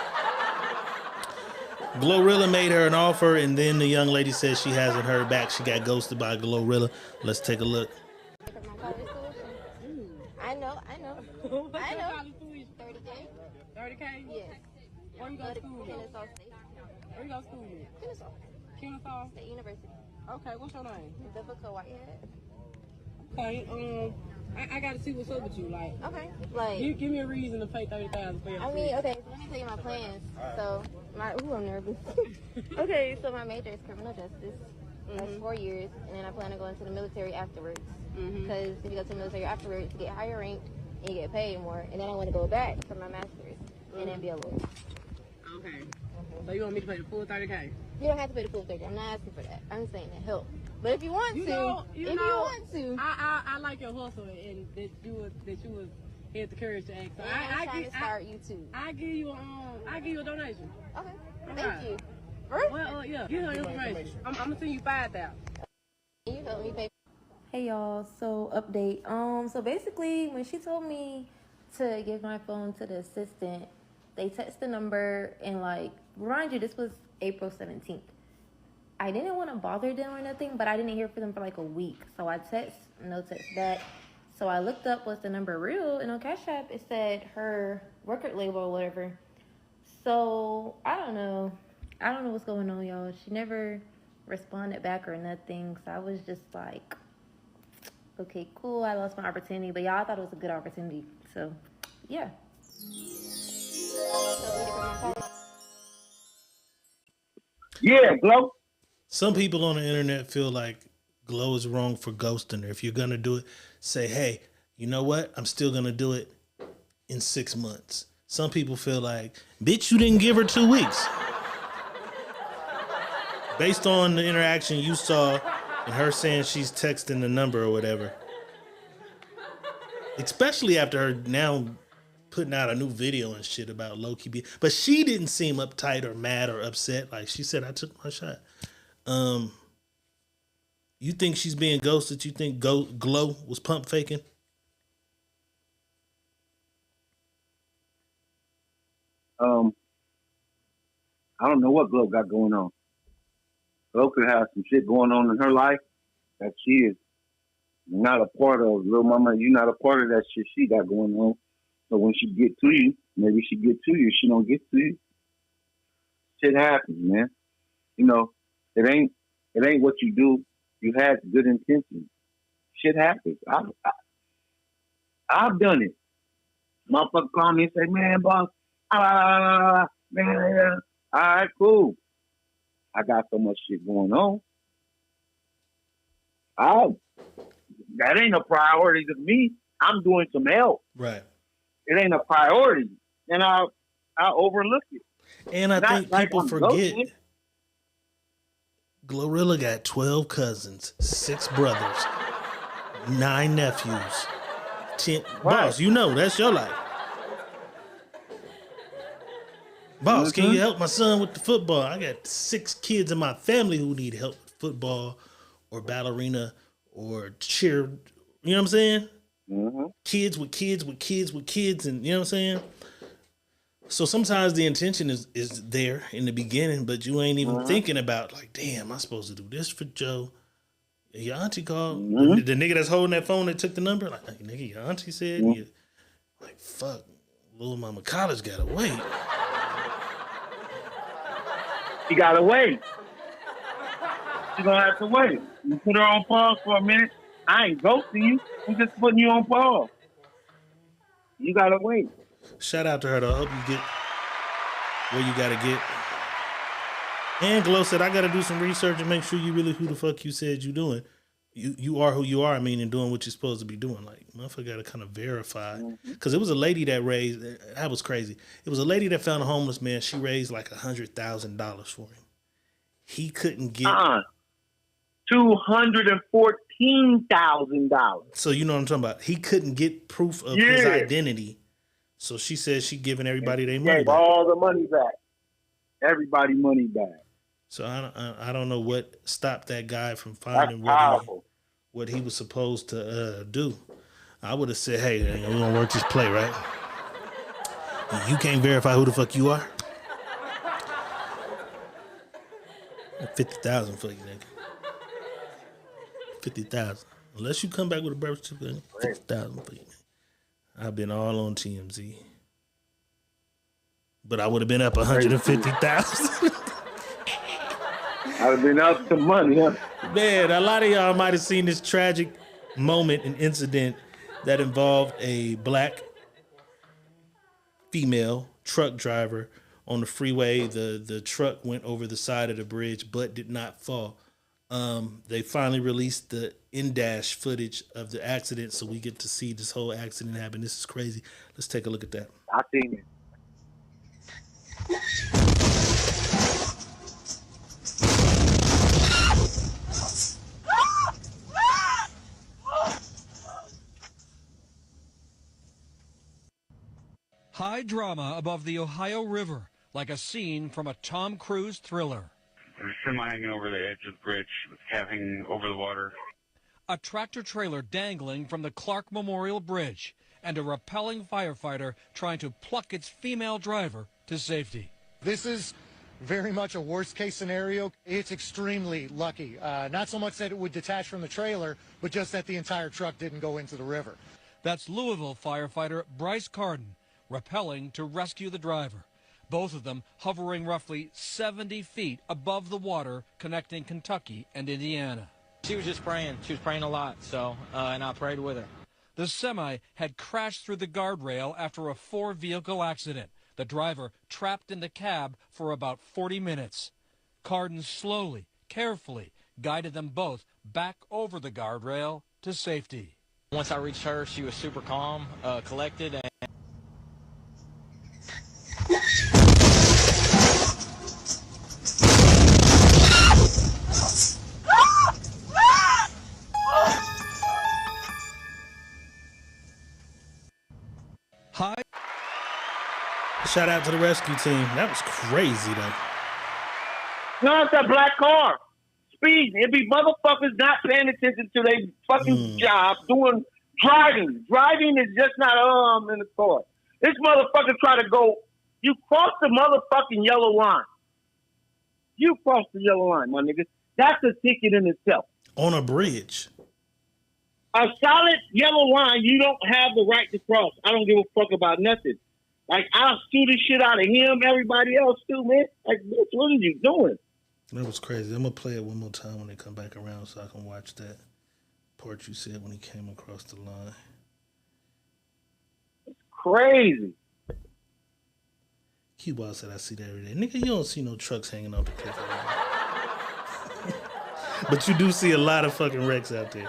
Glorilla made her an offer, and then the young lady says she hasn't heard back. She got ghosted by Glorilla. Let's take a look. I know. 30K? 30K? Yes. Where you go to school? Kennesaw State. Where you go to school with? Kennesaw State University. Okay, what's your name? Vivica Whitehead. Okay, I gotta see what's up with you. Like, okay, like give me a reason to pay $30,000 for your okay, so let me tell you my plans. So I'm nervous. Okay, so my major is criminal justice. That's 4 years, and then I plan to go into the military afterwards. Because if you go to the military afterwards, you get higher ranked and you get paid more. And then I want to go back for my master's and then be a lawyer. Okay. So you want me to pay the full $30K? You don't have to pay the full $30K. I'm not asking for that. I'm saying to help. But if you want to, I like your hustle and that you had the courage to ask. So I'm trying to start you too. I give you a donation. Okay. Thank you. Well, yeah. Give her information. I'm gonna send you $5,000. You help me pay. Hey y'all. So update. So basically, when she told me to give my phone to the assistant, they text the number and remind you, this was April 17th. I didn't want to bother them or nothing, but I didn't hear from them for like a week. So I text, no text back. So I looked up, was the number real? And on Cash App, it said her record label or whatever. So I don't know what's going on, y'all. She never responded back or nothing. So I was just like, okay, cool. I lost my opportunity. But y'all thought it was a good opportunity. So, yeah. Yeah, Glow. Some people on the internet feel like Glow is wrong for ghosting her. If you're going to do it, say, hey, you know what? I'm still going to do it in 6 months. Some people feel like, bitch, you didn't give her 2 weeks. Based on the interaction you saw and her saying she's texting the number or whatever. Especially after her now putting out a new video and shit about low-key being. But she didn't seem uptight or mad or upset. Like she said, I took my shot. You think she's being ghosted? You think Glow was pump faking? I don't know what Glow got going on. Glow could have some shit going on in her life that she is not a part of. Little mama, you're not a part of that shit she got going on. So when she get to you, maybe she get to you. She don't get to you. Shit happens, man. You know, it ain't what you do. You had good intentions. Shit happens. I've done it. Motherfucker call me and say, man, boss, Man. All right, cool. I got so much shit going on. That ain't a priority to me. I'm doing some help. Right. It ain't a priority. And I'll overlook it. And I Not think like people I'm forget ghosting. Glorilla got 12 cousins, 6 brothers, 9 nephews, 10. Right. Boss, you know, that's your life. Boss, can you help my son with the football? I got 6 kids in my family who need help with football or ballerina or cheer. You know what I'm saying? Mm-hmm. Kids with kids with kids with kids, and you know what I'm saying? So sometimes the intention is there in the beginning, but you ain't even thinking about, like, damn, I'm supposed to do this for Joe. Your auntie called. The nigga that's holding that phone that took the number, like, nigga, your auntie said, like, fuck, little mama college gotta wait. She gotta wait. She's gonna have to wait. You put her on pause for a minute. I ain't ghosting you. I'm just putting you on pause. You gotta wait. Shout out to her, though. I hope you get where you gotta get. And Glow said, I gotta do some research and make sure you really who the fuck you said you doing. You are who you are, I mean, and doing what you're supposed to be doing. Like, motherfucker gotta kind of verify. Because it was a lady that raised, that was crazy. It was a lady that found a homeless man. She raised like $100,000 for him. He couldn't get... $214,000. So you know what I'm talking about. He couldn't get proof of his identity. So she said she giving everybody their money Gave back. all the money back. Everybody money back. So I don't know what stopped that guy from That's finding powerful. what he was supposed to do. I would have said, hey, we're going to work this play, right? You can't verify who the fuck you are? 50,000 for you, nigga. 50,000. Unless you come back with a birth certificate, 50,000 for you. I've been all on TMZ. But I would have been up 150,000. I'd have been up to money, huh? Man, a lot of y'all might have seen this tragic moment and incident that involved a black female truck driver on the freeway. The truck went over the side of the bridge but did not fall. They finally released the in-dash footage of the accident, so we get to see this whole accident happen. This is crazy. Let's take a look at that. I seen it. High drama above the Ohio River, like a scene from a Tom Cruise thriller. There's a semi hanging over the edge of the bridge with cab hanging over the water. A tractor trailer dangling from the Clark Memorial Bridge, and a rappelling firefighter trying to pluck its female driver to safety. This is very much a worst-case scenario. It's extremely lucky. Not so much that it would detach from the trailer, but just that the entire truck didn't go into the river. That's Louisville firefighter Bryce Carden, rappelling to rescue the driver. Both of them hovering roughly 70 feet above the water connecting Kentucky and Indiana. She was just praying. She was praying a lot, and I prayed with her. The semi had crashed through the guardrail after a 4-vehicle accident. The driver trapped in the cab for about 40 minutes. Carden slowly, carefully guided them both back over the guardrail to safety. Once I reached her, she was super calm, collected, and Hi. Shout out to the rescue team. That was crazy, though. No, it's a black car. Speeding. It be motherfuckers not paying attention to their fucking job, driving. Driving is just not in the car. This motherfucker try to go. You cross the motherfucking yellow line. You cross the yellow line, my nigga. That's a ticket in itself. On a bridge. A solid yellow line, you don't have the right to cross. I don't give a fuck about nothing. Like, I'll sue the shit out of him, everybody else too, man. Like, bitch, what are you doing? That was crazy. I'm going to play it one more time when they come back around so I can watch that part you said when he came across the line. Crazy. Q-Ball said I see that every day. Nigga, you don't see no trucks hanging off the cliff every day. But you do see a lot of fucking wrecks out there.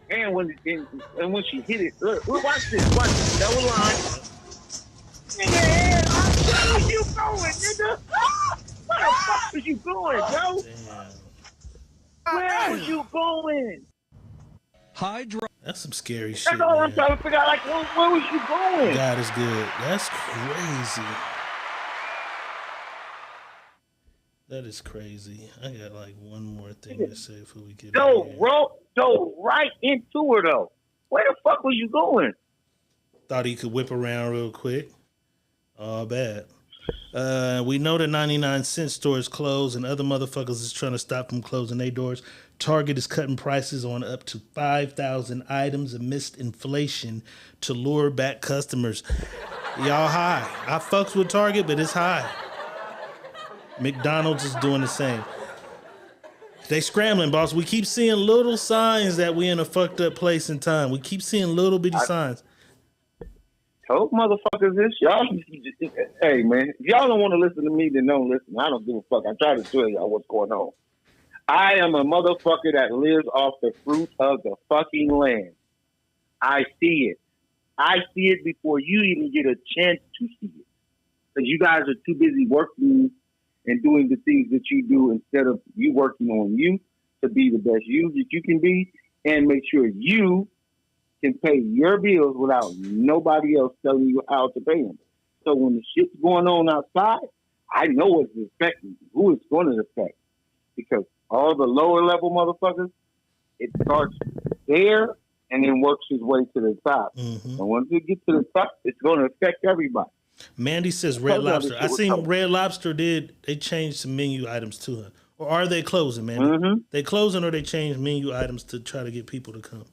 And when she hit it, look, watch this, double line. Nigga, where was you going, nigga? Where the fuck was you going, bro? Damn. Where was you going? That's some scary shit, That's all I'm man. trying to figure out. Like, where was you going? God is good. That's crazy. That is crazy. I got like one more thing to say before we get out of here. Go right into her though. Where the fuck was you going? Thought he could whip around real quick. Oh, bad. We know the 99-cent stores closed and other motherfuckers is trying to stop from closing their doors. Target is cutting prices on up to 5,000 items amidst inflation to lure back customers. Y'all high. I fucks with Target, but it's high. McDonald's is doing the same. They scrambling, boss. We keep seeing little signs that we in a fucked up place in time. We keep seeing little bitty signs. Told motherfuckers this, y'all. Hey man, if y'all don't want to listen to me, then don't listen. I don't give a fuck. I try to tell y'all what's going on. I am a motherfucker that lives off the fruit of the fucking land. I see it. I see it before you even get a chance to see it. Because you guys are too busy working and doing the things that you do instead of you working on you to be the best you that you can be and make sure you can pay your bills without nobody else telling you how to pay them. So when the shit's going on outside, I know what's affecting, who it's going to affect. Because all the lower level motherfuckers, it starts there and then works its way to the top. Mm-hmm. And once it gets to the top, it's going to affect everybody. Mandy says Red Lobster. I seen Red Lobster they changed some menu items to her. Or are they closing, Mandy? Mm-hmm. They closing or they change menu items to try to get people to come?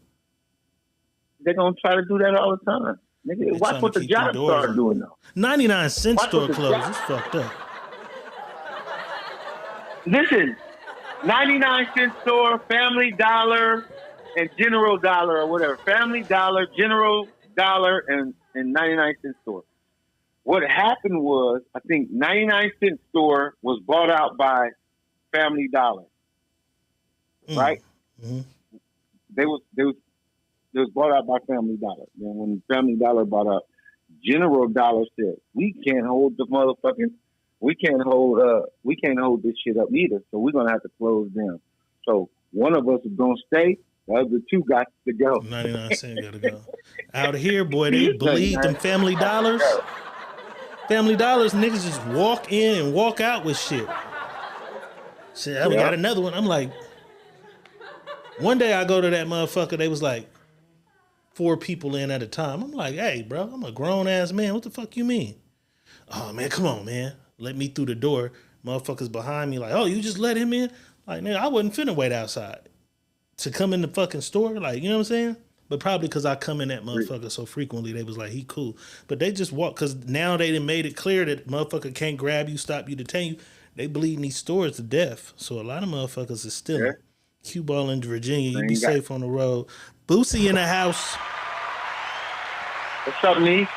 They're going to try to do that all the time. Nigga, watch what the jobs start doing now. 99-cent store closed. It's fucked up. Listen, 99-cent store, Family Dollar, and General Dollar or whatever. Family Dollar, General Dollar, and 99-cent store. What happened was, I think 99-cent store was bought out by Family Dollar, right? Mm-hmm. They was bought out by Family Dollar. Then when Family Dollar bought out, General Dollar said, "We can't hold the motherfucking, we can't hold this shit up either. So we're gonna have to close down. So one of us is gonna stay. The other two got to go. 99-cent got to go. Out here, boy, they bleed them Family Dollars. Family Dollars, niggas just walk in and walk out with shit. Shit, we got another one. I'm like, one day I go to that motherfucker, they was like 4 people in at a time. I'm like, hey, bro, I'm a grown-ass man. What the fuck you mean? Oh, man, come on, man. Let me through the door. Motherfuckers behind me like, oh, you just let him in? Like, nigga, I wasn't finna wait outside to come in the fucking store. Like, you know what I'm saying? But probably because I come in that motherfucker so frequently, they was like, he cool. But they just walk, because now they done made it clear that motherfucker can't grab you, stop you, detain you. They bleeding these stores to death. So a lot of motherfuckers is stealing. Yeah. Q-Ball in Virginia, you be safe on the road. Boosie in the house. What's up, me?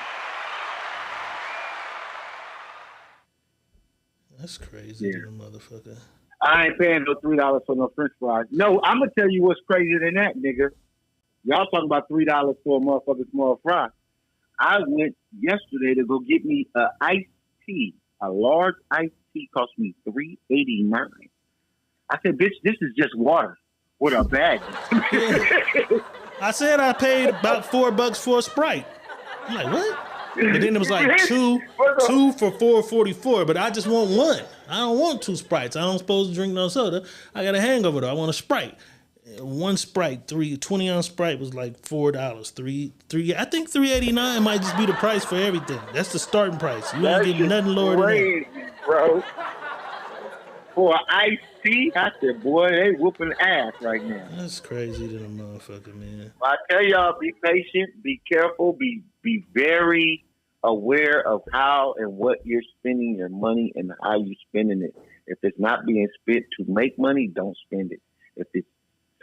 That's crazy, motherfucker. I ain't paying no $3 for no French fries. No, I'm gonna tell you what's crazier than that, nigga. Y'all talking about $3 for a motherfucking small fry. I went yesterday to go get me a iced tea. A large iced tea cost me $3.89. I said, bitch, this is just water with a bag. I said I paid about $4 for a Sprite. I'm like, what? But then it was like two for $4.44. But I just want one. I don't want 2 Sprites. I don't supposed to drink no soda. I got a hangover though. I want a Sprite. One Sprite, 20-ounce Sprite was like $4. I think $3.89 might just be the price for everything. That's the starting price. You ain't getting nothing lower than that, bro. For an iced tea, I said, boy, they whooping ass right now. That's crazy to the motherfucker, man. I tell y'all, be patient, be careful, be very aware of how and what you're spending your money and how you're spending it. If it's not being spent to make money, don't spend it. If it's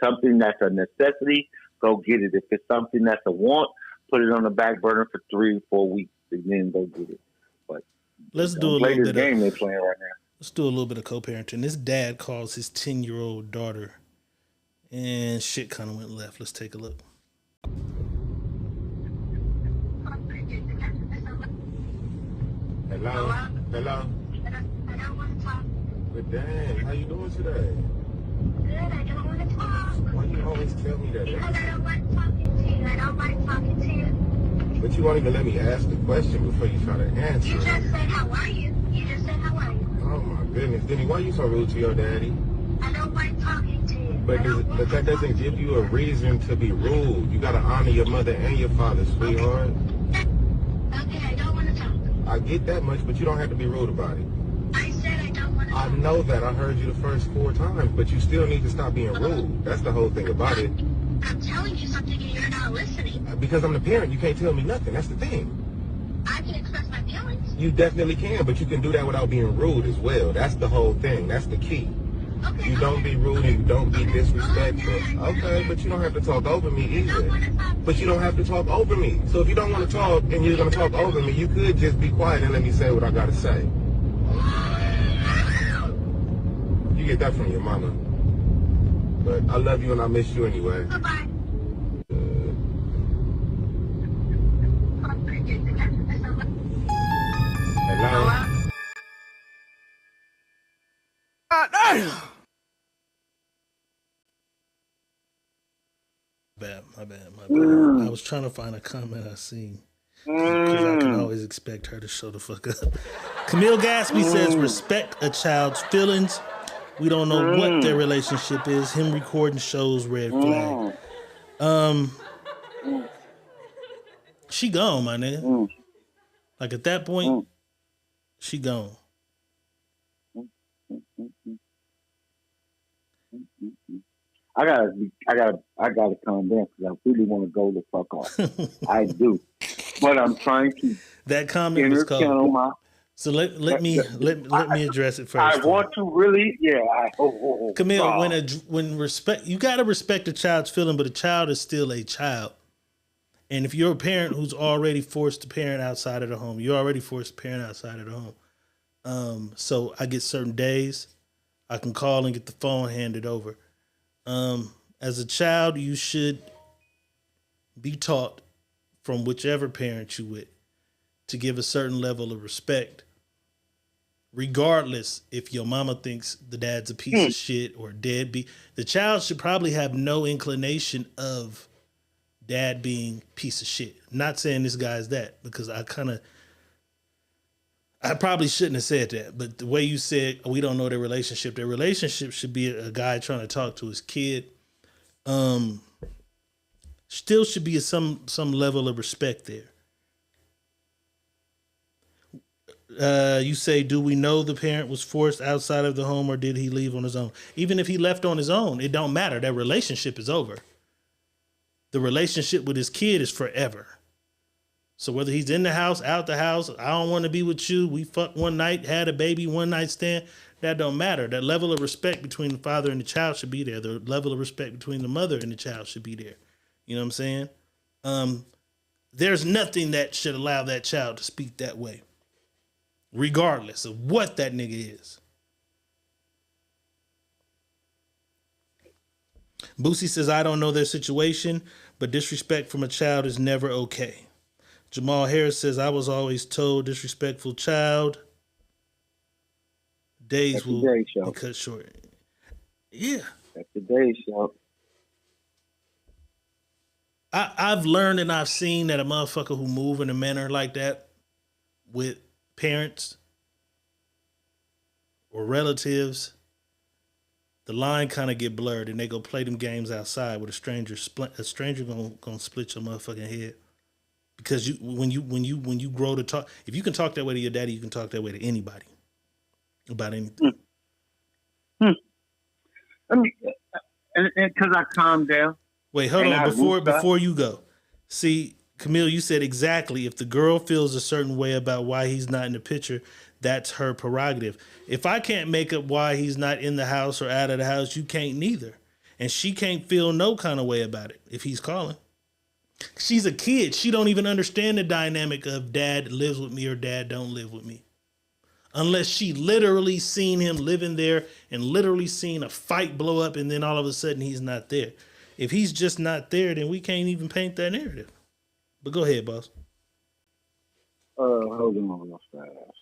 something that's a necessity, go get it. If it's something that's a want, put it on the back burner for 3 or 4 weeks and then go get it. But Let's do a play little this bit game of they're playing right now. let's do a little bit of co-parenting. This dad calls his 10-year-old daughter, and shit kind of went left. Let's take a look. Hello? Hello? But dang, how you doing today? Good, I don't want to talk. Why you always tell me that? Because I don't like talking to you. I don't like talking to you. But you won't even let me ask the question before you try to answer. You just said, how are you? You just said, how are you? Oh my goodness, Denny, why you so rude to your daddy? I don't like talking to you. But that doesn't give you a reason to be rude. You gotta honor your mother and your father, sweetheart. Okay, I don't want to talk. I get that much, but you don't have to be rude about it. I said I don't want to talk. I know that. I heard you the first 4 times, but you still need to stop being rude. That's the whole thing about it. I'm telling you something and you're not listening. Because I'm the parent, you can't tell me nothing. That's the thing. I can express my feelings. You definitely can, but you can do that without being rude as well. That's the whole thing. That's the key. Okay, You don't be rude and you don't be disrespectful. Okay, but you don't have to talk over me either. But you don't have to talk over me. So if you don't want to talk and you're going to talk over me, you could just be quiet and let me say what I got to say. You get that from your mama. But I love you and I miss you anyway. Bye-bye. Hello? My bad. I was trying to find a comment I seen. Because I can always expect her to show the fuck up. Camille Gatsby says, respect a child's feelings. We don't know what their relationship is. Him recording shows red flag. She gone, my nigga. Like at that point, she gone. I gotta calm down because I really want to go the fuck off. I do, but I'm trying to. That comment was called. So let me address it first. I want to really, yeah. Camille, when respect, you gotta respect a child's feeling, but a child is still a child. And if you're a parent who's already forced to parent outside of the home, you're already forced to parent outside of the home. So I get certain days, I can call and get the phone handed over. As a child, you should be taught from whichever parent you with to give a certain level of respect, regardless if your mama thinks the dad's a piece of shit or deadbeat. The child should probably have no inclination of dad being piece of shit. Not saying this guy's that, because I probably shouldn't have said that, but the way you said, we don't know their relationship should be a guy trying to talk to his kid. Still should be some level of respect there. You say, do we know the parent was forced outside of the home or did he leave on his own? Even if he left on his own, it don't matter. That relationship is over. The relationship with his kid is forever. So whether he's in the house, out the house, I don't want to be with you, we fucked one night, had a baby, one night stand, that don't matter. That level of respect between the father and the child should be there. The level of respect between the mother and the child should be there. You know what I'm saying? There's nothing that should allow that child to speak that way, regardless of what that nigga is. Boosie says, I don't know their situation, but disrespect from a child is never okay. Jamal Harris says, I was always told disrespectful child days will be cut short. Yeah. That's the day show. I've learned and I've seen that a motherfucker who move in a manner like that with parents or relatives, the line kind of get blurred and they go play them games outside with a stranger. A stranger gonna split your motherfucking head. Because when you grow to talk, if you can talk that way to your daddy, you can talk that way to anybody about anything. I mean, because I calmed down. Wait, hold on. Before you go, see, Camille, you said exactly. If the girl feels a certain way about why he's not in the picture, that's her prerogative. If I can't make up why he's not in the house or out of the house, you can't neither. And she can't feel no kind of way about it if he's calling. She's a kid. She don't even understand the dynamic of dad lives with me or dad don't live with me. Unless she literally seen him living there and literally seen a fight blow up and then all of a sudden he's not there. If he's just not there, then we can't even paint that narrative. But go ahead, boss. Hold on real fast.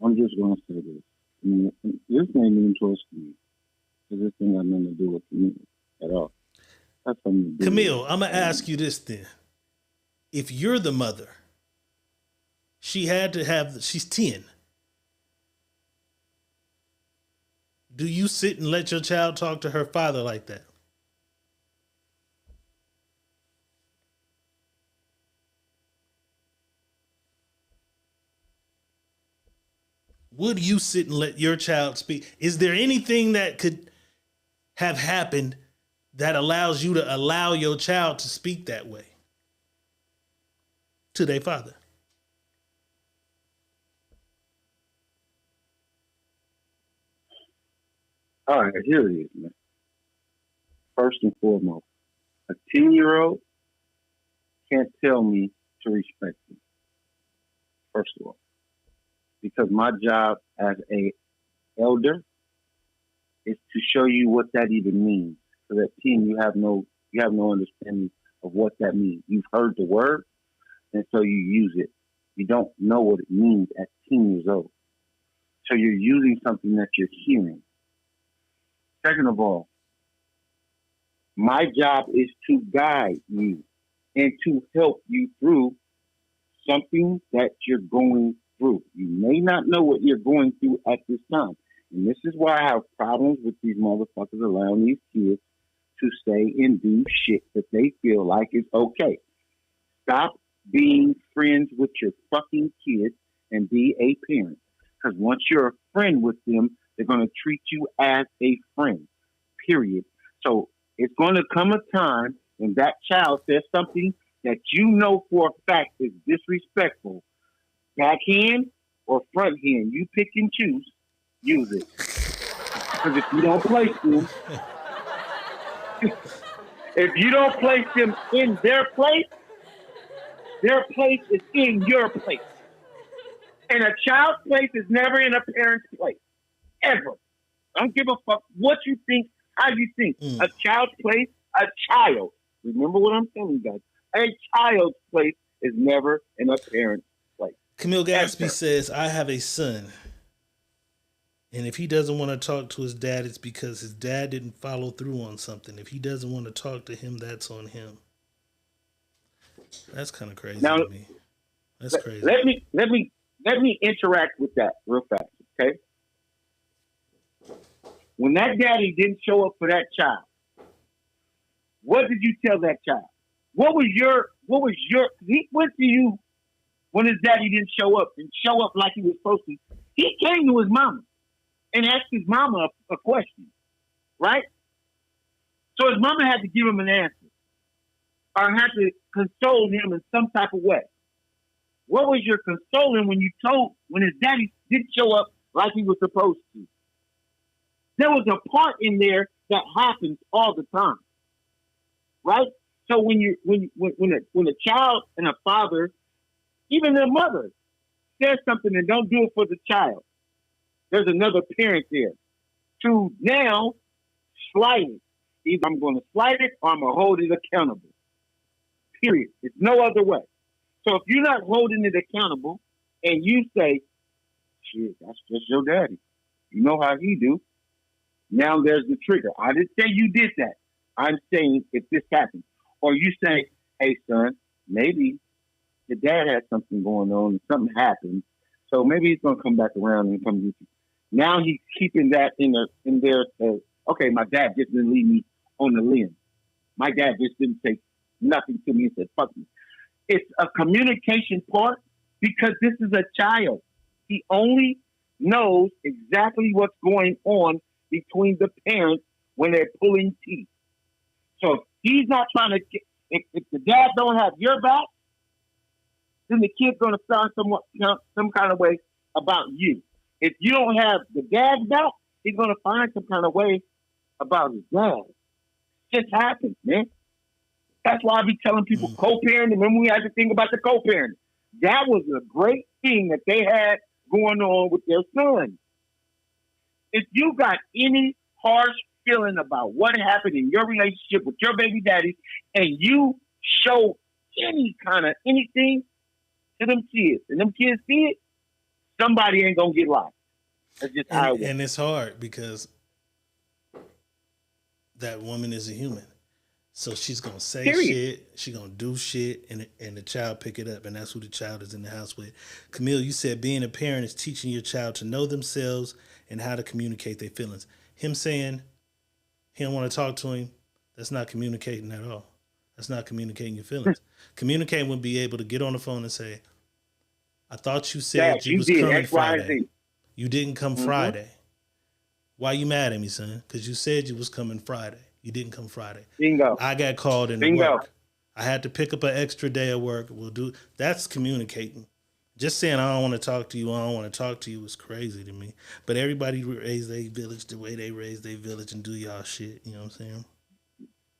I'm just going to say this. I mean, this ain't even close to me. Because this thing got nothing to do with me at all. That's something to do Camille, with I'm going to ask you this then. If you're the mother, she's 10. Do you sit and let your child talk to her father like that? Would you sit and let your child speak? Is there anything that could have happened that allows you to allow your child to speak that way to their father? All right, here it is, man. First and foremost, a 10-year-old can't tell me to respect me. First of all, because my job as a elder is to show you what that even means. So that 10, you have no understanding of what that means. You've heard the word, and so you use it. You don't know what it means at 10 years old. So you're using something that you're hearing. Second of all, my job is to guide you and to help you through something that you're going through. You may not know what you're going through at this time. And this is why I have problems with these motherfuckers allowing these kids to say and do shit that they feel like is okay. Stop being friends with your fucking kids and be a parent. Because once you're a friend with them, they're going to treat you as a friend, period. So it's going to come a time when that child says something that you know for a fact is disrespectful. Backhand or front hand, you pick and choose, use it. Because if you don't place them, in their place is in your place. And a child's place is never in a parent's place. Ever. I don't give a fuck what you think, how you think. A child's place, a child. Remember what I'm telling you guys. A child's place is never in a parent's place. Camille Gatsby says, I have a son. And if he doesn't want to talk to his dad, it's because his dad didn't follow through on something. If he doesn't want to talk to him, that's on him. That's kind of crazy to me. That's crazy. Let me interact with that real fast, okay? When that daddy didn't show up for that child, what did you tell that child? What was your, he went to you when his daddy didn't show up like he was supposed to. He came to his mama and asked his mama a question, right? So his mama had to give him an answer or had to console him in some type of way. What was your consoling when his daddy didn't show up like he was supposed to? There was a part in there that happens all the time, right? So when a child and a father, even their mother, says something and don't do it for the child, there's another parent there to now slight it. Either I'm going to slight it or I'm going to hold it accountable. Period. It's no other way. So if you're not holding it accountable and you say, shit, that's just your daddy. You know how he do. Now there's the trigger. I didn't say you did that. I'm saying if this happens. Or you say, hey, son, maybe the dad had something going on and something happened. So maybe he's going to come back around and come get you. Now he's keeping that in there. Okay, my dad just didn't leave me on the limb. My dad just didn't say nothing to me and said, fuck me. It's a communication part because this is a child. He only knows exactly what's going on between the parents when they're pulling teeth. So if he's not trying to get, if the dad don't have your back, then the kid's going to start some kind of way about you. If you don't have the dad's back, he's gonna find some kind of way about his dad. It just happens, man. That's why I be telling people co-parenting. Remember we had to think about the co-parenting. That was a great thing that they had going on with their son. If you got any harsh feeling about what happened in your relationship with your baby daddy, and you show any kind of anything to them kids, and them kids see it, somebody ain't gonna get lost. That's just how it works. And it's hard because that woman is a human. So she's gonna say shit, she's gonna do shit, and the child pick it up, and that's who the child is in the house with. Camille, you said being a parent is teaching your child to know themselves and how to communicate their feelings. Him saying he don't want to talk to him, that's not communicating at all. That's not communicating your feelings. Communicating would be able to get on the phone and say, I thought you said Dad, you was did coming X, Y, and Friday. Z. You didn't come Friday. Why you mad at me, son? Because you said you was coming Friday. You didn't come Friday. Bingo. I got called into Bingo. work. I had to pick up an extra day of work. That's communicating. Just saying I don't want to talk to you, I don't want to talk to you is crazy to me. But everybody raise their village the way they raise their village and do y'all shit. You know what I'm saying?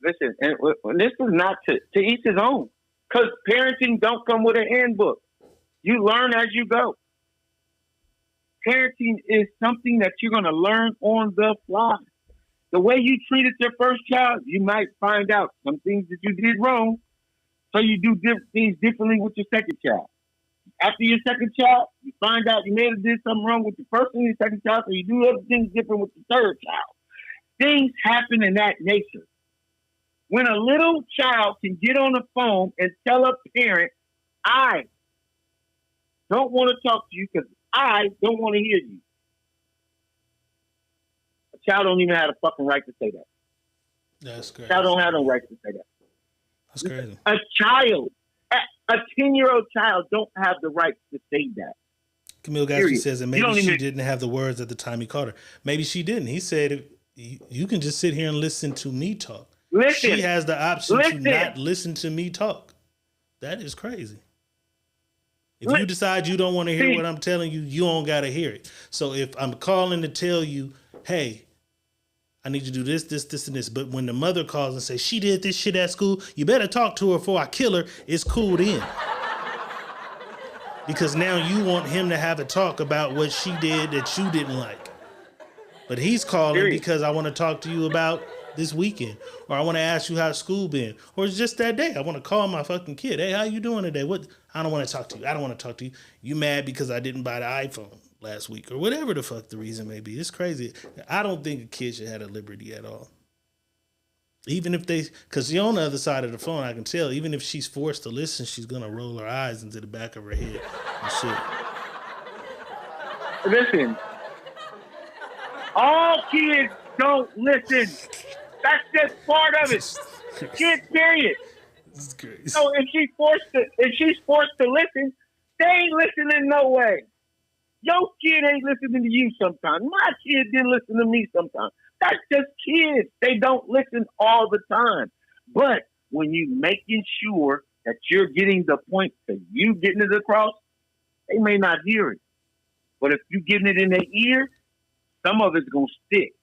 Listen, and this is not to each his own. Because parenting don't come with a handbook. You learn as you go. Parenting is something that you're going to learn on the fly. The way you treated your first child, you might find out some things that you did wrong, so you do things differently with your second child. After your second child, you find out you may have did something wrong with the first and your second child, so you do other things different with the third child. Things happen in that nature. When a little child can get on the phone and tell a parent, I don't want to talk to you because I don't want to hear you. A child don't even have a fucking right to say that. That's crazy. A child don't have no right to say that. That's crazy. A child, a 10-year-old child don't have the right to say that. Camille Gasky says that maybe she didn't have the words at the time he called her. Maybe she didn't. He said, you can just sit here and listen to me talk. Listen, she has the option to not listen to me talk. That is crazy. If you decide you don't want to hear what I'm telling you, you don't got to hear it. So if I'm calling to tell you, hey, I need you to do this, this, this, and this. But when the mother calls and says, she did this shit at school, you better talk to her before I kill her, it's cool then. Because now you want him to have a talk about what she did that you didn't like. But he's calling because I want to talk to you about this weekend. Or I want to ask you how school been. Or it's just that day. I want to call my fucking kid. Hey, how you doing today? What? I don't want to talk to you. I don't want to talk to you. You mad because I didn't buy the iPhone last week. Or whatever the fuck the reason may be. It's crazy. I don't think a kid should have a liberty at all. Even if they, because you're on the other side of the phone, I can tell, even if she's forced to listen, she's going to roll her eyes into the back of her head and shit. Listen, all kids don't listen. That's just part of it. Kids, period. This is crazy. So if she's forced to listen, they ain't listening no way. Your kid ain't listening to you sometimes. My kid didn't listen to me sometimes. That's just kids. They don't listen all the time. But when you making sure that you're getting the point that you getting it across, they may not hear it. But if you getting it in their ear, some of it's going to stick.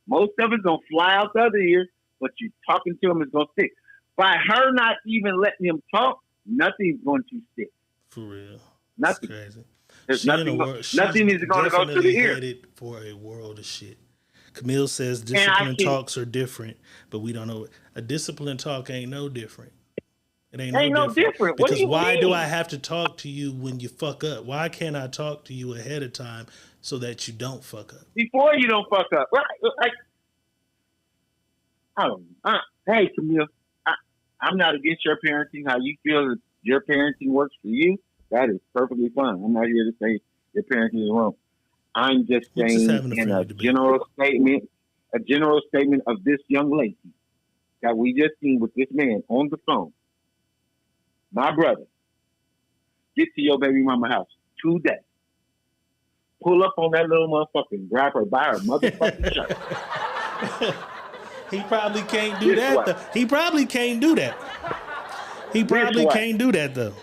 Most of it's going to fly out the other ear, but you talking to them is going to stick. By her not even letting him talk, nothing's going to stick. For real. Nothing. That's crazy. There's nothing is going to go through the ear. Headed for a world of shit. Camille says discipline talks are different, but we don't know. A discipline talk ain't no different. It ain't no different. What because why mean? do I have to talk to you when you fuck up? Why can't I talk to you ahead of time so that you don't fuck up? Before you don't fuck up. Right. Like, I don't know. Hey, Camille, I'm not against your parenting. How you feel that your parenting works for you, that is perfectly fine. I'm not here to say your parenting is wrong. I'm just saying in a general statement of this young lady that we just seen with this man on the phone. My brother, get to your baby mama house today. Pull up on that little motherfucker and grab her by her motherfucking shirt. He probably can't do that, though. He probably can't do that. He probably can't do that, though.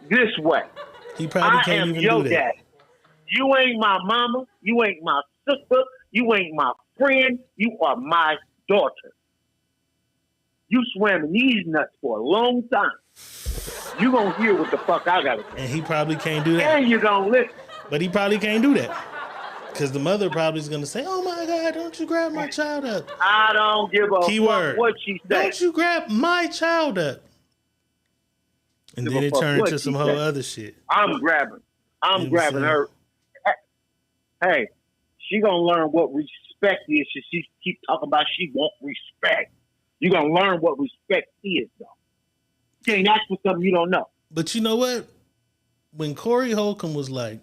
This way. He probably can't even do that. Dad. You ain't my mama. You ain't my sister. You ain't my friend. You are my daughter. You swam in these nuts for a long time. You gonna hear what the fuck I gotta say. And he probably can't do that. And you gonna listen. But he probably can't do that. Because the mother probably is going to say, oh my God, don't you grab my child up. I don't give a fuck what she said. Don't you grab my child up. And then it turned into some whole other shit. I'm grabbing her. Hey, she gonna learn what respect is. She keep talking about she want respect. You gonna learn what respect is, though. You can't ask for something you don't know. But you know what? When Corey Holcomb was like,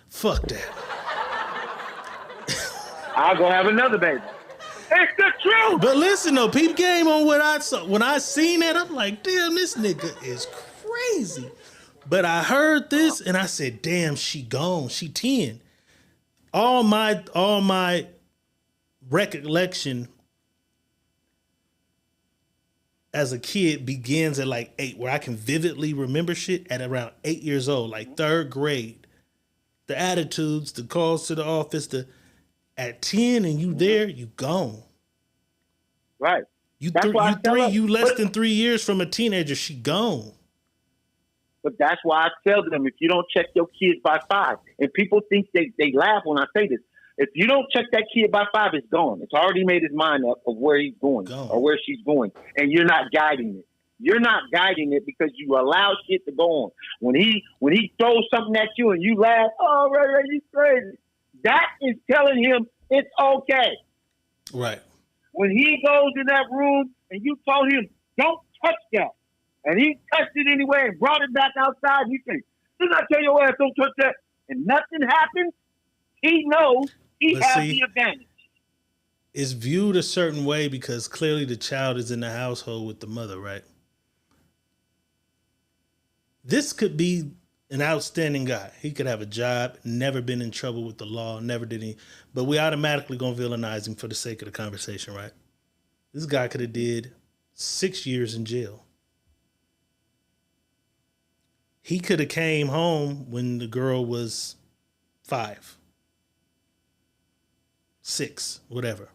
fuck that. I'll go have another baby. It's the truth. But listen though, peep game on what I saw. When I seen that, I'm like, damn, this nigga is crazy. But I heard this and I said, damn, she gone. She 10. All my recollection as a kid begins at like 8, where I can vividly remember shit at around 8 years old, like 3rd grade. The attitudes, the calls to the office, at 10 and you there, you gone. Right. You less than 3 years from a teenager, she gone. But that's why I tell them, if you don't check your kids by 5, and people think they laugh when I say this, if you don't check that kid by 5, it's gone. It's already made his mind up of where he's going or where she's going, and you're not guiding it. You're not guiding it because you allow shit to go on. When he throws something at you and you laugh, oh, Ray, you crazy. That is telling him it's okay. Right. When he goes in that room and you told him, don't touch that, and he touched it anyway and brought it back outside, you think, didn't I tell your ass don't touch that? And nothing happens, he knows he has the advantage. It's viewed a certain way because clearly the child is in the household with the mother, right? This could be an outstanding guy. He could have a job, never been in trouble with the law, never did any, but we automatically gonna villainize him for the sake of the conversation, right? This guy could have did 6 years in jail. He could have came home when the girl was 5, 6, whatever.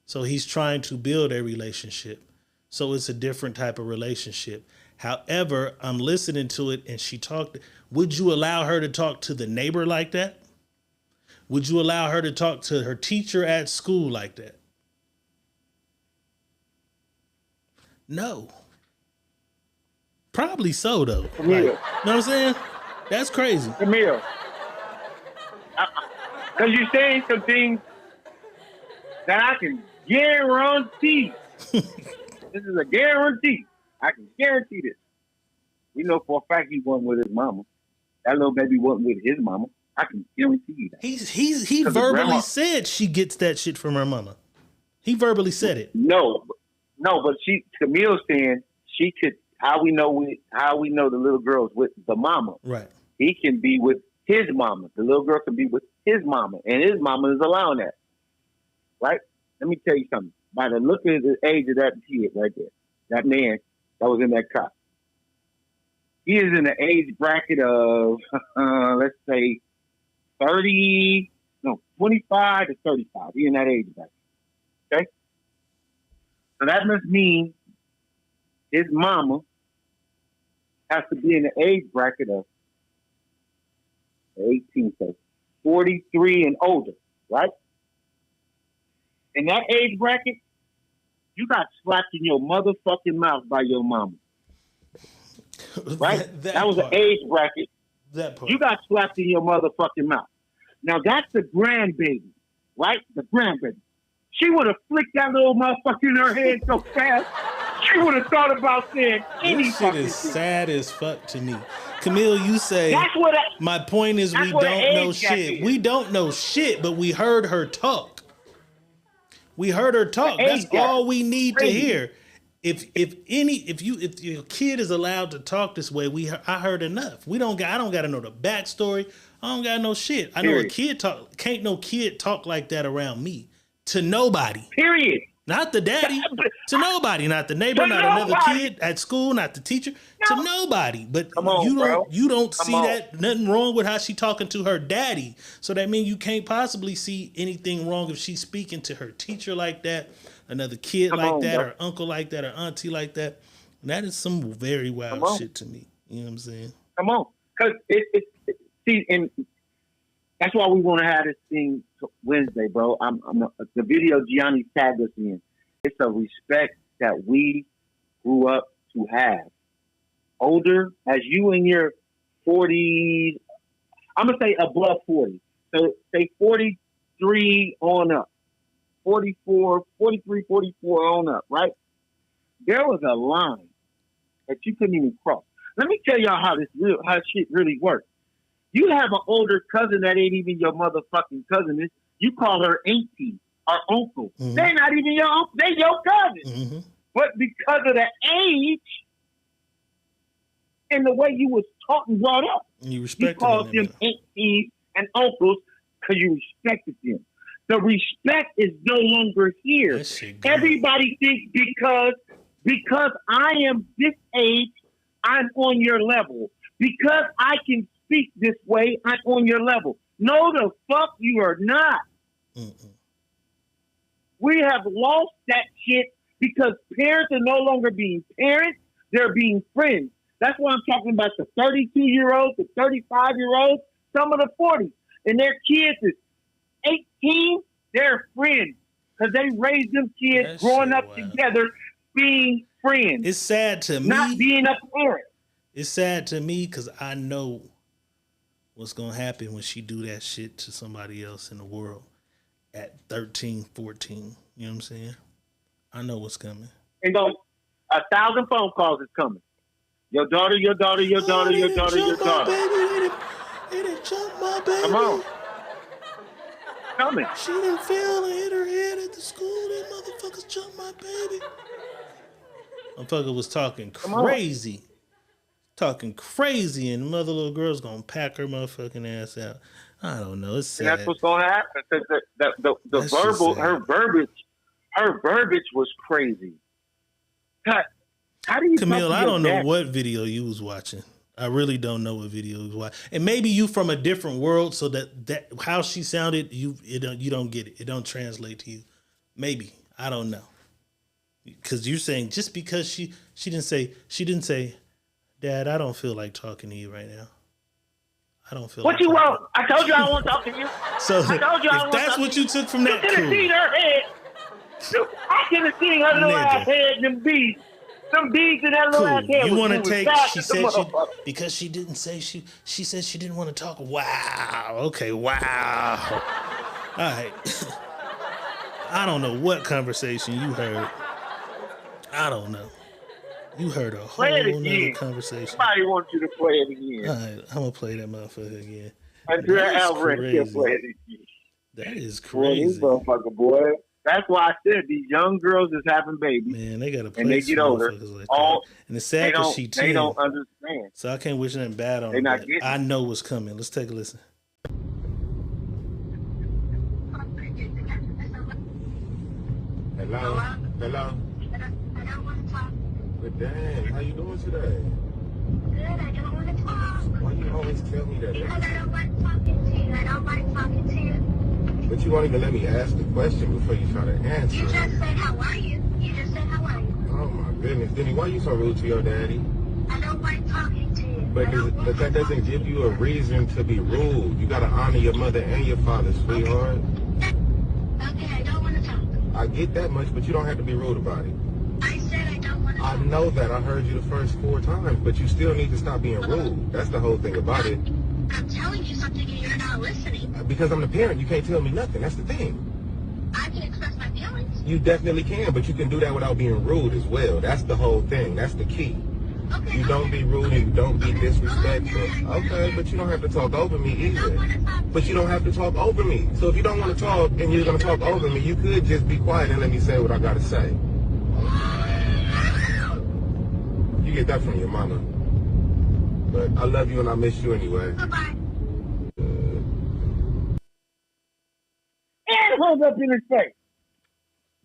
So he's trying to build a relationship. So it's a different type of relationship. However, I'm listening to it and she talked. Would you allow her to talk to the neighbor like that? Would you allow her to talk to her teacher at school like that? No. Probably so, though. Camille. Like, you know what I'm saying? That's crazy. Camille. Because you're saying some things that I can guarantee. This is a guarantee. I can guarantee this. We know for a fact he wasn't with his mama. That little baby wasn't with his mama. I can guarantee you that. He verbally said she gets that shit from her mama. He verbally said it. No, but Camille's saying she could. How we know the little girl's with the mama. Right. He can be with his mama. The little girl can be with his mama, and his mama is allowing that. Right. Let me tell you something. By the look of the age of that kid right there, that man that was in that car, he is in the age bracket of let's say 25 to 35. He's in that age bracket. Okay. So that must mean his mama has to be in the age bracket of 18, so 43 and older, right? In that age bracket, you got slapped in your motherfucking mouth by your mama. Right? that was an age bracket. That part. You got slapped in your motherfucking mouth. Now that's the grandbaby, right? The grandbaby. She would have flicked that little motherfucker in her head so fast, she would have thought about saying any This shit is sad as fuck to me. Camille, you say, my point is we don't know shit. We don't know shit, but we heard her talk. We heard her talk. That's all we need to hear. If your kid is allowed to talk this way, I heard enough. I don't got to know the backstory. I don't got no shit. I know a kid talk. Can't no kid talk like that around me to nobody. Period. Not the daddy. To nobody. Not the neighbor, not another kid at school, not the teacher. To nobody. But you don't see that nothing wrong with how she talking to her daddy. So that means you can't possibly see anything wrong if she's speaking to her teacher like that, another kid like that, or uncle like that, or auntie like that. And that is some very wild shit to me. You know what I'm saying? Come on. Because see, and that's why we want to have this thing Wednesday, bro. The video Gianni tagged us in. It's a respect that we grew up to have. Older, as you in your 40s, I'm going to say above 40. So say 43 on up. 44, 43, 44 on up, right? There was a line that you couldn't even cross. Let me tell y'all how shit really works. You have an older cousin that ain't even your motherfucking cousin. You call her auntie or uncle. Mm-hmm. They're not even your uncle. They're your cousin. Mm-hmm. But because of the age and the way you was taught and brought up, you called them aunties and uncles because you respected them. The respect is no longer here. Everybody thinks because I am this age, I'm on your level. Because I can speak this way, I'm on your level. No, the fuck you are not. Mm-mm. We have lost that shit because parents are no longer being parents, they're being friends. That's why I'm talking about the 32-year-olds, the 35-year-olds, some of the 40s. And their kids is 18, they're friends. Because they raised them kids growing up together, being friends. It's sad to me. Not being a parent. It's sad to me because I know what's going to happen when she do that shit to somebody else in the world at 13, 14. You know what I'm saying? I know what's coming. And 1,000 phone calls is coming. Your daughter, your daughter, your daughter, your daughter, your daughter. They didn't jump my baby. Come on. Coming. She didn't fail and hit her head at the school. That motherfuckers jumped my baby. Motherfucker was talking crazy. Talking crazy, and mother little girl's gonna pack her motherfucking ass out. I don't know. It's sad. And that's what's gonna happen. The verbal, her verbiage was crazy. How do you, Camille? I don't know what video you was watching. I really don't know what video you was watching. And maybe you from a different world, so that how she sounded, you don't get it. It don't translate to you. Maybe I don't know. Because you're saying just because she didn't say. Dad, I don't feel like talking to you right now. I don't feel. What you want? I told you I won't talk to you. So if that's what you took from that, you could have seen her head. I could have seen her little ass head. Them beads in that little ass head. You want to take? She said because she didn't say she said she didn't want to talk. Wow. Okay. Wow. All right. I don't know what conversation you heard. I don't know. You heard a whole nother conversation. Somebody wants you to play it again. All right, I'm going to play that motherfucker again. Andrea Alvarez can play it again. That is crazy. Boy, this motherfucker, boy. That's why I said these young girls is having babies. Man, they got to play and they get older. Like that. And it's sad because she 10. They don't understand. So I can't wish nothing bad on them. I know what's coming. Let's take a listen. Hello? Hello? But dang, how you doing today? Good, I don't want to talk. Why you always tell me that? Because I don't like talking to you. I don't like talking to you. But you won't even let me ask the question before you try to answer. You just said, how are you? You just said, how are you? Oh my goodness. Denny, why you so rude to your daddy? I don't like talking to you. But that doesn't give you a reason to be rude. You gotta honor your mother and your father, sweetheart. Okay, I don't want to talk. I get that much, but you don't have to be rude about it. I said I don't want to talk. I know that. I heard you the first 4 times, but you still need to stop being rude. That's the whole thing about it. I'm telling you something and you're not listening. Because I'm the parent, you can't tell me nothing. That's the thing. I can express my feelings. You definitely can, but you can do that without being rude as well. That's the whole thing. That's the key. Okay, you don't be rude and you don't be disrespectful. Okay, but you don't have to talk over me either. But you don't have to talk over me. So if you don't want to talk and you're going to talk over me, you could just be quiet and let me say what I got to say. You get that from your mama. But I love you and I miss you anyway. Bye-bye. And hung up in his face.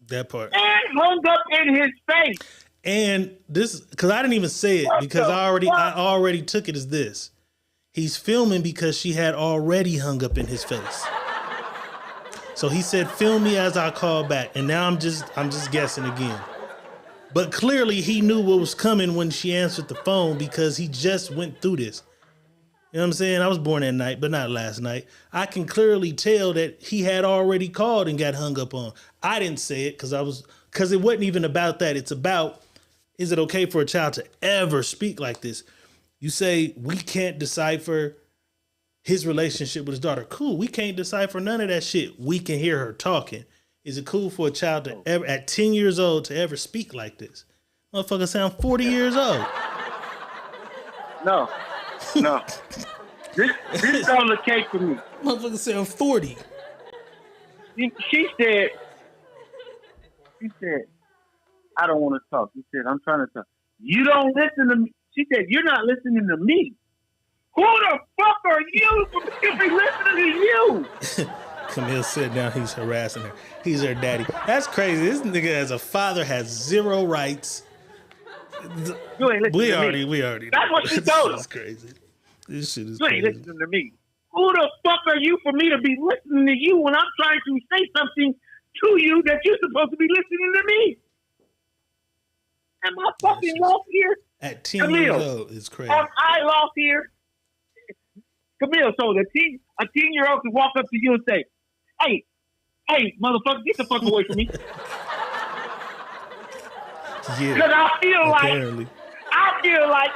That part. And hung up in his face. And this, because I didn't even say it, because I already took it as this. He's filming because she had already hung up in his face. So he said, "Film me as I call back." And now I'm just guessing again. But clearly he knew what was coming when she answered the phone, because he just went through this. You know what I'm saying? I was born at night, but not last night. I can clearly tell that he had already called and got hung up on. I didn't say it because it wasn't even about that. It's about, is it okay for a child to ever speak like this? You say, we can't decipher his relationship with his daughter. Cool. We can't decipher none of that shit. We can hear her talking. Is it cool for a child to ever, at 10 years old, to ever speak like this? Motherfucker sound 40 years old. No. This all the case for me. Motherfucker sound 40. She said, I don't want to talk. He said, I'm trying to talk. You don't listen to me. She said, you're not listening to me. Who the fuck are you to be listening to you? Camille said now he's harassing her. He's her daddy. That's crazy. This nigga as a father has zero rights. You ain't listening We to already me. That's what she told him. This is crazy. This shit is You ain't crazy. listening to me. Who the fuck are you for me to be listening to you when I'm trying to say something to you that you're supposed to be listening to me? Am I fucking lost here? At 10 Camille, years old, it's crazy. am I lost here? Camille, so a 10-year-old can walk up to you and say, hey, motherfucker, get the fuck away from me. Yeah. Because I feel apparently. like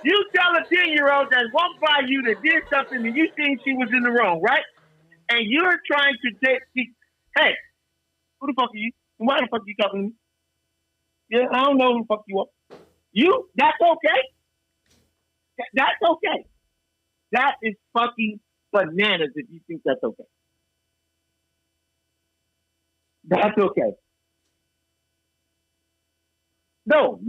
you tell a 10-year-old that walked by you that did something and you think she was in the wrong, right? And you're trying to hey, who the fuck are you? Why the fuck are you talking to me? Yeah, I don't know who the fuck you are. That's okay. That's okay. That is fucking bananas if you think that's okay. That's okay. No.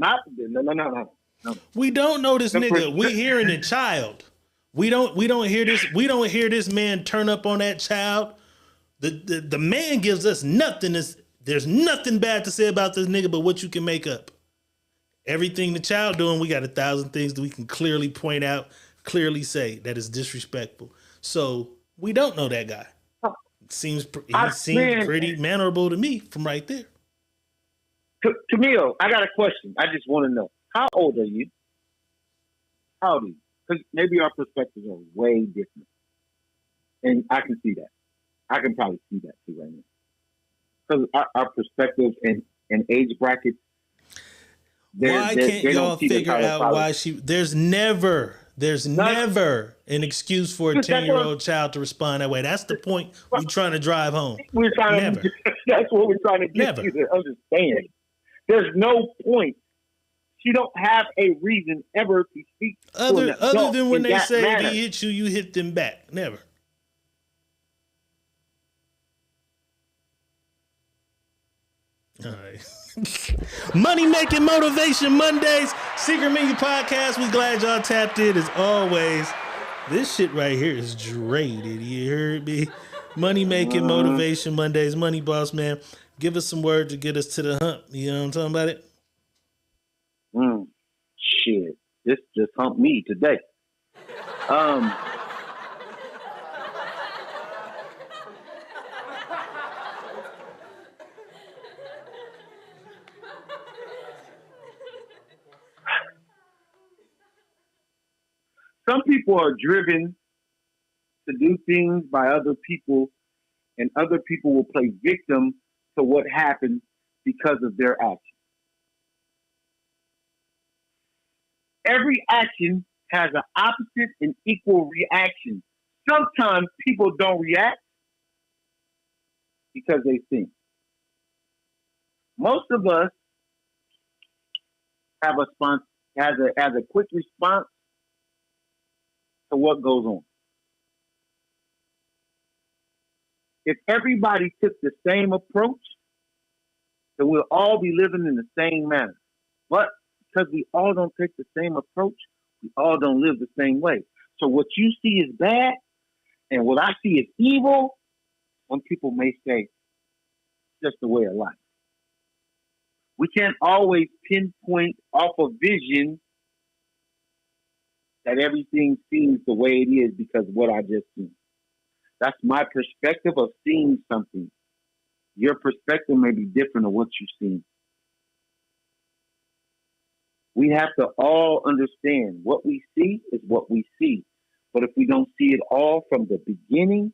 We don't know this nigga. We hearing a child. We don't hear this. We don't hear this man turn up on that child. The man gives us nothing. There's nothing bad to say about this nigga but what you can make up. Everything the child doing, we got 1,000 things that we can clearly point out, clearly say that is disrespectful. So we don't know that guy. He seems pretty mannerable to me from right there. Camille, I got a question. I just want to know. How old are you? How old are you? Because maybe our perspectives are way different. And I can see that. I can probably see that too right now. Because our perspectives and age brackets. Why can't y'all figure out why there's never an excuse for a 10-year-old child to respond that way. That's the point we're trying to drive home. That's what we're trying to get you to understand. There's no point. She don't have a reason ever to speak other than when they say if he hit you, you hit them back. Never. All right. Money Making Motivation Mondays, Secret Menu Podcast. We glad y'all tapped in as always. This shit right here is drained. You heard me? Money Making Motivation Mondays. Money Boss Man, give us some words to get us to the hump. You know what I'm talking about it? Shit. This just humped me today. Some people are driven to do things by other people, and other people will play victim to what happened because of their actions. Every action has an opposite and equal reaction. Sometimes people don't react because they think. Most of us have a quick response to what goes on. If everybody took the same approach, then we'll all be living in the same manner. But because we all don't take the same approach, we all don't live the same way. So what you see is bad, and what I see is evil, some people may say, just the way of life. We can't always pinpoint off a vision that everything seems the way it is because of what I just seen. That's my perspective of seeing something. Your perspective may be different of what you've seen. We have to all understand what we see is what we see. But if we don't see it all from the beginning,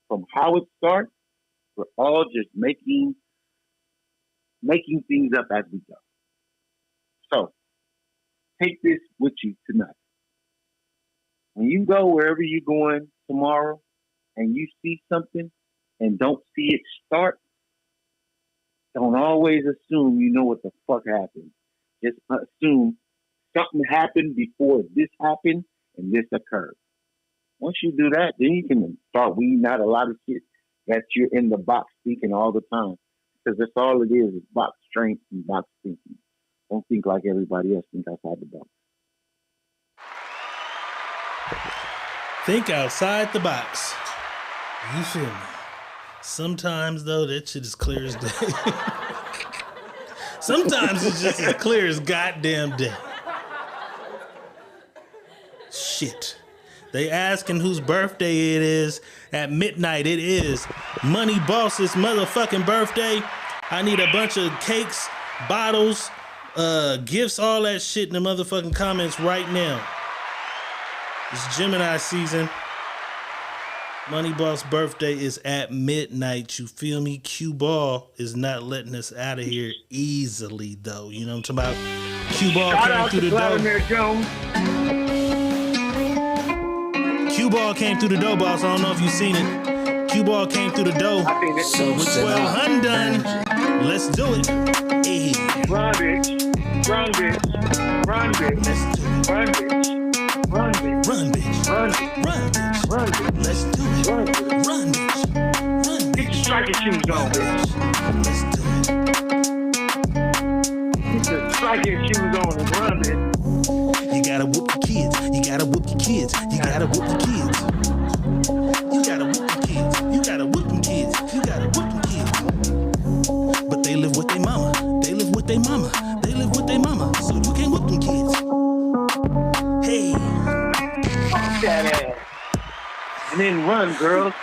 from how it starts, we're all just making things up as we go. So, take this with you tonight. When you go wherever you're going tomorrow and you see something and don't see it start, don't always assume you know what the fuck happened. Just assume something happened before this happened and this occurred. Once you do that, then you can start weeding out a lot of shit that you're in the box thinking all the time. Because that's all it is box strength and box thinking. Don't think like everybody else. Think outside the box. Think outside the box. You feel me? Sometimes, though, that shit is clear as day. Sometimes it's just as clear as goddamn day. Shit. They asking whose birthday it is at midnight. It is Money Boss's motherfucking birthday. I need a bunch of cakes, bottles, gifts, all that shit in the motherfucking comments right now. It's Gemini season. Money Boss birthday is at midnight. You feel me? Q Ball is not letting us out of here easily, though. You know what I'm talking about? Q Ball came through the door. Q Ball came through the door, boss. I don't know if you've seen it. Q Ball came through the door. So with 12 undone, let's do it. Hey. Run, bitch. Run, bitch. Run, bitch. Let's do it. Run, bitch. Run, bitch. Run, bitch. Run, bitch. Run, bitch. Run, bitch. Let's do it. Run, bitch. Run, bitch. Run, bitch. Get your striking shoes on, bitch. Let's do it. Get your striking shoes on and run, bitch. You gotta whoop your kids. You gotta whoop your kids. You gotta whoop your kids. You gotta whoop your kids. You gotta whoop them kids. You gotta whoop them kids. But they live with their mama. They live with their mama. They live with their mama. So you can't whoop them kids. Hey. Fuck that ass. And then run, girls.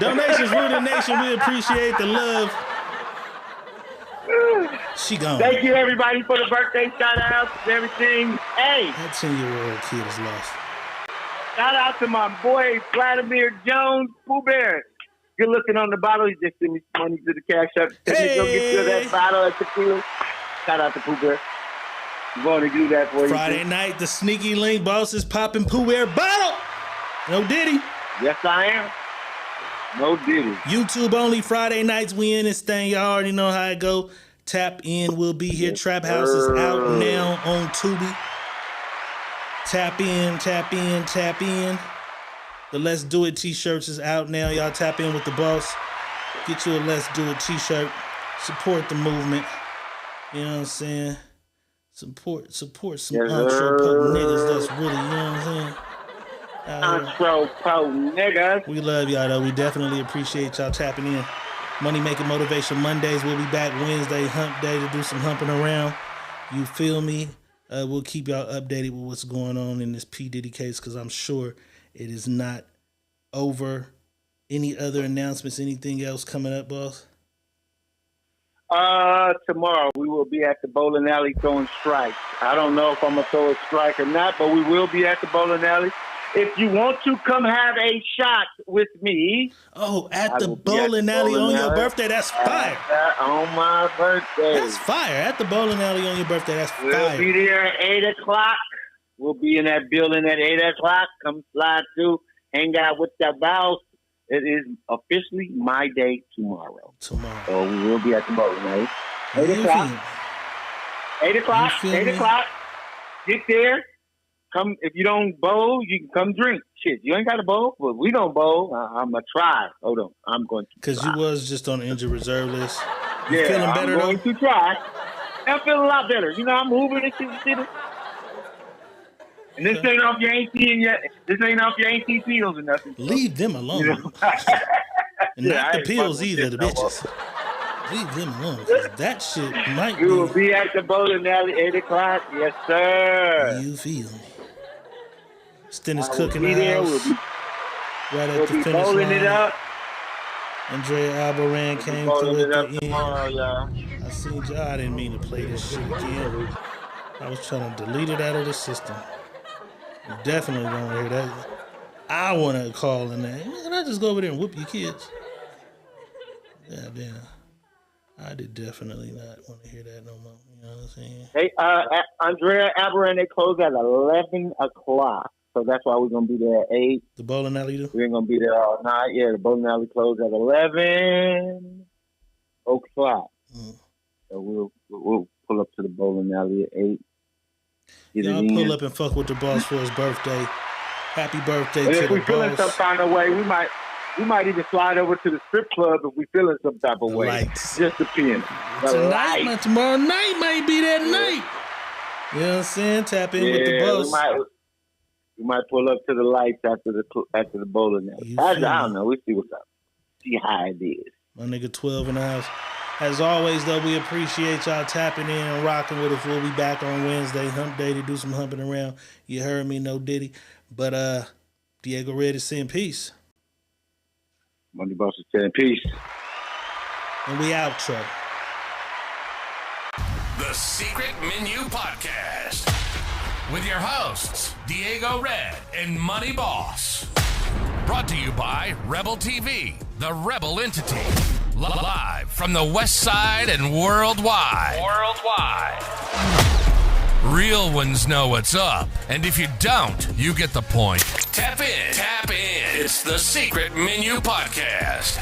Donations rule the nation. We appreciate the love. She gone. Thank you, everybody, for the birthday shout-outs and everything. Hey. That 10-year-old kid is lost. Shout out to my boy, Vladimir Jones, Pooh Bear. Good looking on the bottle. He just sent me some money to the cash app. Hey. Go get you that bottle of tequila. Shout out to Pooh Bear. I'm going to do that for you. Friday night, the sneaky link boss is popping Pooh Bear bottle. No Diddy. Yes, I am. No Diddy. YouTube only Friday nights. We in this thing. Y'all already know how it go. Tap in. We'll be here. Trap House is out now on Tubi. Tap in, tap in, tap in. The Let's Do It t-shirts is out now. Y'all tap in with the boss. Get you a Let's Do It t-shirt. Support the movement. You know what I'm saying? Support some entrepreneur niggas that's really, you know what I'm saying? Entrepreneur niggas. We love y'all though. We definitely appreciate y'all tapping in. Money Making Motivation Mondays. We'll be back Wednesday, hump day, to do some humping around. You feel me? We'll keep y'all updated with what's going on in this P. Diddy case because I'm sure it is not over. Any other announcements? Anything else coming up, boss? Tomorrow we will be at the bowling alley throwing strikes. I don't know if I'm gonna throw a strike or not, but we will be at the bowling alley. If you want to come have a shot with me. Oh, at the bowling alley on your birthday? That's fire. On my birthday. That's fire. At the bowling alley on your birthday, that's fire. We'll be there at 8 o'clock. We'll be in that building at 8 o'clock. Come slide through, hang out with the boss. It is officially my day tomorrow. So we will be at the bowling alley. 8 o'clock. 8 o'clock. 8 o'clock. Get there. Come, if you don't bowl, you can come drink. Shit, you ain't got to bowl, but we don't bowl. I'm going to try. Hold on. I'm going to Because you was just on the injured reserve list. You yeah, feeling better, I'm going to try. I'm feeling a lot better. You know, I'm moving and shit. And this ain't off your AT yet. This ain't off your AT pills or nothing. Leave them alone. You know? And not the pills either, the bitches. Leave them alone, 'cause that shit might You will be. be at the bowling alley 8 o'clock. Yes, sir. You feel me? Stennis I will Cook in be the there. house. Right at We'll the be finish bowling line. it up. Andrea Albaran We'll be came bowling through it at up the end. tomorrow, y'all. I seen y'all. I didn't mean to play this shit again. I was trying to delete it out of the system. You definitely don't hear that. I want to call in there. Can I just go over there and whoop your kids? Yeah, damn. I did definitely not want to hear that no more. You know what I'm saying? Hey, Andrea Albaran, they close at 11 o'clock. So that's why we're going to be there at 8. The bowling alley, do? We ain't going to be there all night. Yeah, the bowling alley closed at 11 o'clock. So we'll pull up to the bowling alley at 8. Y'all pull up and fuck with the boss for his birthday. Happy birthday And to if the we feeling some boss. kind of way, we might even slide over to the strip club if we feeling some type of way. Lights. Just depending. Tonight, tomorrow night might be that night. You know what I'm saying? Tap in with the boss. We might pull up to the lights after the bowling alley. I don't know. We see what's up. See how it is. My nigga 12 in the house. As always, though, we appreciate y'all tapping in and rocking with us. We'll be back on Wednesday, hump day, to do some humping around. You heard me, no Diddy. But Diego Red is saying peace. Money Boss is saying peace. And we outro. The Secret Menu Podcast with your hosts, Diego Red and Money Boss. Brought to you by Rebel TV, the Rebel entity. Live from the West Side and worldwide. Real ones know what's up. And if you don't, you get the point. Tap in. It's the Secret Menu Podcast.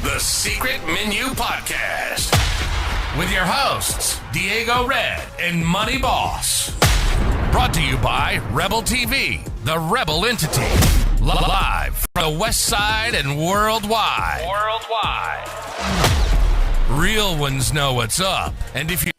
The Secret Menu Podcast with your hosts, Diego Red and Money Boss. Brought to you by Rebel TV, the Rebel entity. Live from the West Side and worldwide. Real ones know what's up. And if you